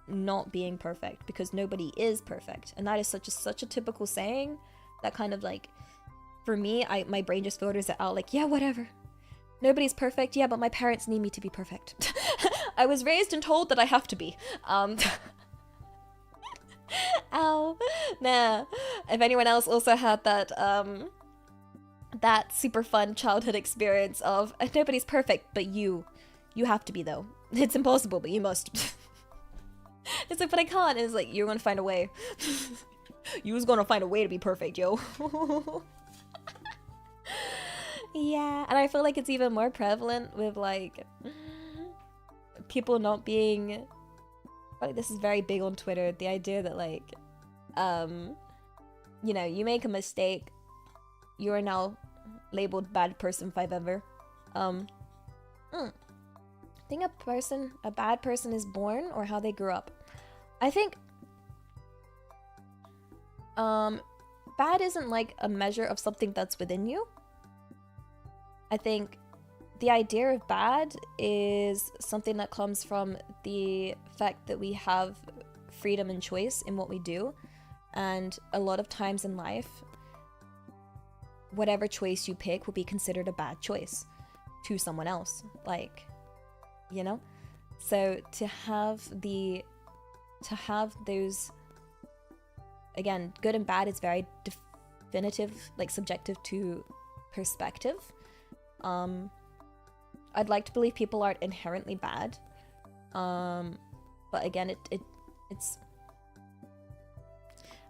not being perfect, because nobody is perfect. And that is such a typical saying that kind of, like, for me, my brain just filters it out, like, yeah, whatever. Nobody's perfect, yeah, but my parents need me to be perfect. I was raised and told that I have to be. Ow. Nah. If anyone else also had that, that super fun childhood experience of, nobody's perfect, but you have to be, though. It's impossible, but you must. It's like, but I can't. It's like, you're gonna find a way. You was gonna find a way to be perfect, yo. Yeah, and I feel like it's even more prevalent with, like, people not being, like, this is very big on Twitter, the idea that, like, you know, you make a mistake, you are now labeled bad person forever. I think a bad person is born or how they grew up. I think, bad isn't, like, a measure of something that's within you. I think the idea of bad is something that comes from the fact that we have freedom and choice in what we do. And a lot of times in life, whatever choice you pick will be considered a bad choice to someone else. Like, you know? So to have those, again, good and bad is very definitive, like subjective to perspective. I'd like to believe people aren't inherently bad. But again, it's...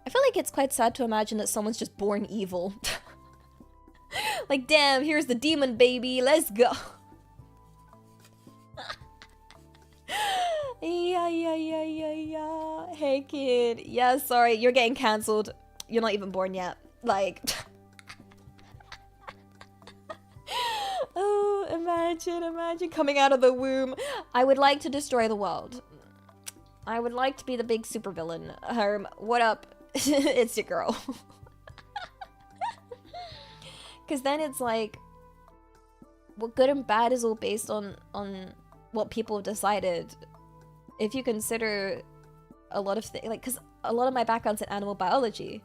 I feel like it's quite sad to imagine that someone's just born evil. Like, damn, here's the demon baby, let's go. Yeah. Hey, kid. Yeah, sorry, you're getting cancelled. You're not even born yet. Like... Oh, imagine coming out of the womb. I would like to destroy the world. I would like to be the big supervillain. What up? It's your girl. Because then it's like, what good and bad is all based on what people have decided. If you consider a lot of things, like, because a lot of my background's in animal biology.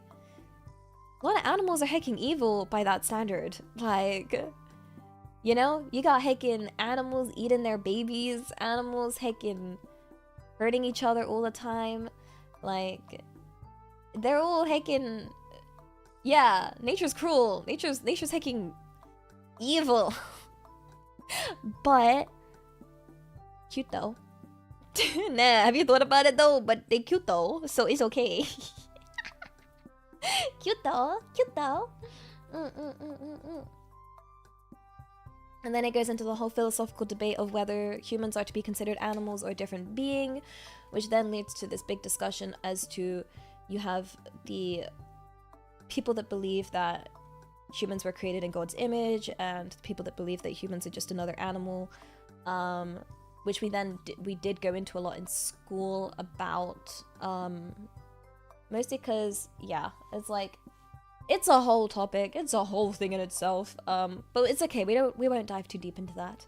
A lot of animals are hecking evil by that standard. Like... You know, you got heckin' animals eating their babies, animals heckin' hurting each other all the time. Like, they're all heckin'... Yeah, nature's cruel. Nature's heckin' evil. But, cute though. Nah, have you thought about it though? But they're cute though, so it's okay. Cute though. And then it goes into the whole philosophical debate of whether humans are to be considered animals or a different being, which then leads to this big discussion as to, you have the people that believe that humans were created in God's image, and the people that believe that humans are just another animal, which we did go into a lot in school about, mostly because, yeah, it's like, it's a whole topic, it's a whole thing in itself, but it's okay, we won't dive too deep into that.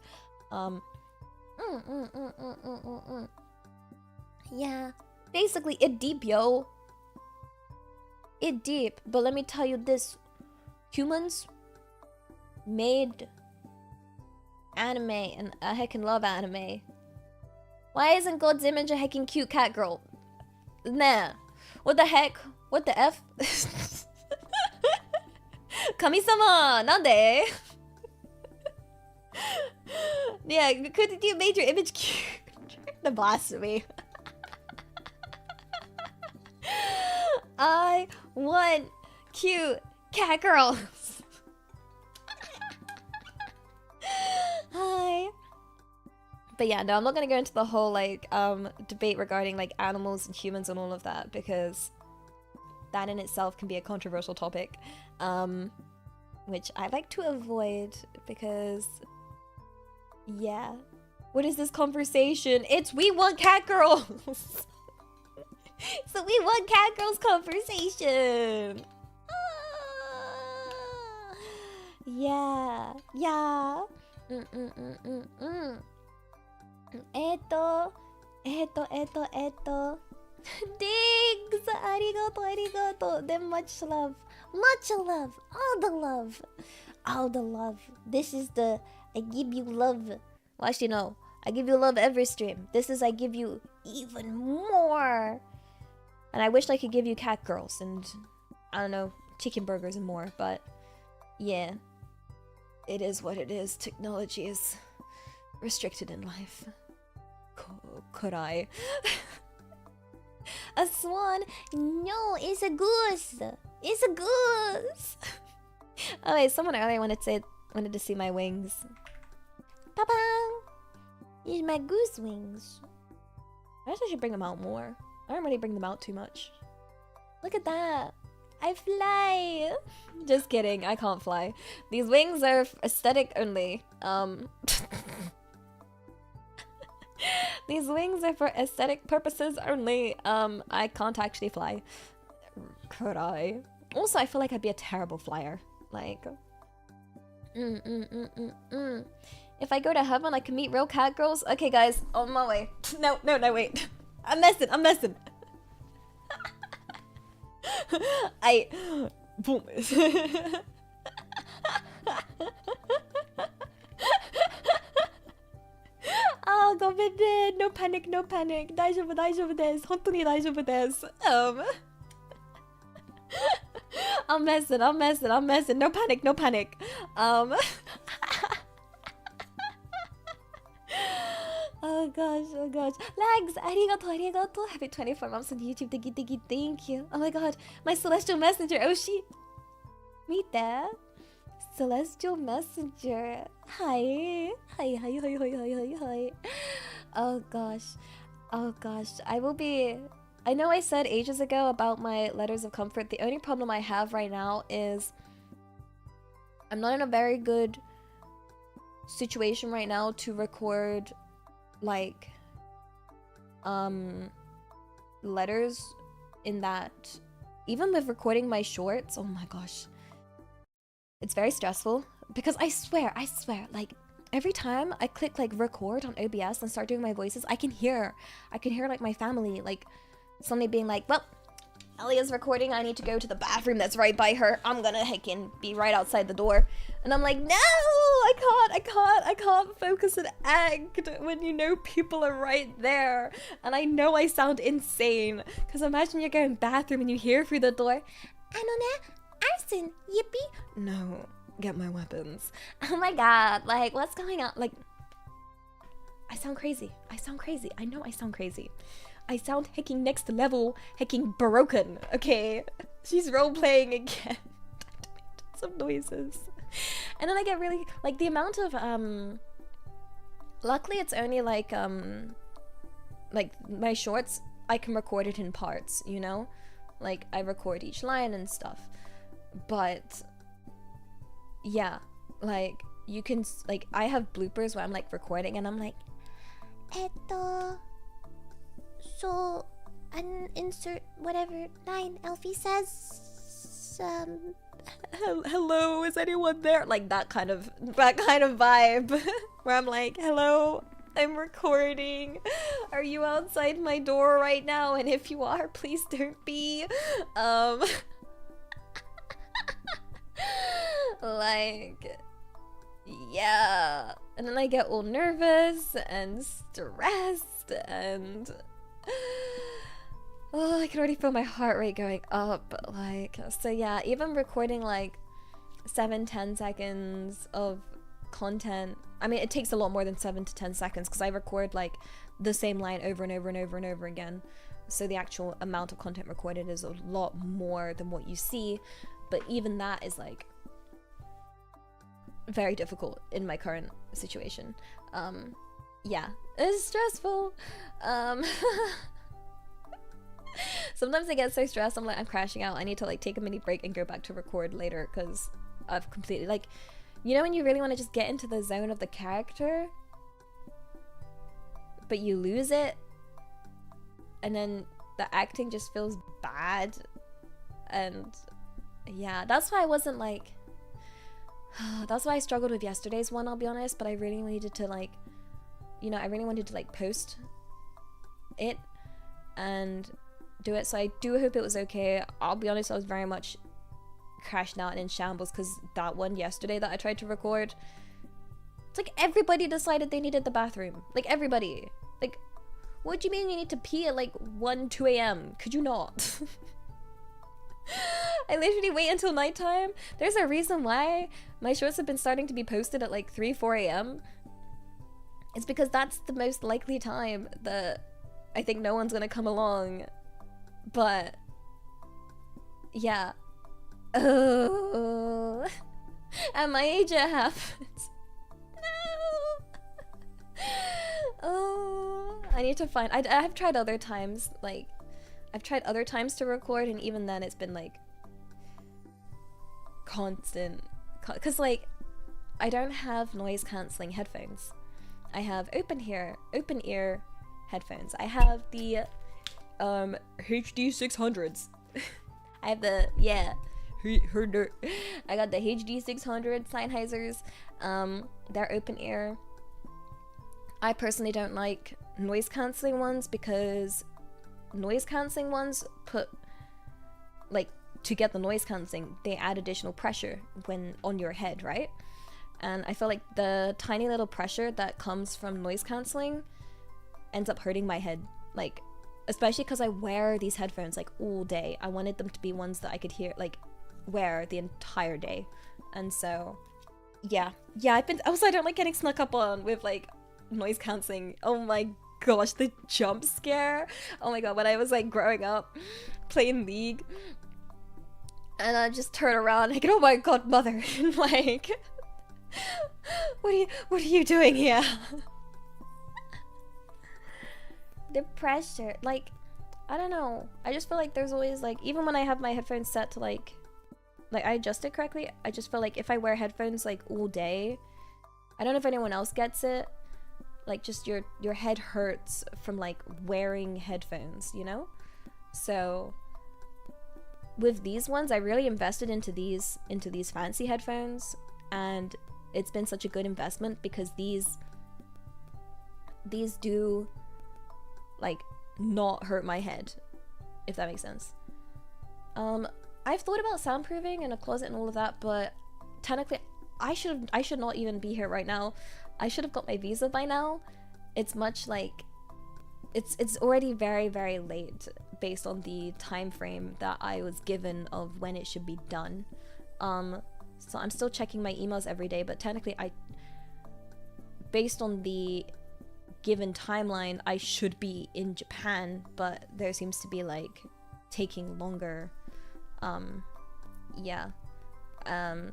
Yeah. Basically, it deep, yo. It deep. But let me tell you this. Humans made anime, and I heckin' love anime. Why isn't God's image a heckin' cute cat girl? Nah. What the heck? What the F? Kami-sama! Nande? Yeah, could you made your image cute? The blasphemy. I want cute cat girls. Hi. But yeah, no, I'm not gonna go into the whole like debate regarding like animals and humans and all of that, because that in itself can be a controversial topic, which I like to avoid because, yeah. What is this conversation? It's we want cat girls. So we want cat girls conversation. Yeah, yeah. Eto. Diggs! Arigato. Then much love. Much love. All the love. All the love. This is the I give you love. Well, actually, no. I give you love every stream. This is I give you even more. And I wish I could give you cat girls and, I don't know, chicken burgers and more. But, yeah. It is what it is. Technology is restricted in life. Could I? A swan? No, it's a goose. It's a goose. Oh wait, someone earlier wanted to see my wings. Papa, here's my goose wings. I guess I should bring them out more. I don't really bring them out too much. Look at that. I fly. Just kidding. I can't fly. These wings are aesthetic only. These wings are for aesthetic purposes only. I can't actually fly. Could I? Also, I feel like I'd be a terrible flyer. Like, if I go to heaven, I can meet real cat girls. Okay, guys, on my way. No, wait. I'm messing. Boom. Oh, go ahead. No panic. 大丈夫です。本当に大丈夫です。I'm messing. No panic. Oh gosh. Lags, arigato. Happy 24 months on YouTube. Thank you. Oh my god, my celestial messenger, Oshi. Meet that. Celestial messenger. Hi. Oh gosh. I know I said ages ago about my letters of comfort. The only problem I have right now is I'm not in a very good situation right now to record like letters in that. Even with recording my shorts, oh my gosh, it's very stressful because I swear like every time I click like record on OBS and start doing my voices, I can hear like my family like suddenly being like, well, Elia's recording, I need to go to the bathroom that's right by her. I'm gonna heckin' be right outside the door. And I'm like, no, I can't focus and act when you know people are right there. And I know I sound insane. Because imagine you're going bathroom and you hear through the door, arson, yippee. No, get my weapons. Oh my god, like, what's going on? Like, I sound crazy. I know I sound crazy. I sound hecking next level, hecking broken, okay? She's role-playing again. Some noises. And then I get really, like, the amount of, luckily it's only, like, my shorts, I can record it in parts, you know? Like, I record each line and stuff. But, yeah, like, you can, like, I have bloopers where I'm, like, recording and I'm like, so, insert whatever line Elfie says, hello, is anyone there? Like that kind of vibe where I'm like, hello, I'm recording. Are you outside my door right now? And if you are, please don't be. Like, yeah. And then I get all nervous and stressed and oh, I can already feel my heart rate going up. Like, so yeah, even recording like 7-10 seconds of content, I mean, it takes a lot more than 7 to 10 seconds because I record like the same line over and over and over and over again, so the actual amount of content recorded is a lot more than what you see, but even that is like very difficult in my current situation. Yeah, it's stressful. Sometimes I get so stressed, I'm like, I'm crashing out. I need to like take a mini break and go back to record later because I've completely, like, you know when you really want to just get into the zone of the character, but you lose it, and then the acting just feels bad. And yeah, that's why I wasn't like, that's why I struggled with yesterday's one, I'll be honest, but I really needed to like, you know, I really wanted to like post it and do it, so I do hope it was okay. I'll be honest, I was very much crashed out and in shambles because that one yesterday that I tried to record, it's like everybody decided they needed the bathroom. Like everybody. Like, what do you mean you need to pee at like 2 a.m? Could you not? I literally wait until nighttime. There's a reason why my shorts have been starting to be posted at like 3-4 a.m. It's because that's the most likely time that I think no one's gonna come along. But yeah. Oh, at my age it happens. No. Oh, I need to find. I've tried other times. Like, I've tried other times to record, and even then, it's been like constant. Cause like, I don't have noise canceling headphones. I have open ear headphones. I have the HD 600s. I have the I got the HD 600 Sennheisers. They're open ear. I personally don't like noise cancelling ones because noise cancelling ones put, like, to get the noise cancelling, they add additional pressure when on your head, right? And I feel like the tiny little pressure that comes from noise cancelling ends up hurting my head, like, especially because I wear these headphones like all day. I wanted them to be ones that I could hear, like, wear the entire day. And so yeah, I also, I don't like getting snuck up on with like noise cancelling. Oh my gosh, the jump scare. Oh my god, when I was like growing up playing League and I just turn around like, oh my god, mother. Like, what are you doing here? The pressure, like, I don't know, I just feel like there's always like, even when I have my headphones set to like I adjust it correctly, I just feel like if I wear headphones like all day, I don't know if anyone else gets it, like just your head hurts from like wearing headphones, you know? So with these ones, I really invested into these fancy headphones, and it's been such a good investment because these do like not hurt my head, if that makes sense. I've thought about soundproofing in a closet and all of that, but technically I should not even be here right now. I should have got my visa by now. It's much like it's already very, very late based on the time frame that I was given of when it should be done. So I'm still checking my emails every day, but technically based on the given timeline, I should be in Japan, but there seems to be like taking longer. Yeah. I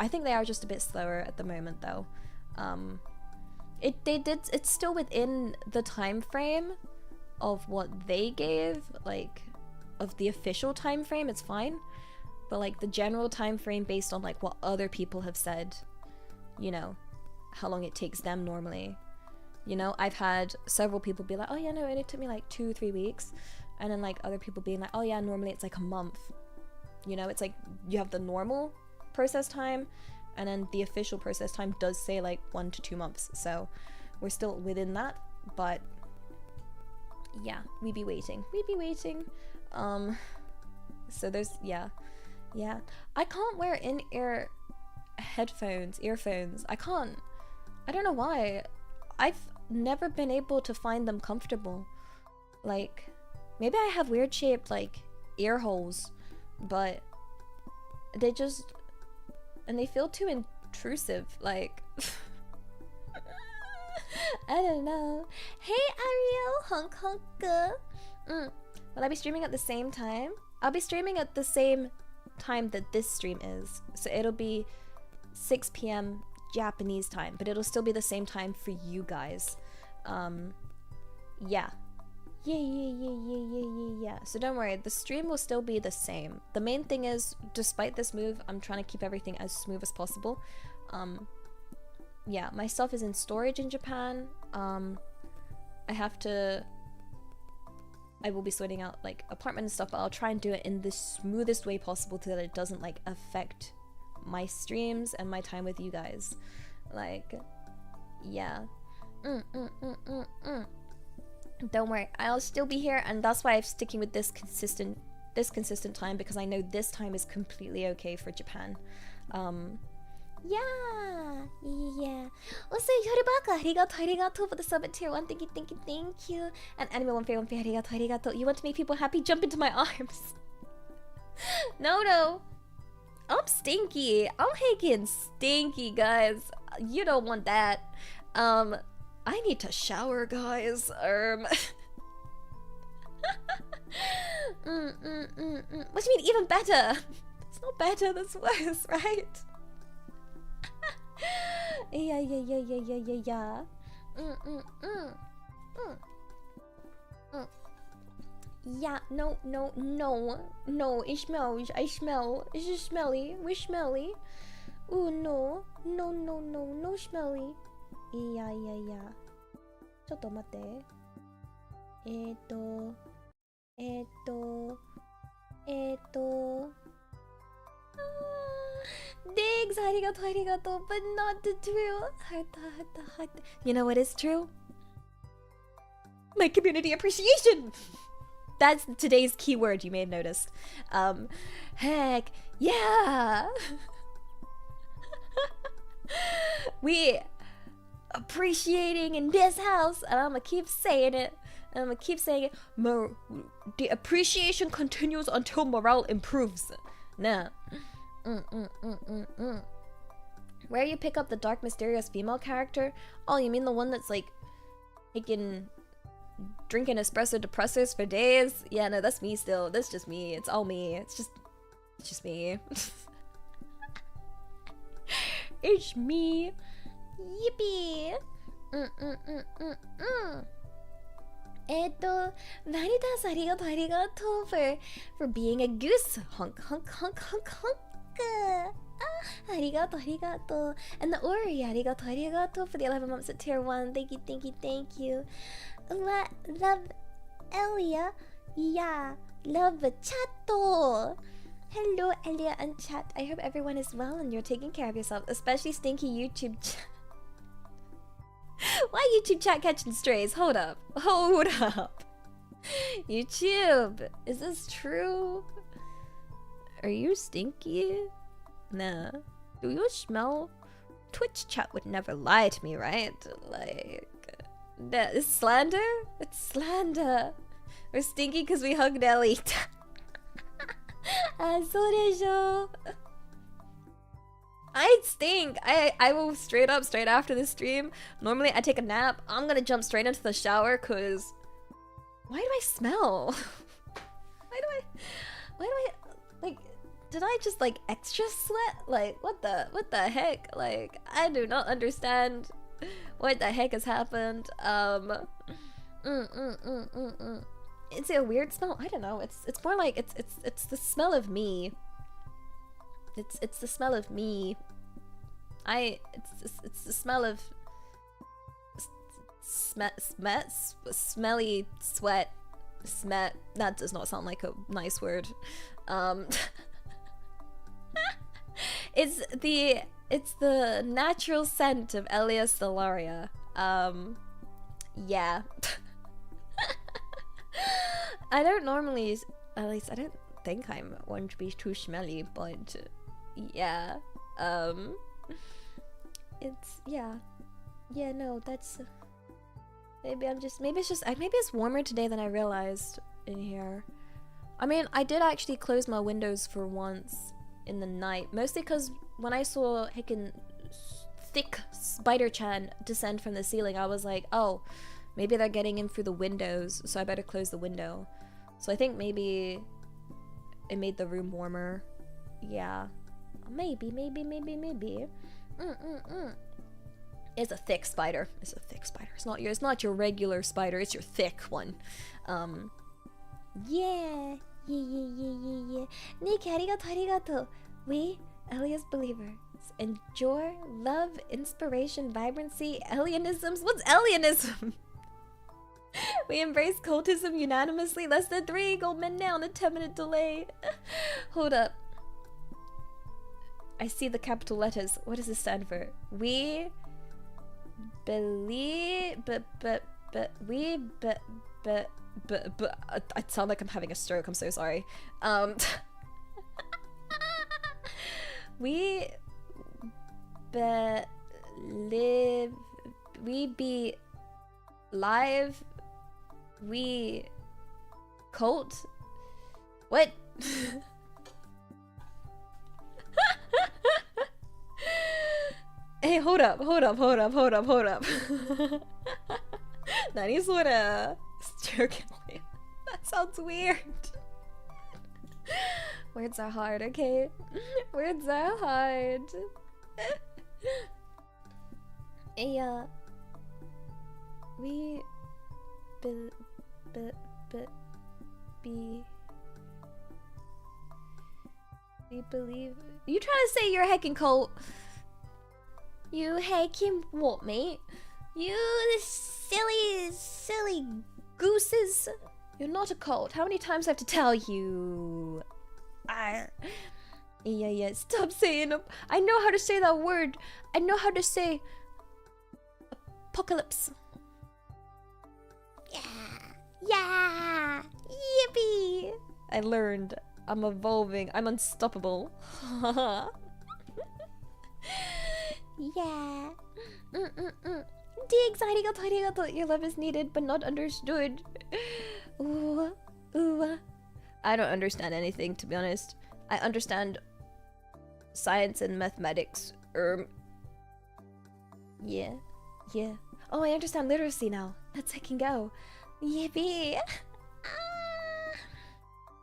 think they are just a bit slower at the moment though. It's still within the time frame of what they gave, like of the official time frame, it's fine. But like the general time frame based on like what other people have said, you know, how long it takes them normally. You know, I've had several people be like, oh yeah, no, it took me like 2-3 weeks. And then like other people being like, oh yeah, normally it's like a month. You know, it's like you have the normal process time, And then the official process time does say like 1 to 2 months, so we're still within that, but yeah, we'd be waiting. So there's, yeah. I can't wear in-ear earphones. I can't. I don't know why. I've never been able to find them comfortable. Like, maybe I have weird shaped, like, ear holes, but they just, and they feel too intrusive, like, I don't know. Hey Ariel, honk honk. Will I be streaming at the same time? I'll be streaming at the same time that this stream is. So it'll be 6 p.m. Japanese time, but it'll still be the same time for you guys. Yeah. So don't worry, the stream will still be the same. The main thing is, despite this move, I'm trying to keep everything as smooth as possible. Yeah, my stuff is in storage in Japan. I will be sorting out like apartment and stuff, but I'll try and do it in the smoothest way possible so that it doesn't like affect my streams and my time with you guys. Like, yeah. Don't worry, I'll still be here, and that's why I'm sticking with this consistent time, because I know this time is completely okay for Japan. Yeah. Also, Yorubaka, arigato for the sub at tier 1. Thank you. And anime 1 arigato. You want to make people happy? Jump into my arms. No. I'm stinky. I'm heckin' stinky, guys. You don't want that. I need to shower, guys. What do you mean even better? It's not better, that's worse, right? Yeah. Yeah, no. I smell. Is it smelly? We're smelly. Oh, no, smelly. Yeah. ちょっと待って。Digs, arigato, but not the true. Heart. You know what is true? My community appreciation! That's today's keyword, you may have noticed. Heck, yeah! We appreciating in this house, and I'm gonna keep saying it. The appreciation continues until morale improves. Nah. Where you pick up the dark, mysterious female character? Oh, you mean the one that's like drinking espresso depressors for days? Yeah, no, that's me still. That's just me. It's all me. It's just me. It's me. Yippee. Veritas, arigato for being a goose. Honk. Arigato. And the Ori, arigato for the 11 months at tier 1. Thank you. Love Elia. Yeah. Love Chato. Hello, Elia and chat. I hope everyone is well and you're taking care of yourself, especially stinky YouTube chat. Why YouTube chat catching strays? Hold up. YouTube, is this true? Are you stinky? Nah. Do you smell? Twitch chat would never lie to me, right? Like, that is slander? It's slander. We're stinky because we hugged Ellie. I stink. I will straight after this stream. Normally I take a nap. I'm gonna jump straight into the shower because why do I smell? Why do I like, did I just like extra sweat? Like what the heck? Like I do not understand what the heck has happened. Is it a weird smell? I don't know. It's more like it's the smell of me. It's the smell of me. It's the smell of smelly sweat. Smet. That does not sound like a nice word. It's the natural scent of Elia stellaria. Yeah. I don't normally, at least I don't think I'm one to be too smelly, but yeah. It's yeah. Yeah, no, that's maybe it's warmer today than I realized in here. I mean, I did actually close my windows for once in the night, mostly because when I saw hickin' thick spider-chan descend from the ceiling, I was like, oh, maybe they're getting in through the windows, so I better close the window. So I think maybe it made the room warmer. Yeah. Maybe. It's a thick spider. It's a thick spider. It's not your regular spider, it's your thick one. Yeah. Nick, arigato. We, Elias believers, enjoy love, inspiration, vibrancy, alienisms. What's alienism? We embrace cultism unanimously. Less than 3 gold men now on a 10-minute delay. Hold up. I see the capital letters. What does this stand for? We believe, I sound like I'm having a stroke. I'm so sorry. We believe, we be live, we cult. What? Hey, hold up. Nani sora stroking. That sounds weird. Words are hard, okay? Words are hard. Yeah. We be we believe. You trying to say you're a heckin' cult? You heckin' what, mate? You silly gooses. You're not a cult. How many times do I have to tell you? Yeah. Stop saying I know how to say that word. I know how to say apocalypse. Yeah. Yippee. I learned. I'm evolving. I'm unstoppable. Yeah. Arigato. Your love is needed but not understood. Ooh. I don't understand anything, to be honest. I understand science and mathematics. Yeah. Oh, I understand literacy now. Let's heckin' go. Yippee.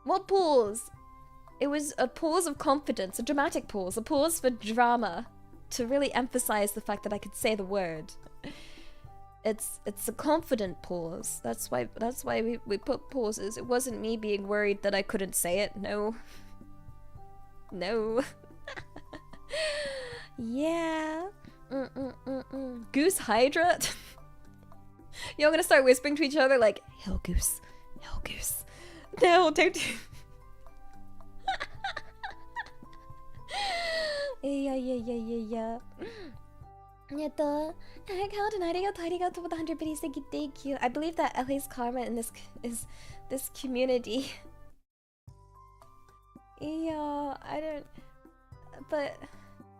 What pause? It was a pause of confidence, a dramatic pause, a pause for drama, to really emphasize the fact that I could say the word. It's a confident pause. That's why we put pauses. It wasn't me being worried that I couldn't say it. No. Yeah. Goose Hydra. You're gonna start whispering to each other like, Hill Goose. No, don't do. Yeah. Thank you. I believe that LA's karma in this is this community. Yeah, I don't. But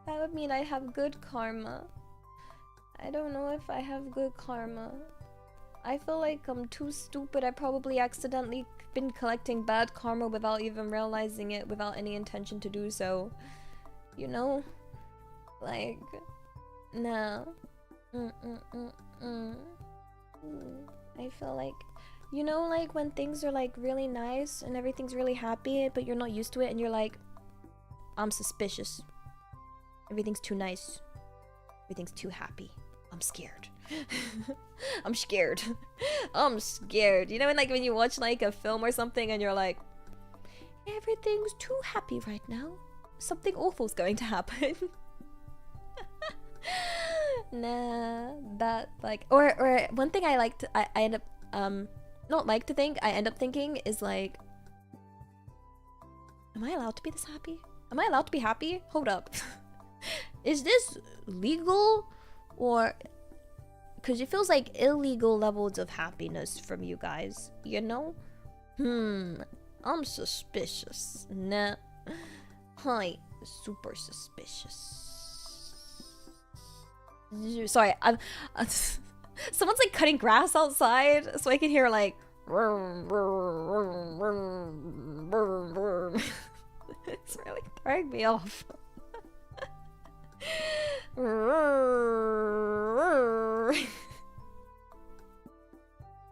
that would mean I have good karma. I don't know if I have good karma. I feel like I'm too stupid. I probably accidentally been collecting bad karma without even realizing it, without any intention to do so. You know? Like, no. I feel like, you know, like when things are like really nice and everything's really happy, but you're not used to it and you're like, I'm suspicious. Everything's too nice. Everything's too happy. I'm scared. I'm scared. You know, like when you watch like a film or something and you're like, everything's too happy right now. Something awful's going to happen. Nah, that like, or one thing I end up I end up thinking is like, am I allowed to be this happy? Am I allowed to be happy? Hold up. Is this legal? Or... Because it feels like illegal levels of happiness from you guys, you know? I'm suspicious. Nah. Hi. Super suspicious. Sorry, I'm someone's like cutting grass outside, so I can hear like it's really throwing me off.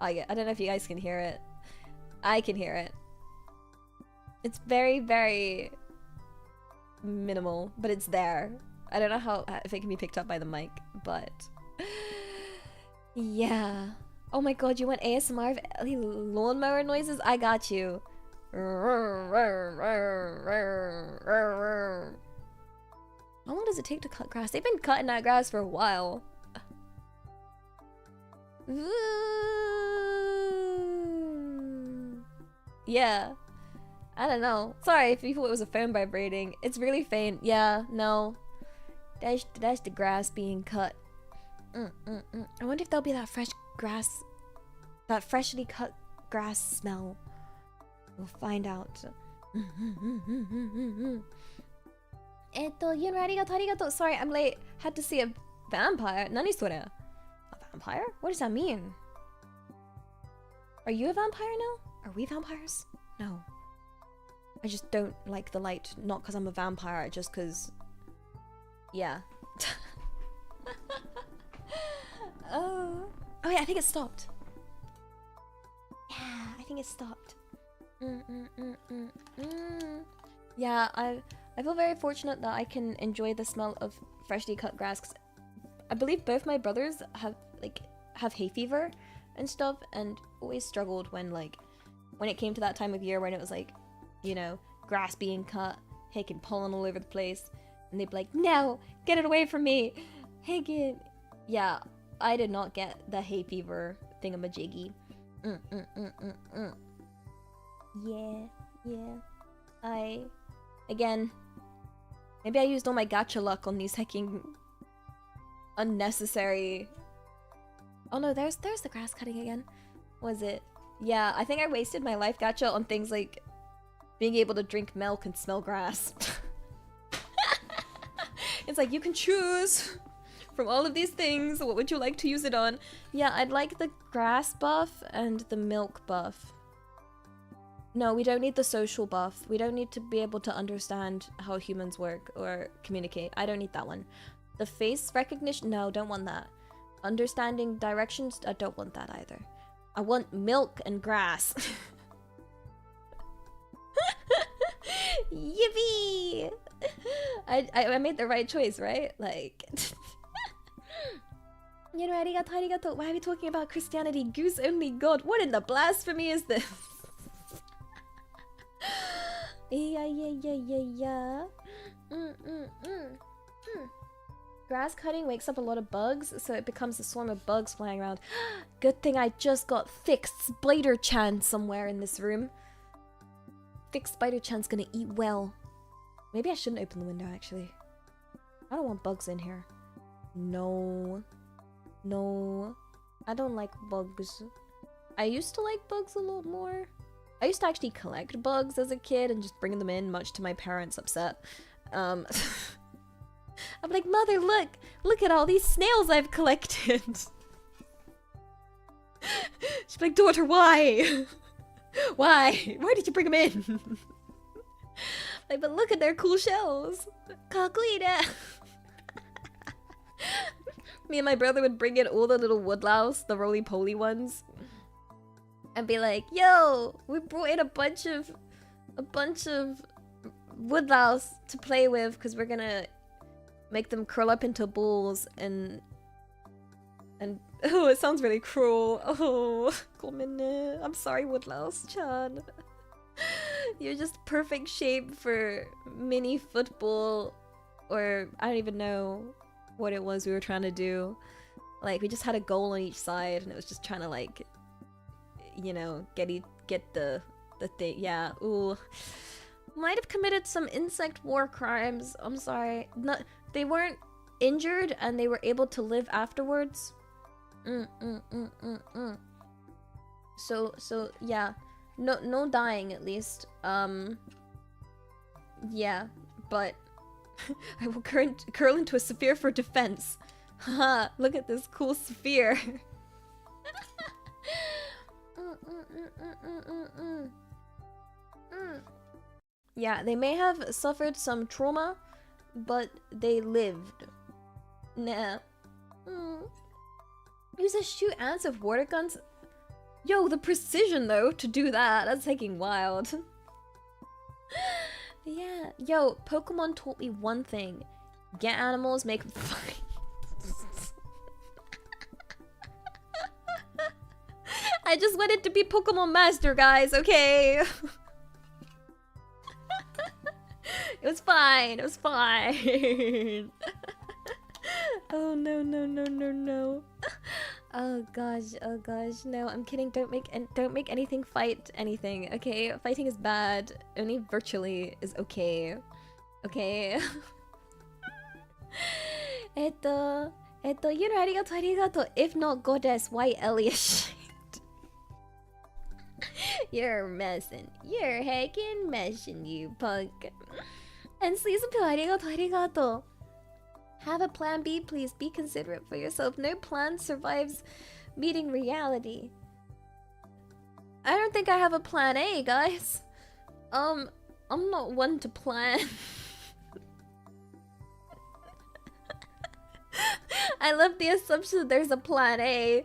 I don't know if you guys can hear it. I can hear it. It's very, very minimal, but it's there. I don't know if it can be picked up by the mic, but yeah. Oh my god, you want ASMR of lawnmower noises? I got you. How long does it take to cut grass? They've been cutting that grass for a while. Yeah. I don't know. Sorry if you thought it was a phone vibrating. It's really faint. Yeah, no. That's the grass being cut. I wonder if there'll be that fresh grass, that freshly cut grass smell. We'll find out. Sorry, I'm late. Had to see a vampire. Nani sore? A vampire? What does that mean? Are you a vampire now? Are we vampires? No. I just don't like the light. Not because I'm a vampire, just because... Yeah. Oh yeah, I think it stopped. Yeah, I think it stopped. Yeah, I feel very fortunate that I can enjoy the smell of freshly cut grass, 'cause I believe both my brothers have hay fever and stuff, and always struggled when it came to that time of year when it was like, you know, grass being cut, Hagen pollen all over the place, and they'd be like, no, get it away from me, Hagen. Yeah, I did not get the hay fever thingamajiggy. Yeah. Again, maybe I used all my gacha luck on these hecking unnecessary... Oh no, there's the grass cutting again. Was it? Yeah, I think I wasted my life gacha on things like being able to drink milk and smell grass. It's like, you can choose from all of these things, what would you like to use it on? Yeah, I'd like the grass buff and the milk buff. No, we don't need the social buff. We don't need to be able to understand how humans work or communicate. I don't need that one. The face recognition, no, don't want that. Understanding directions, I don't want that either. I want milk and grass. Yippee! I made the right choice, right? Like... Arigato. Why are we talking about Christianity? Goose only God. What in the blasphemy is this? Yeah. Grass cutting wakes up a lot of bugs, so it becomes a swarm of bugs flying around. Good thing I just got thick Spider-chan somewhere in this room. Thick Spider-chan's gonna eat well. Maybe I shouldn't open the window, actually. I don't want bugs in here. No. I don't like bugs. I used to like bugs a lot more. I used to actually collect bugs as a kid and just bring them in, much to my parents' upset. I'm like, Mother, look at all these snails I've collected. She's like, daughter, why? Why did you bring them in? Like, but look at their cool shells. Kakuida. Me and my brother would bring in all the little woodlouse, the roly-poly ones, and be like, yo, we brought in a bunch of woodlouse to play with because we're gonna make them curl up into balls and oh, it sounds really cruel. Oh, I'm sorry, woodlouse-chan. You're just perfect shape for mini football, or I don't even know what it was we were trying to do. Like, we just had a goal on each side, and it was just trying to, like, you know, get the thing. Yeah, ooh. Might have committed some insect war crimes. I'm sorry. they weren't injured and they were able to live afterwards. So yeah, no dying at least. Yeah, but I will curl into a sphere for defense. Haha, look at this cool sphere. Yeah, they may have suffered some trauma, but they lived. Nah. Use a shoot ants with water guns? Yo, the precision though to do that, that's taking wild. Yeah, yo, Pokemon taught me one thing. Get animals, make them fight. I just wanted to be Pokemon Master, guys, okay? It was fine, it was fine. Oh no, no, no, no, no. Oh gosh, no, I'm kidding. Don't make anything fight anything, okay? Fighting is bad. Only virtually is okay. Okay? arigato. If not goddess, why Elias? You're messing. You're heckin' messing, you punk. And season 2, arigato. Have a plan B, please. Be considerate for yourself. No plan survives meeting reality. I don't think I have a plan A, guys. I'm not one to plan. I love the assumption that there's a plan A.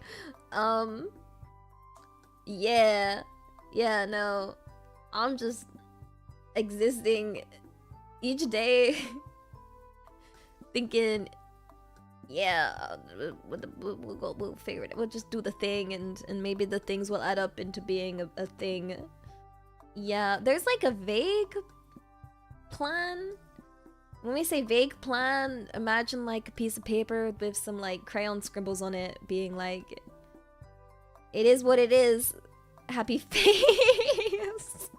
Yeah, no. I'm just existing each day. Thinking, yeah, we'll figure it out. We'll just do the thing, and maybe the things will add up into being a thing. Yeah, there's like a vague plan. When we say vague plan, imagine like a piece of paper with some like crayon scribbles on it, being like, it is what it is. Happy face.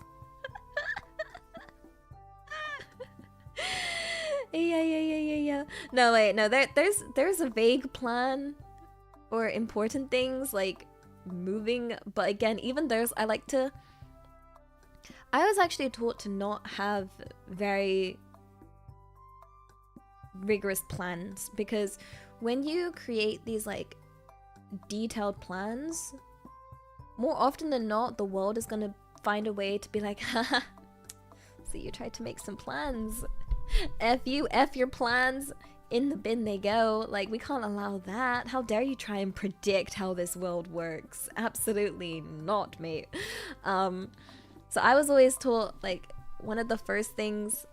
Yeah. No, wait, no. There's a vague plan for important things like moving, but again, even those I was actually taught to not have very rigorous plans, because when you create these like detailed plans, more often than not, the world is gonna find a way to be like, haha, so you tried to make some plans. F you, F your plans, in the bin they go. Like, we can't allow that. How dare you try and predict how this world works? Absolutely not, mate. So I was always taught, like, one of the first things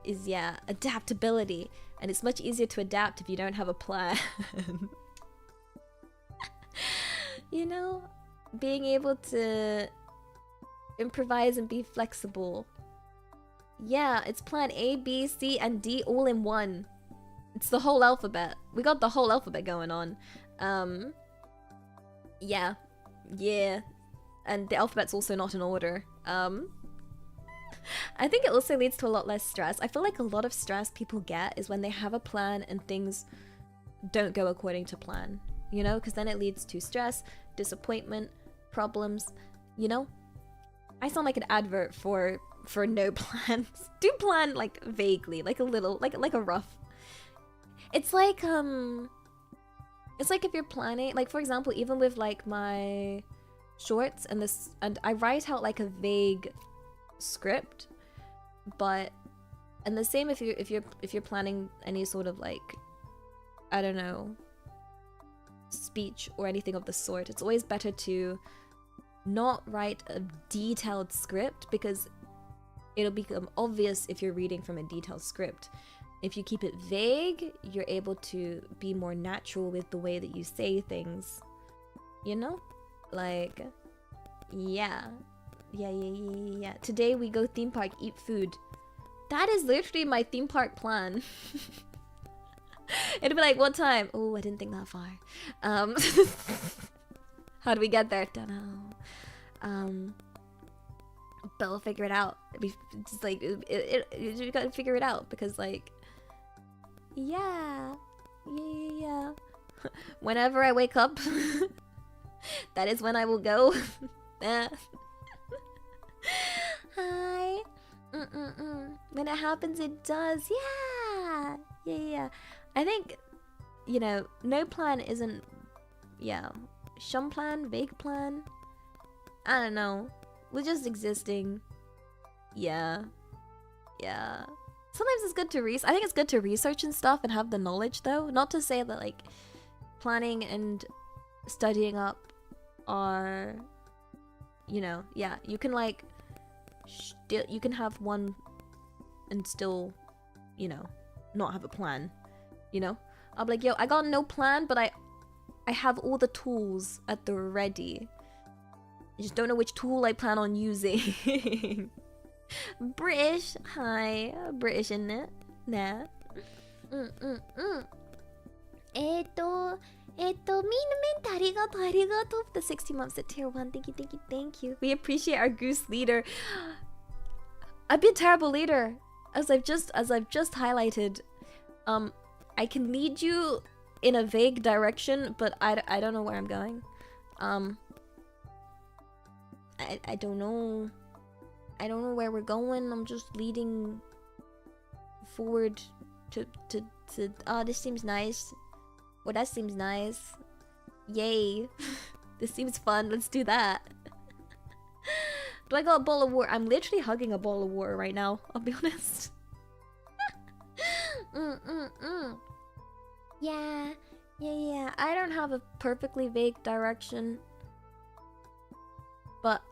is, yeah, adaptability. And it's much easier to adapt if you don't have a plan. You know? Being able to improvise and be flexible. Yeah, it's plan A, B, C, and D all in one. It's the whole alphabet. We got the whole alphabet going on. Yeah. And the alphabet's also not in order. I think it also leads to a lot less stress. I feel like a lot of stress people get is when they have a plan and things don't go according to plan. You know, because then it leads to stress, disappointment, problems, you know? I sound like an advert for no plans. Do plan like vaguely, like a little, like a rough. It's like if you're planning, like for example, even with like my shorts and I write out like a vague script, and the same if you're planning any sort of like, I don't know, speech or anything of the sort. It's always better to not write a detailed script, because it'll become obvious if you're reading from a detailed script. If you keep it vague, you're able to be more natural with the way that you say things. You know? Like, yeah. Today we go theme park, eat food. That is literally my theme park plan. It'd be like, what time? Oh, I didn't think that far. How do we get there? Don't know. But we'll figure it out. Just like, you gotta figure it out, because like, Yeah. Yeah. Whenever I wake up, that is when I will go. Hi. When it happens, it does. Yeah. Yeah. I think, you know, no plan isn't, yeah. Some plan, vague plan. I don't know. We're just existing. Yeah. Yeah. Sometimes it's good to I think it's good to research and stuff and have the knowledge, though. Not to say that, like, planning and studying up are, you know, yeah, you can, like, you can have one and still, you know, not have a plan, you know? I'll be like, yo, I got no plan, but I have all the tools at the ready. I just don't know which tool I plan on using. British, hi, British, isn't it? Nah. Minamin, arigato for the 60 months at tier 1. Thank you. We appreciate our goose leader. I'd be a terrible leader. As I've just highlighted. I can lead you in a vague direction, but I don't know where I'm going. I don't know. I don't know where we're going. I'm just leading forward to oh, this seems nice. Well, that seems nice. Yay. This seems fun. Let's do that. Do I got a bowl of water? I'm literally hugging a bowl of water right now. I'll be honest. Yeah. I don't have a perfectly vague direction. But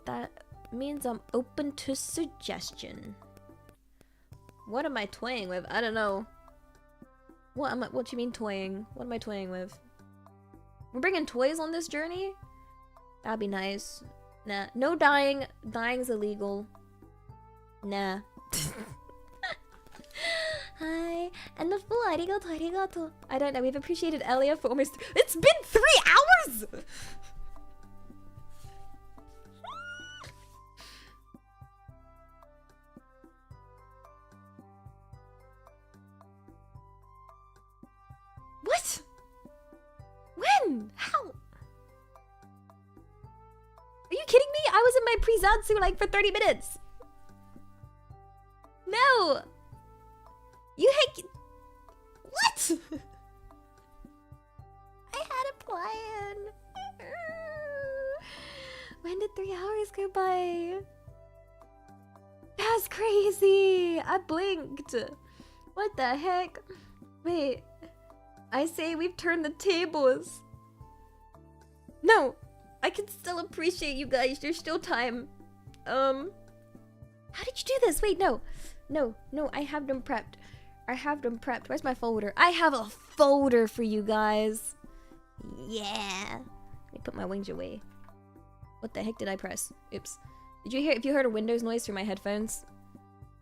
that means I'm open to suggestion. What am I toying with? I don't know. What do you mean toying? What am I toying with? We're bringing toys on this journey? That'd be nice. Nah. No dying. Dying's illegal. Nah. Hi. And the full arigato. I don't know. We've appreciated Elia for almost... It's been 3 hours! What? When? How? Are you kidding me? I was in my pre-Zansu like for 30 minutes. No. You heck. What? I had a plan. When did 3 hours go by? That's crazy. I blinked. What the heck? Wait. I say we've turned the tables. No, I can still appreciate you guys. There's still time. How did you do this? Wait, no, I have them prepped. Where's my folder? I have a folder for you guys. Yeah. Let me put my wings away. What the heck did I press? Oops. Did you hear? If you heard a Windows noise through my headphones,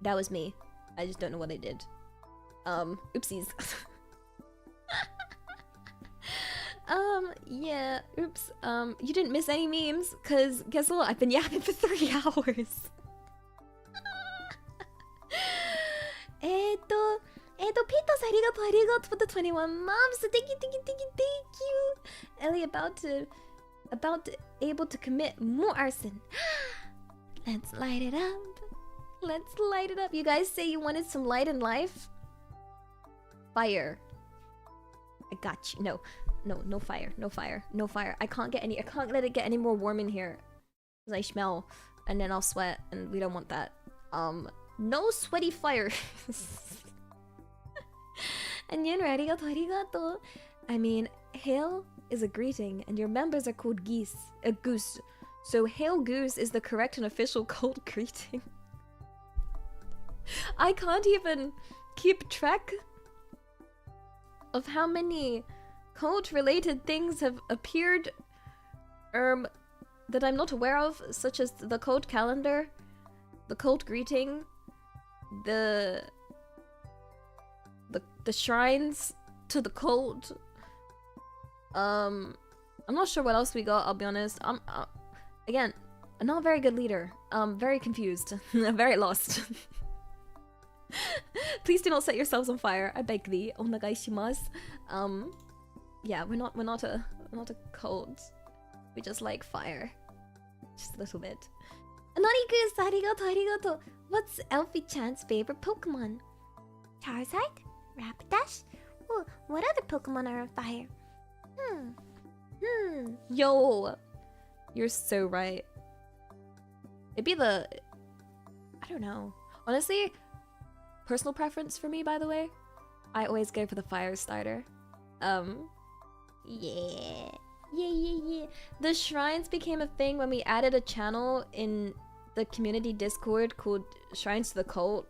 that was me. I just don't know what I did. Oopsies. Yeah, oops. You didn't miss any memes, cause guess what? I've been yapping for 3 hours. Pitos, arigato for the 21 moms. Thank you. Ellie able to commit more arson. Let's light it up. You guys say you wanted some light in life? Fire. I got you. No fire. I can't let it get any more warm in here. Cause I smell and then I'll sweat and we don't want that. No sweaty fire. And arigato. I mean, hail is a greeting and your members are called goose. So hail goose is the correct and official cult greeting. I can't even keep track of how many cult-related things have appeared that I'm not aware of, such as the cult calendar, the cult greeting, the shrines to the cult. I'm not sure what else we got, I'll be honest. Again, I'm not a very good leader. I'm very confused. I'm very lost. Please do not set yourselves on fire. I beg thee. Onegaishimasu. Yeah, we're not a cult. We just like fire. Just a little bit. Anani Goose, arigato, arigato. What's Elfie-chan's favorite Pokemon? Charizard? Rapidash? Ooh, what other Pokemon are on fire? Yo, you're so right. It'd be the, I don't know. Honestly, personal preference for me, by the way, I always go for the fire starter. Yeah. The shrines became a thing when we added a channel in the community Discord called Shrines to the Cult,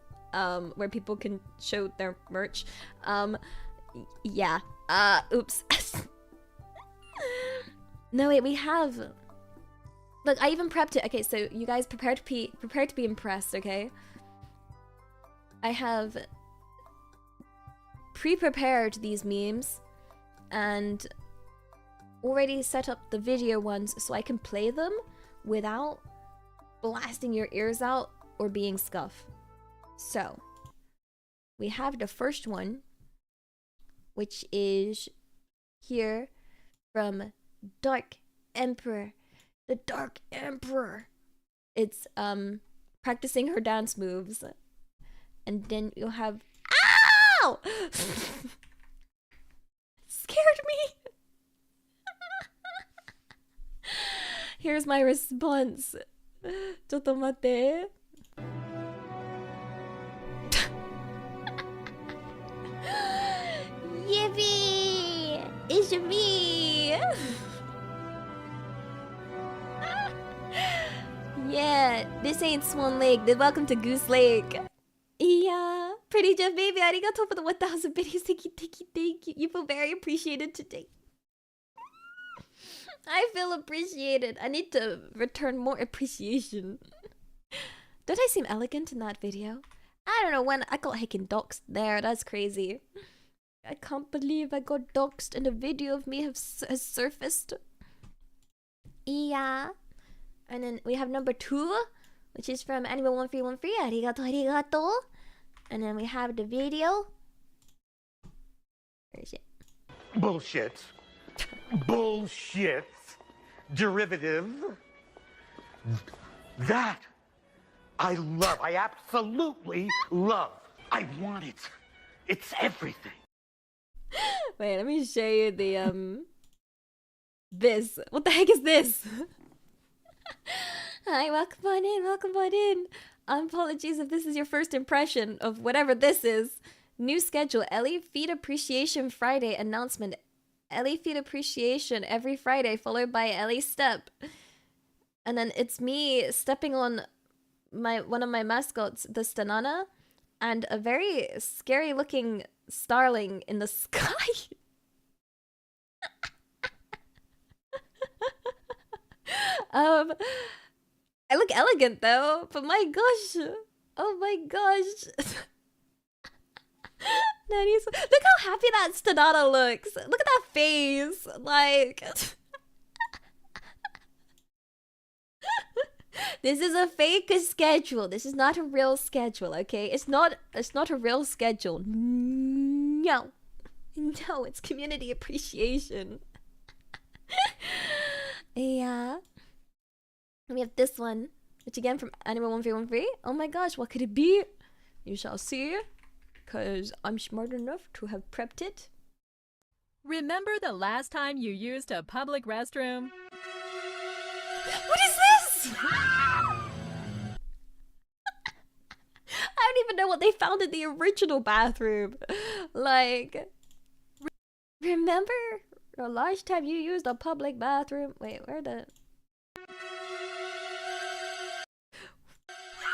where people can show their merch. Yeah. Oops. No, wait, we have. Look, I even prepped it. Okay, so you guys prepare to be impressed, okay? I have pre-prepared these memes and already set up the video ones so I can play them without blasting your ears out or being scuff. So, we have the first one, which is here from Dark Emperor. The Dark Emperor. It's practicing her dance moves. And then you'll have ow! Scared me. Here's my response. Chotto mate. Yippee! It's me! Yeah, this ain't Swan Lake. Then welcome to Goose Lake. Yeah, pretty Jeff baby. Arigato for the 1,000 biddies. Thank you. You feel very appreciated today. I feel appreciated. I need to return more appreciation. Don't I seem elegant in that video? I don't know when I got heckin' doxed there. That's crazy. I can't believe I got doxed and a video of me has surfaced. Yeah. And then we have number 2, which is from Animal1313. Arigato, arigato. And then we have the video. Where is it? Bullshit. Bullshit. Derivative. That I love. I absolutely love. I want it. It's everything. Wait, let me show you the this. What the heck is this? Hi, welcome on in. Apologies if this is your first impression of whatever this is. New schedule, Ellie Feed Appreciation Friday announcement. Ellie Feed Appreciation every Friday, followed by Ellie Step. And then it's me stepping on one of my mascots, the Stanana, and a very scary looking starling in the sky. I look elegant though, but my gosh. Oh my gosh. Look how happy that Stanana looks. Look at that face. Like this is a fake schedule. This is not a real schedule, okay? It's not a real schedule. No, it's community appreciation. Yeah. We have this one, which again from Animal1313. Oh my gosh, what could it be? You shall see, because I'm smart enough to have prepped it. Remember the last time you used a public restroom? What is this? I don't even know what they found in the original bathroom. Like, remember the last time you used a public bathroom? Wait, where the...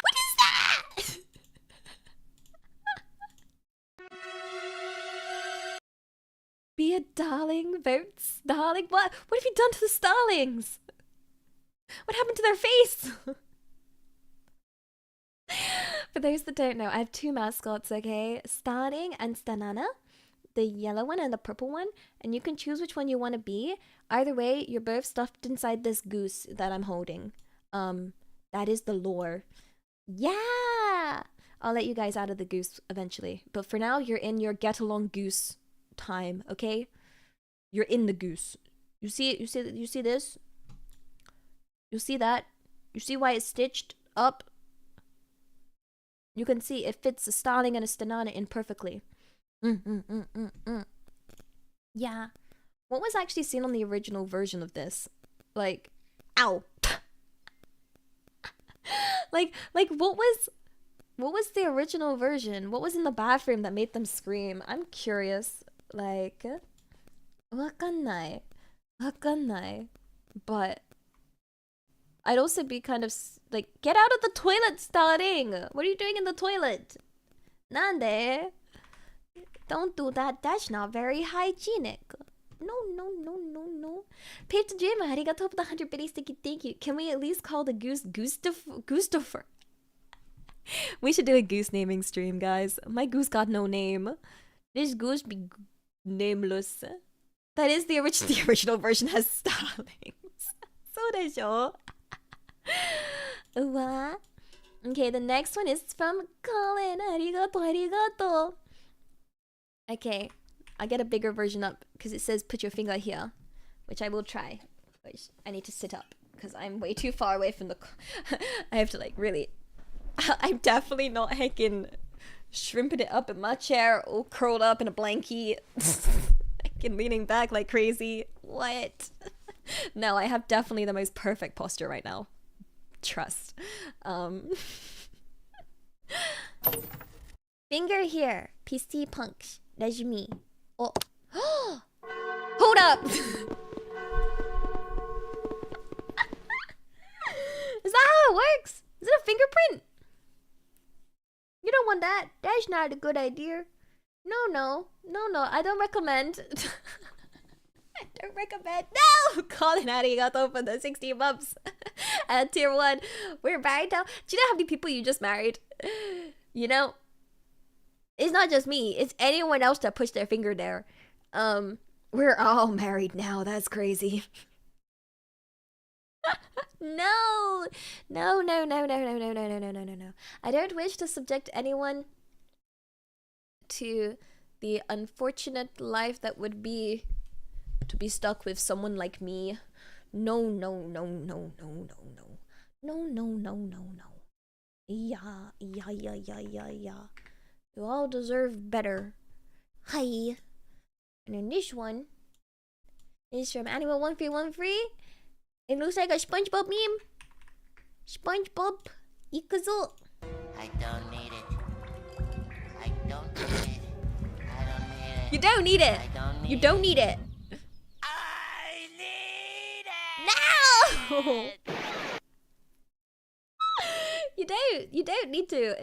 What is that? Be a darling, votes, darling. What have you done to the starlings? What happened to their face? For those that don't know, I have 2 mascots, okay? Starling and Stanana. The yellow one and the purple one. And you can choose which one you want to be. Either way, you're both stuffed inside this goose that I'm holding. That is the lore. Yeah! I'll let you guys out of the goose eventually. But for now, you're in your get along goose time, okay? You're in the goose. You see it? You see this? You see that? You see why it's stitched up? You can see it fits a starling and a stanana in perfectly. Yeah. What was actually seen on the original version of this? Like, ow. like what was the original version? What was in the bathroom that made them scream? I'm curious. Like, わかんない. But I'd also be kind of like, get out of the toilet, starting. What are you doing in the toilet? Nande? Don't do that. That's not very hygienic. No. Paper Dreamer, arigato for the 100 bitty sticky. Thank you. Can we at least call the goose Goostofer? We should do a goose naming stream, guys. My goose got no name. This goose be nameless. That is the original. The original version has starlings. So desho. What? Okay, the next one is from Colin. Arigato. Okay, I get a bigger version up because it says put your finger here, which I will try. Which I need to sit up because I'm way too far away from the. I have to like really. I'm definitely not heckin' shrimping it up in my chair, all curled up in a blankie, heckin' leaning back like crazy. What? No, I have definitely the most perfect posture right now. Trust. Finger here, PC punks. That's me. Oh. Hold up! Is that how it works? Is it a fingerprint? You don't want that. That's not a good idea. No. I don't recommend. I don't recommend. No! Colin arigato for the 60 months at tier 1. We're married now. Do you know how many people you just married? You know? It's not just me. It's anyone else that pushed their finger there. We're all married now. That's crazy. No. I don't wish to subject anyone to the unfortunate life that would be to be stuck with someone like me. No. Yeah. You all deserve better. Hi. And then this one is from Animal1313. It looks like a SpongeBob meme. SpongeBob, ikuzo. I don't need it. I don't need it. I don't need it. You don't need it. I don't need You don't need it. I need it. No. You don't need to.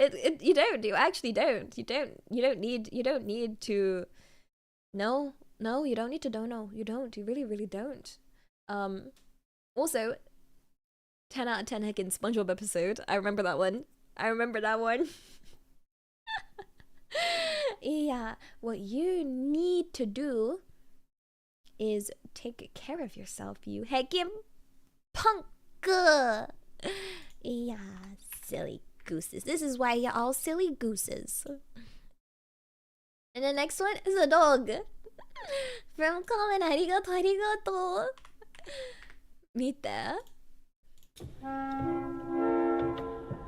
You don't. You actually don't. You don't need to. No, you don't need to dono. You don't. You really don't. Also, 10 out of 10 heckin' SpongeBob episode. I remember that one. Yeah, what you need to do is take care of yourself, you heckin' punk. Yeah, silly gooses. This is why you're all silly gooses. And the next one is a dog. From Colin, arigato. Mite.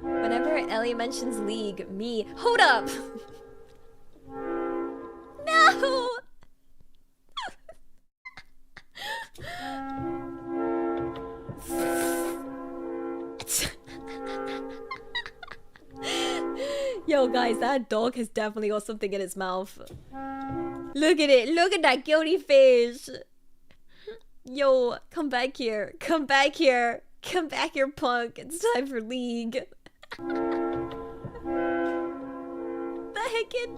Whenever Ellie mentions League, me. Hold up! No! Yo, guys, that dog has definitely got something in its mouth. Look at it. Look at that guilty face. Yo, come back here. Come back here, punk. It's time for League. The heckin'.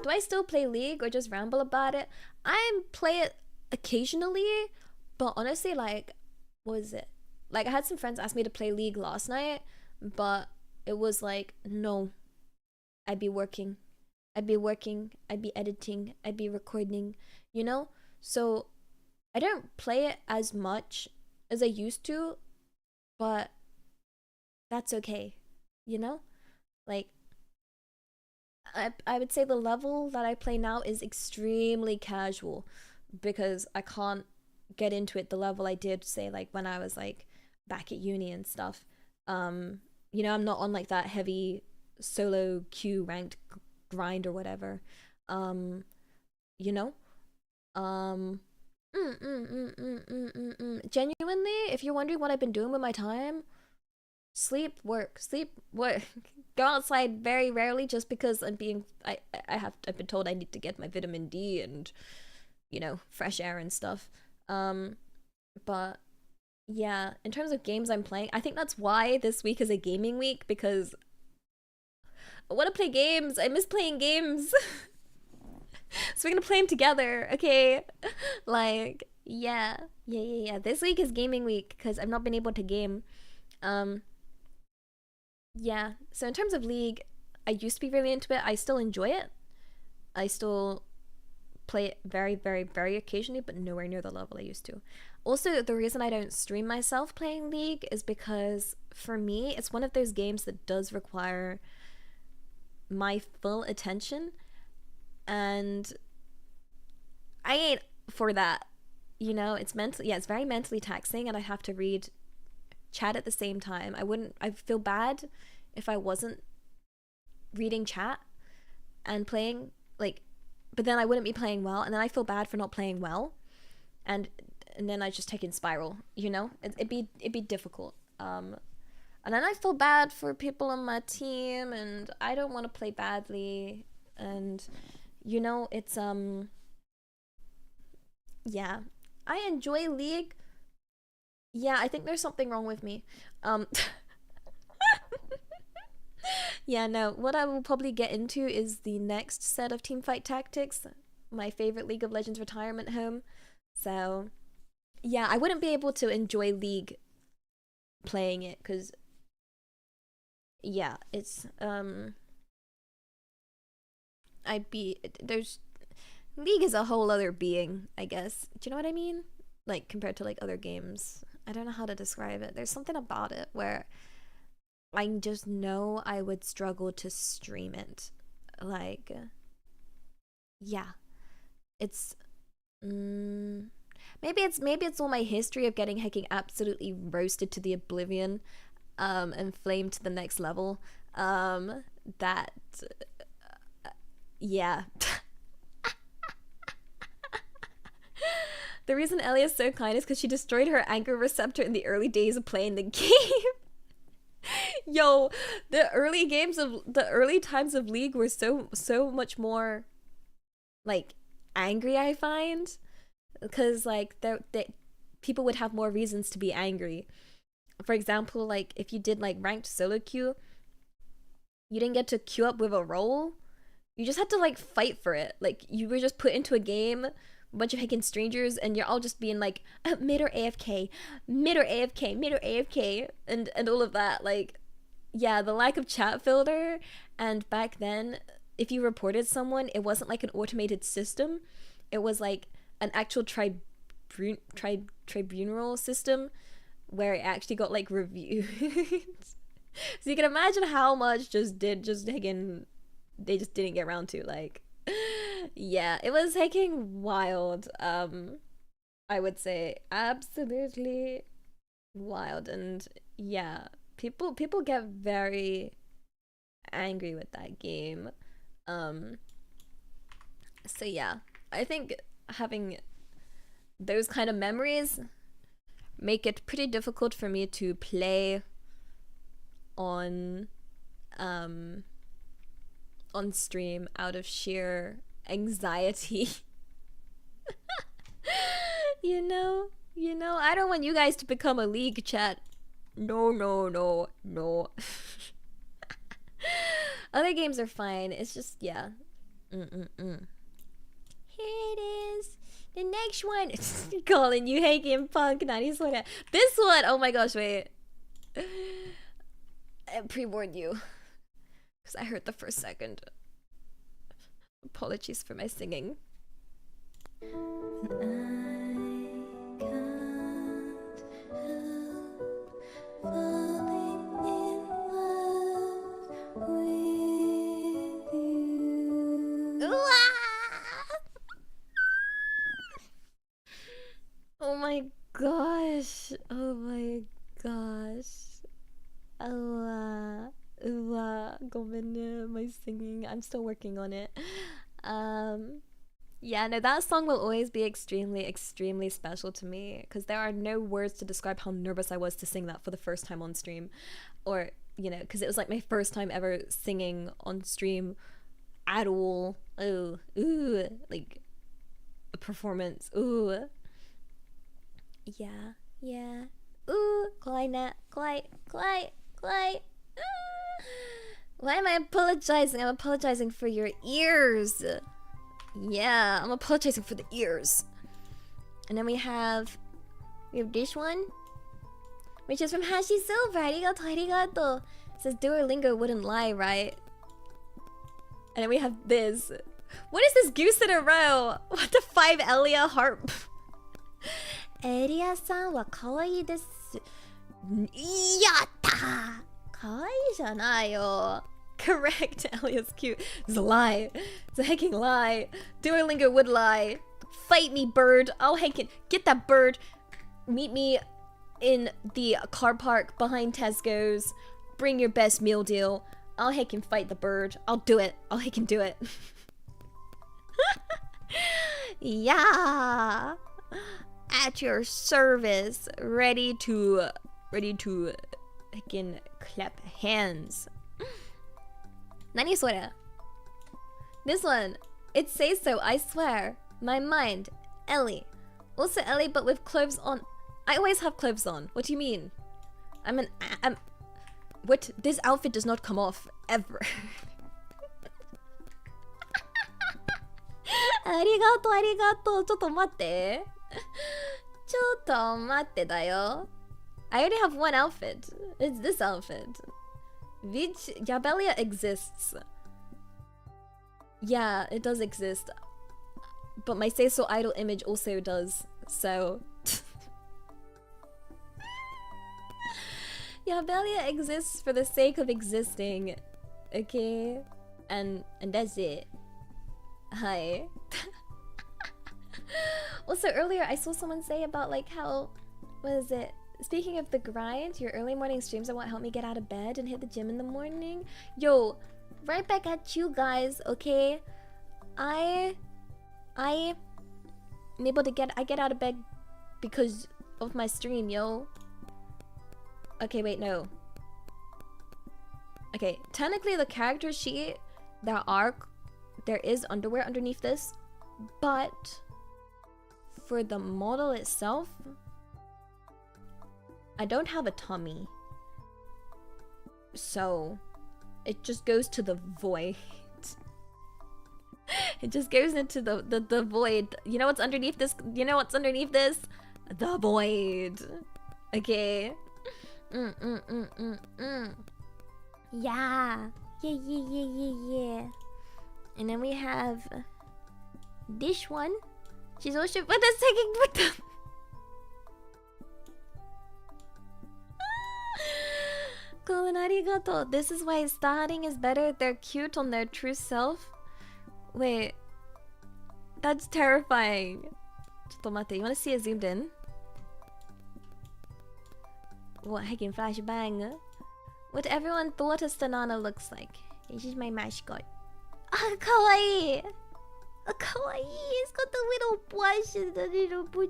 Do I still play League or just ramble about it? I play it occasionally, but honestly, like, what is it? Like, I had some friends ask me to play League last night, but it was like, no. I'd be working, I'd be editing, I'd be recording, you know? So I don't play it as much as I used to, but that's okay. you know? Like, I would say the level that I play now is extremely casual because I can't get into it the level I did, say, like when I was like back at uni and stuff. You know, I'm not on like that heavy solo queue ranked grind or whatever. You know? Genuinely, if you're wondering what I've been doing with my time, sleep, work, go outside very rarely just because I've been told I need to get my vitamin D and, you know, fresh air and stuff. But yeah, in terms of games I'm playing, I think that's why this week is a gaming week, because I want to play games. I miss playing games. So we're gonna play them together, okay? Like, yeah. This week is gaming week because I've not been able to game. Yeah, so in terms of League, I used to be really into it. I still enjoy it. I still play it very, very, very occasionally, but nowhere near the level I used to. Also, the reason I don't stream myself playing League is because, for me, it's one of those games that does require my full attention, and I ain't for that. You know, it's very mentally taxing, and I have to read chat at the same time. I feel bad if I wasn't reading chat and playing, like, but then I wouldn't be playing well, and then I feel bad for not playing well, and then I just take in spiral, you know? It'd be difficult. And then I feel bad for people on my team, and I don't want to play badly, and, you know, it's, yeah. I enjoy League. Yeah, I think there's something wrong with me. Yeah, no, what I will probably get into is the next set of Teamfight Tactics, my favorite League of Legends retirement home. So, yeah, I wouldn't be able to enjoy League playing it, because, yeah, it's, League is a whole other being, I guess. Do you know what I mean? Like, compared to, like, other games. I don't know how to describe it. There's something about it where I just know I would struggle to stream it. Like, yeah. It's, maybe it's all my history of getting hacking absolutely roasted to the oblivion, and flamed to the next level. That, yeah. The reason Ellie is so kind is because she destroyed her anger receptor in the early days of playing the game. Yo, the early times of League were so much more, like, angry, I find, because, like, people would have more reasons to be angry. For example, like, if you did, like, ranked solo queue, you didn't get to queue up with a role. You just had to, like, fight for it. Like, you were just put into a game, a bunch of hacking strangers, and you're all just being like, mid or AFK, mid or AFK, mid or AFK, and all of that. Like, yeah, the lack of chat filter. And back then, if you reported someone, it wasn't like an automated system. It was like an actual tribunal system where it actually got, like, reviewed. So you can imagine how much they just didn't get around to, like, yeah, it was hacking wild. I would say absolutely wild. And yeah, people get very angry with that game. So yeah, I think having those kind of memories make it pretty difficult for me to play on stream out of sheer anxiety. you know, I don't want you guys to become a League chat. No. Other games are fine. It's just, yeah. Here it is. The next one. Calling you Hagen Punk 90s. This one, oh my gosh, wait. I pre-warned you, because I heard the first second. Apologies for my singing. gosh. Go my singing. I'm still working on it. Yeah, no, that song will always be extremely, extremely special to me because there are no words to describe how nervous I was to sing that for the first time on stream. Or, you know, because it was like my first time ever singing on stream at all. Oh, ooh, like a performance. Ooh. Yeah, yeah. Ooh, Clyde, Clyde. Why am I apologizing? I'm apologizing for your ears. Yeah, I'm apologizing for the ears. And then we have this one, which is from Hashi Silver. Arigato. It says Duolingo wouldn't lie, right? And then we have this. What is this goose in a row? What the 5 Elia harp? Elia-san wa kawaii desu. Yatta! Kawaii janai yo. Correct, Elia's cute. It's a lie. It's a hecking lie. Duolingo would lie. Fight me, bird. I'll heckin' get that bird. Meet me in the car park behind Tesco's. Bring your best meal deal. I'll heckin' fight the bird. I'll do it. I'll heckin' do it. Yeah. At your service. Ready to heckin' clap hands. Nani sore? This one. It says so, I swear. My mind. Ellie. Also Ellie, but with clothes on. I always have clothes on. What do you mean? I'm what? This outfit does not come off ever. Arigato. ちょっと待って。だよ。I already have one outfit. It's this outfit. Which Yabelia exists. Yeah, it does exist. But my Say So Idol image also does. So Yabelia exists for the sake of existing. Okay? And that's it. Hi. Also earlier I saw someone say about like how, what is it? Speaking of the grind, your early morning streams are what help me get out of bed and hit the gym in the morning. Yo, right back at you guys, okay? I'm able to get out of bed because of my stream, yo. Okay, wait, no. Okay, technically the character sheet, there is underwear underneath this, but for the model itself, I don't have a tummy. So it just goes to the void. It just goes into the void. You know what's underneath this? You know what's underneath this? The void. Okay. Yeah. Yeah. And then we have this one. She's also but that's taking with them. Colin, arigato. This is why starting is better. They're cute on their true self. Wait. That's terrifying. ちょっと待って, you wanna see it zoomed in? What heckin' flashbang? What everyone thought a Stanana looks like. This is my mascot. Ah, kawaii! Ah, kawaii! It's got the little blush and the little boo.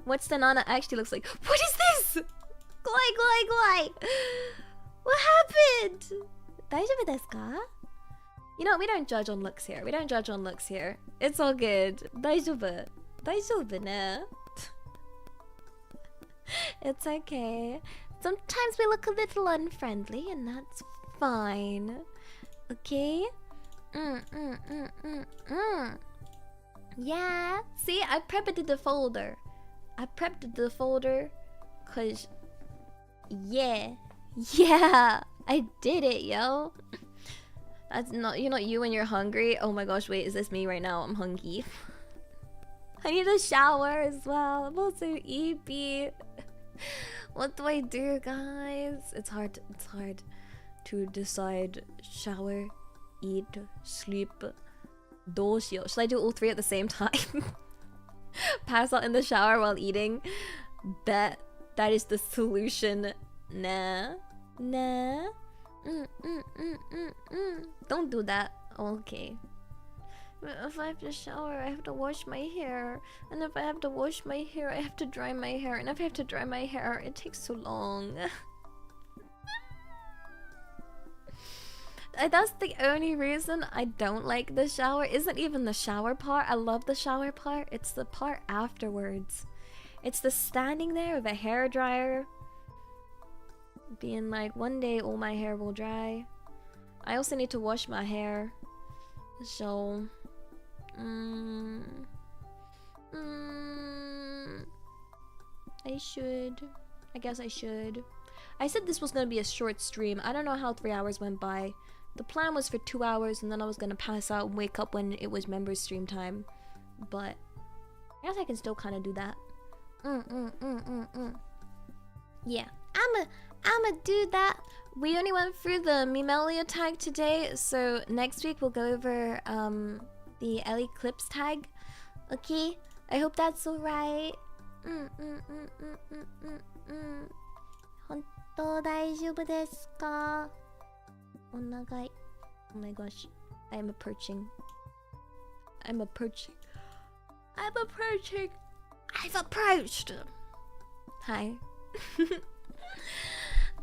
What Stanana actually looks like. What is this? Glide. What happened? 大丈夫ですか? You know, we don't judge on looks here. It's all good. 大丈夫ね. It's okay. Sometimes we look a little unfriendly, and that's fine. Okay? Yeah. See, I prepped the folder. Cause yeah, I did it, yo. That's not, you're not you when you're hungry. Oh my gosh, wait, is this me right now? I'm hungry. I need a shower as well. I'm also eepy. What do I do, guys? It's hard to decide. Shower, eat, sleep. どうしよう. Should I do all three at the same time? Pass out in the shower while eating? Bet. That is the solution. Nah. Nah. Don't do that. Okay. If I have to shower, I have to wash my hair. And if I have to wash my hair, I have to dry my hair. And if I have to dry my hair, it takes so long. That's the only reason I don't like the shower. Isn't even the shower part. I love the shower part. It's the part afterwards. It's the standing there with a hair dryer, being like, one day all my hair will dry. I also need to wash my hair. So, I should. I guess I should. I said this was gonna be a short stream. I don't know how 3 hours went by. The plan was for 2 hours, and then I was gonna pass out and wake up when it was members stream time. But I guess I can still kind of do that. Yeah, I'ma do that. We only went through the Mimelia tag today, so next week we'll go over the Ellie Clips tag. Okay, I hope that's alright. 本当大丈夫ですか? お願い. Oh my gosh, I am approaching. I'm approaching. I've approached. Hi.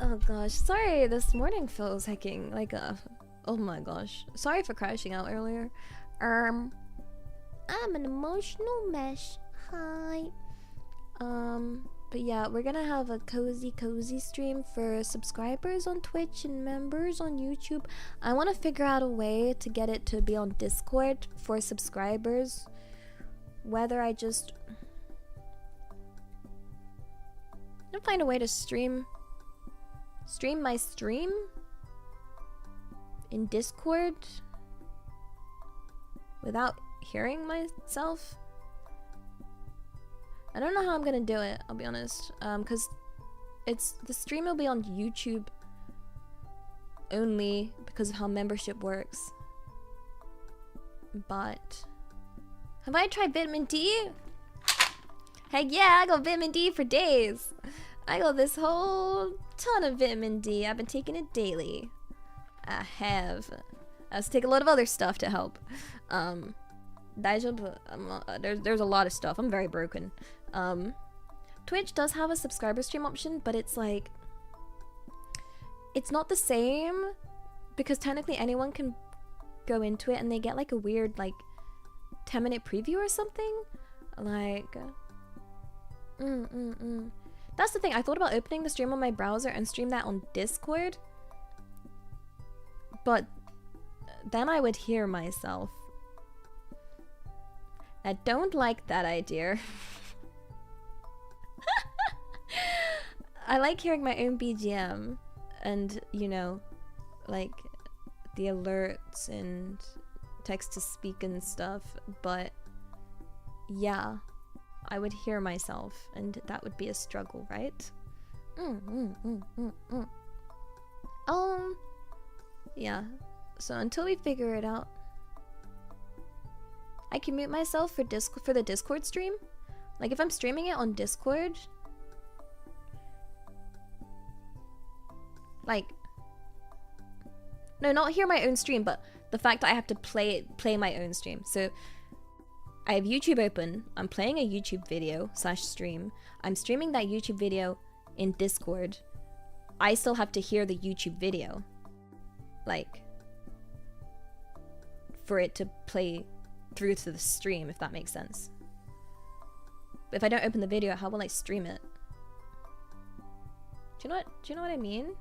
Oh gosh, sorry, this morning feels hecking like a... Oh my gosh, sorry for crashing out earlier. I'm an emotional mess. Hi. But yeah, we're gonna have a cozy stream for subscribers on Twitch and members on YouTube. I want to figure out a way to get it to be on Discord for subscribers. Whether I just... I'm gonna find a way to stream my stream in Discord without hearing myself. I don't know how I'm gonna do it, I'll be honest. Cause the stream will be on YouTube only because of how membership works. But have I tried vitamin D? Heck yeah, I got vitamin D for days. I got this whole ton of vitamin D. I've been taking it daily. I have. I have to take a lot of other stuff to help. There's a lot of stuff. I'm very broken. Twitch does have a subscriber stream option, but it's like... It's not the same, because technically anyone can go into it and they get like a weird like 10-minute preview or something. Like... That's the thing. I thought about opening the stream on my browser and stream that on Discord, but then I would hear myself. I don't like that idea. I like hearing my own BGM and, you know, like the alerts and text to speak and stuff, but yeah, I would hear myself and that would be a struggle, right? Yeah, so until we figure it out, I can mute myself for the Discord stream. Like if I'm streaming it on Discord, like, no, not hear my own stream, but the fact that I have to play my own stream. So I have YouTube open, I'm playing a YouTube video / stream, I'm streaming that YouTube video in Discord. I still have to hear the YouTube video, like, for it to play through to the stream, if that makes sense. But if I don't open the video, how will I stream it? Do you know what I mean?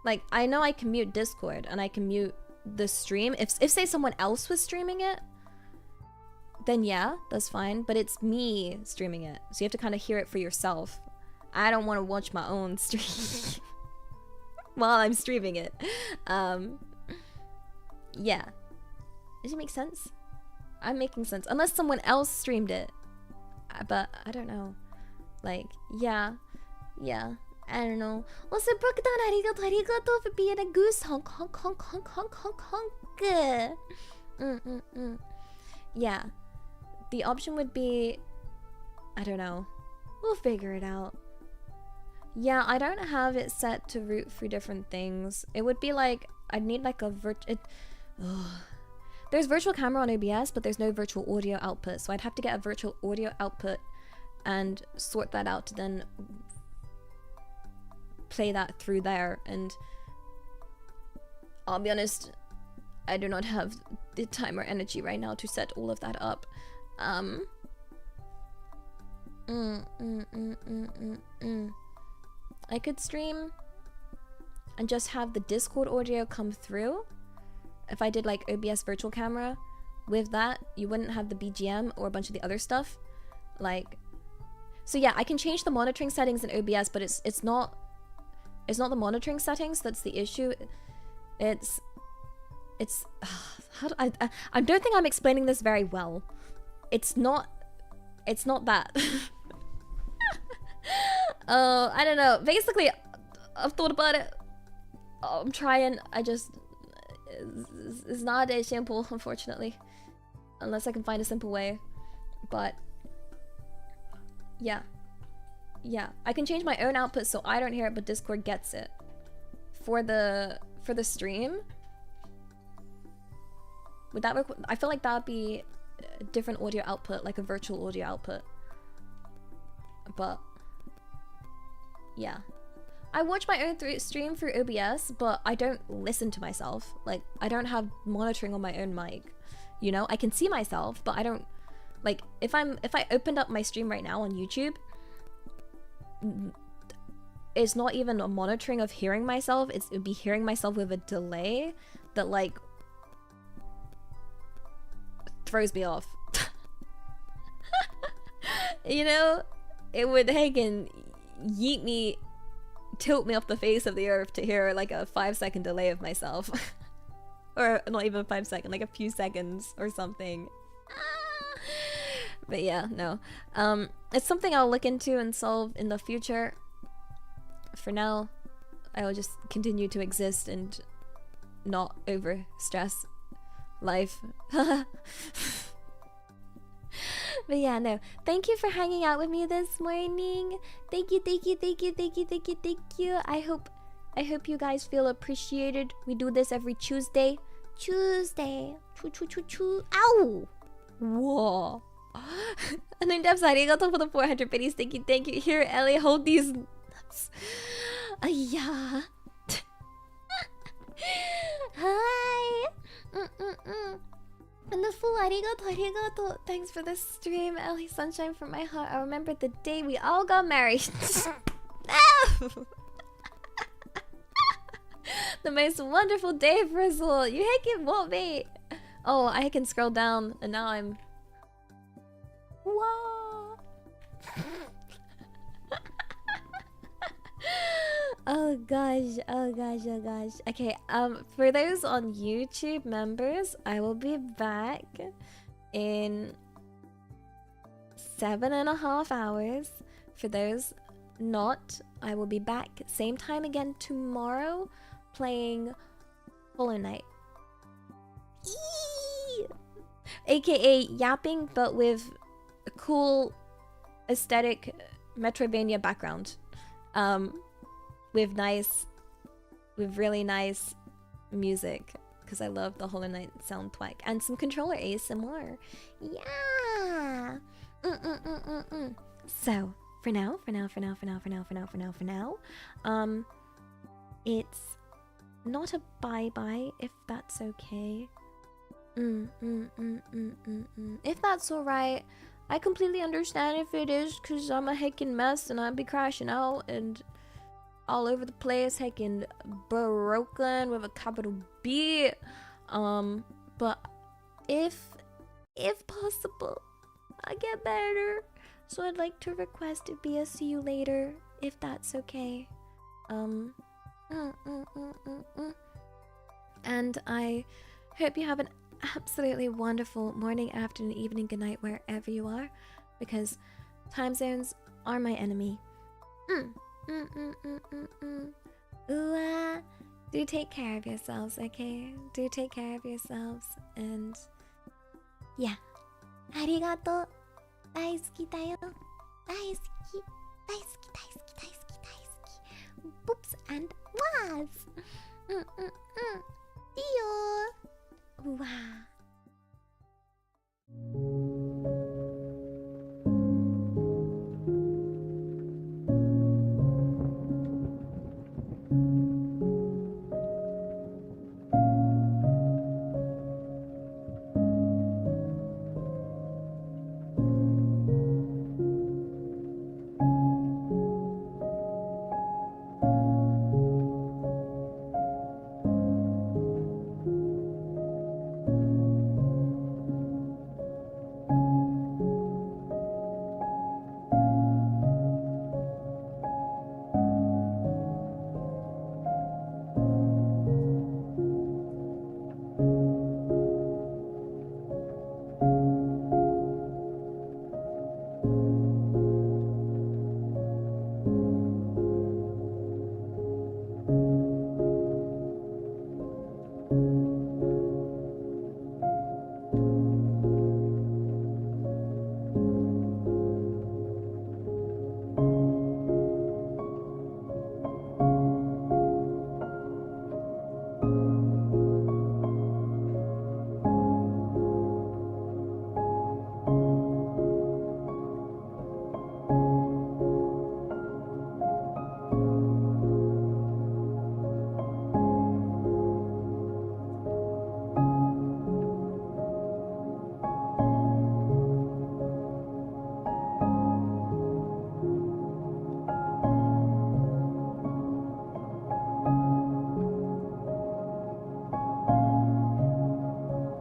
Like, I know I can mute Discord and I can mute the stream. If say someone else was streaming it, then yeah, that's fine. But it's me streaming it, so you have to kind of hear it for yourself. I don't want to watch my own stream while I'm streaming it. Yeah. Does it make sense? I'm making sense. Unless someone else streamed it. But I don't know. Like, yeah. I don't know. Also, Brooke-don, arigato for being a goose. Honk, honk, honk, honk, honk, honk, honk. Yeah. The option would be... I don't know. We'll figure it out. Yeah, I don't have it set to route through different things. It would be like, I'd need like a there's virtual camera on OBS, but there's no virtual audio output. So I'd have to get a virtual audio output and sort that out to then play that through there. And I'll be honest, I do not have the time or energy right now to set all of that up. I could stream and just have the Discord audio come through. If I did like OBS virtual camera with that, you wouldn't have the BGM or a bunch of the other stuff. Like, so yeah, I can change the monitoring settings in OBS, but it's not the monitoring settings that's the issue. It's how do I don't think I'm explaining this very well. It's not that. I don't know. Basically, I've thought about it. I'm trying. It's not that simple, unfortunately. Unless I can find a simple way. But yeah. Yeah. I can change my own output so I don't hear it, but Discord gets it. For the stream. Would that work? I feel like that would be a different audio output, like a virtual audio output. But yeah. I watch my own stream through OBS, but I don't listen to myself. Like, I don't have monitoring on my own mic. You know, I can see myself, but I don't, like, if I opened up my stream right now on YouTube, it's not even a monitoring of hearing myself. It would be hearing myself with a delay that, like, throws me off. You know, it would hangin' yeet me, tilt me off the face of the earth to hear like a 5-second delay of myself. Or not even 5 seconds, like a few seconds or something. But yeah, no. It's something I'll look into and solve in the future. For now, I will just continue to exist and not over stress life. But yeah, no. Thank you for hanging out with me this morning. Thank you. I hope you guys feel appreciated. We do this every Tuesday. Choo. Ow! Whoa. And then Debs, arigato for the 400 biddies. Thank you. Here, Ellie, hold these nuts. Yeah. Hi. And the full arigato. Thanks for the stream, Ellie Sunshine from my heart. I remember the day we all got married. The most wonderful day for us all. You heckin' won't be. Oh, I can scroll down and now I'm... Whoa. Oh gosh. Okay, for those on YouTube members, I will be back in 7.5 hours. For those not, I will be back same time again tomorrow playing Hollow Knight. AKA yapping, but with a cool aesthetic Metroidvania background. With really nice music, because I love the Hollow Knight sound thwack, and some controller ASMR. Yeah. So for now, it's not a bye-bye, if that's okay. If that's alright. I completely understand if it is, because I'm a heckin' mess and I'd be crashing out and all over the place, heckin' broken with a capital B. But if possible, I get better. So I'd like to request to be a see you later, if that's okay. And I hope you have an absolutely wonderful morning, afternoon, evening, good night, wherever you are, because time zones are my enemy. Do take care of yourselves, okay? Do take care of yourselves, and yeah. Arigato. 大好きだよ。大好き。and was. See you. Wow.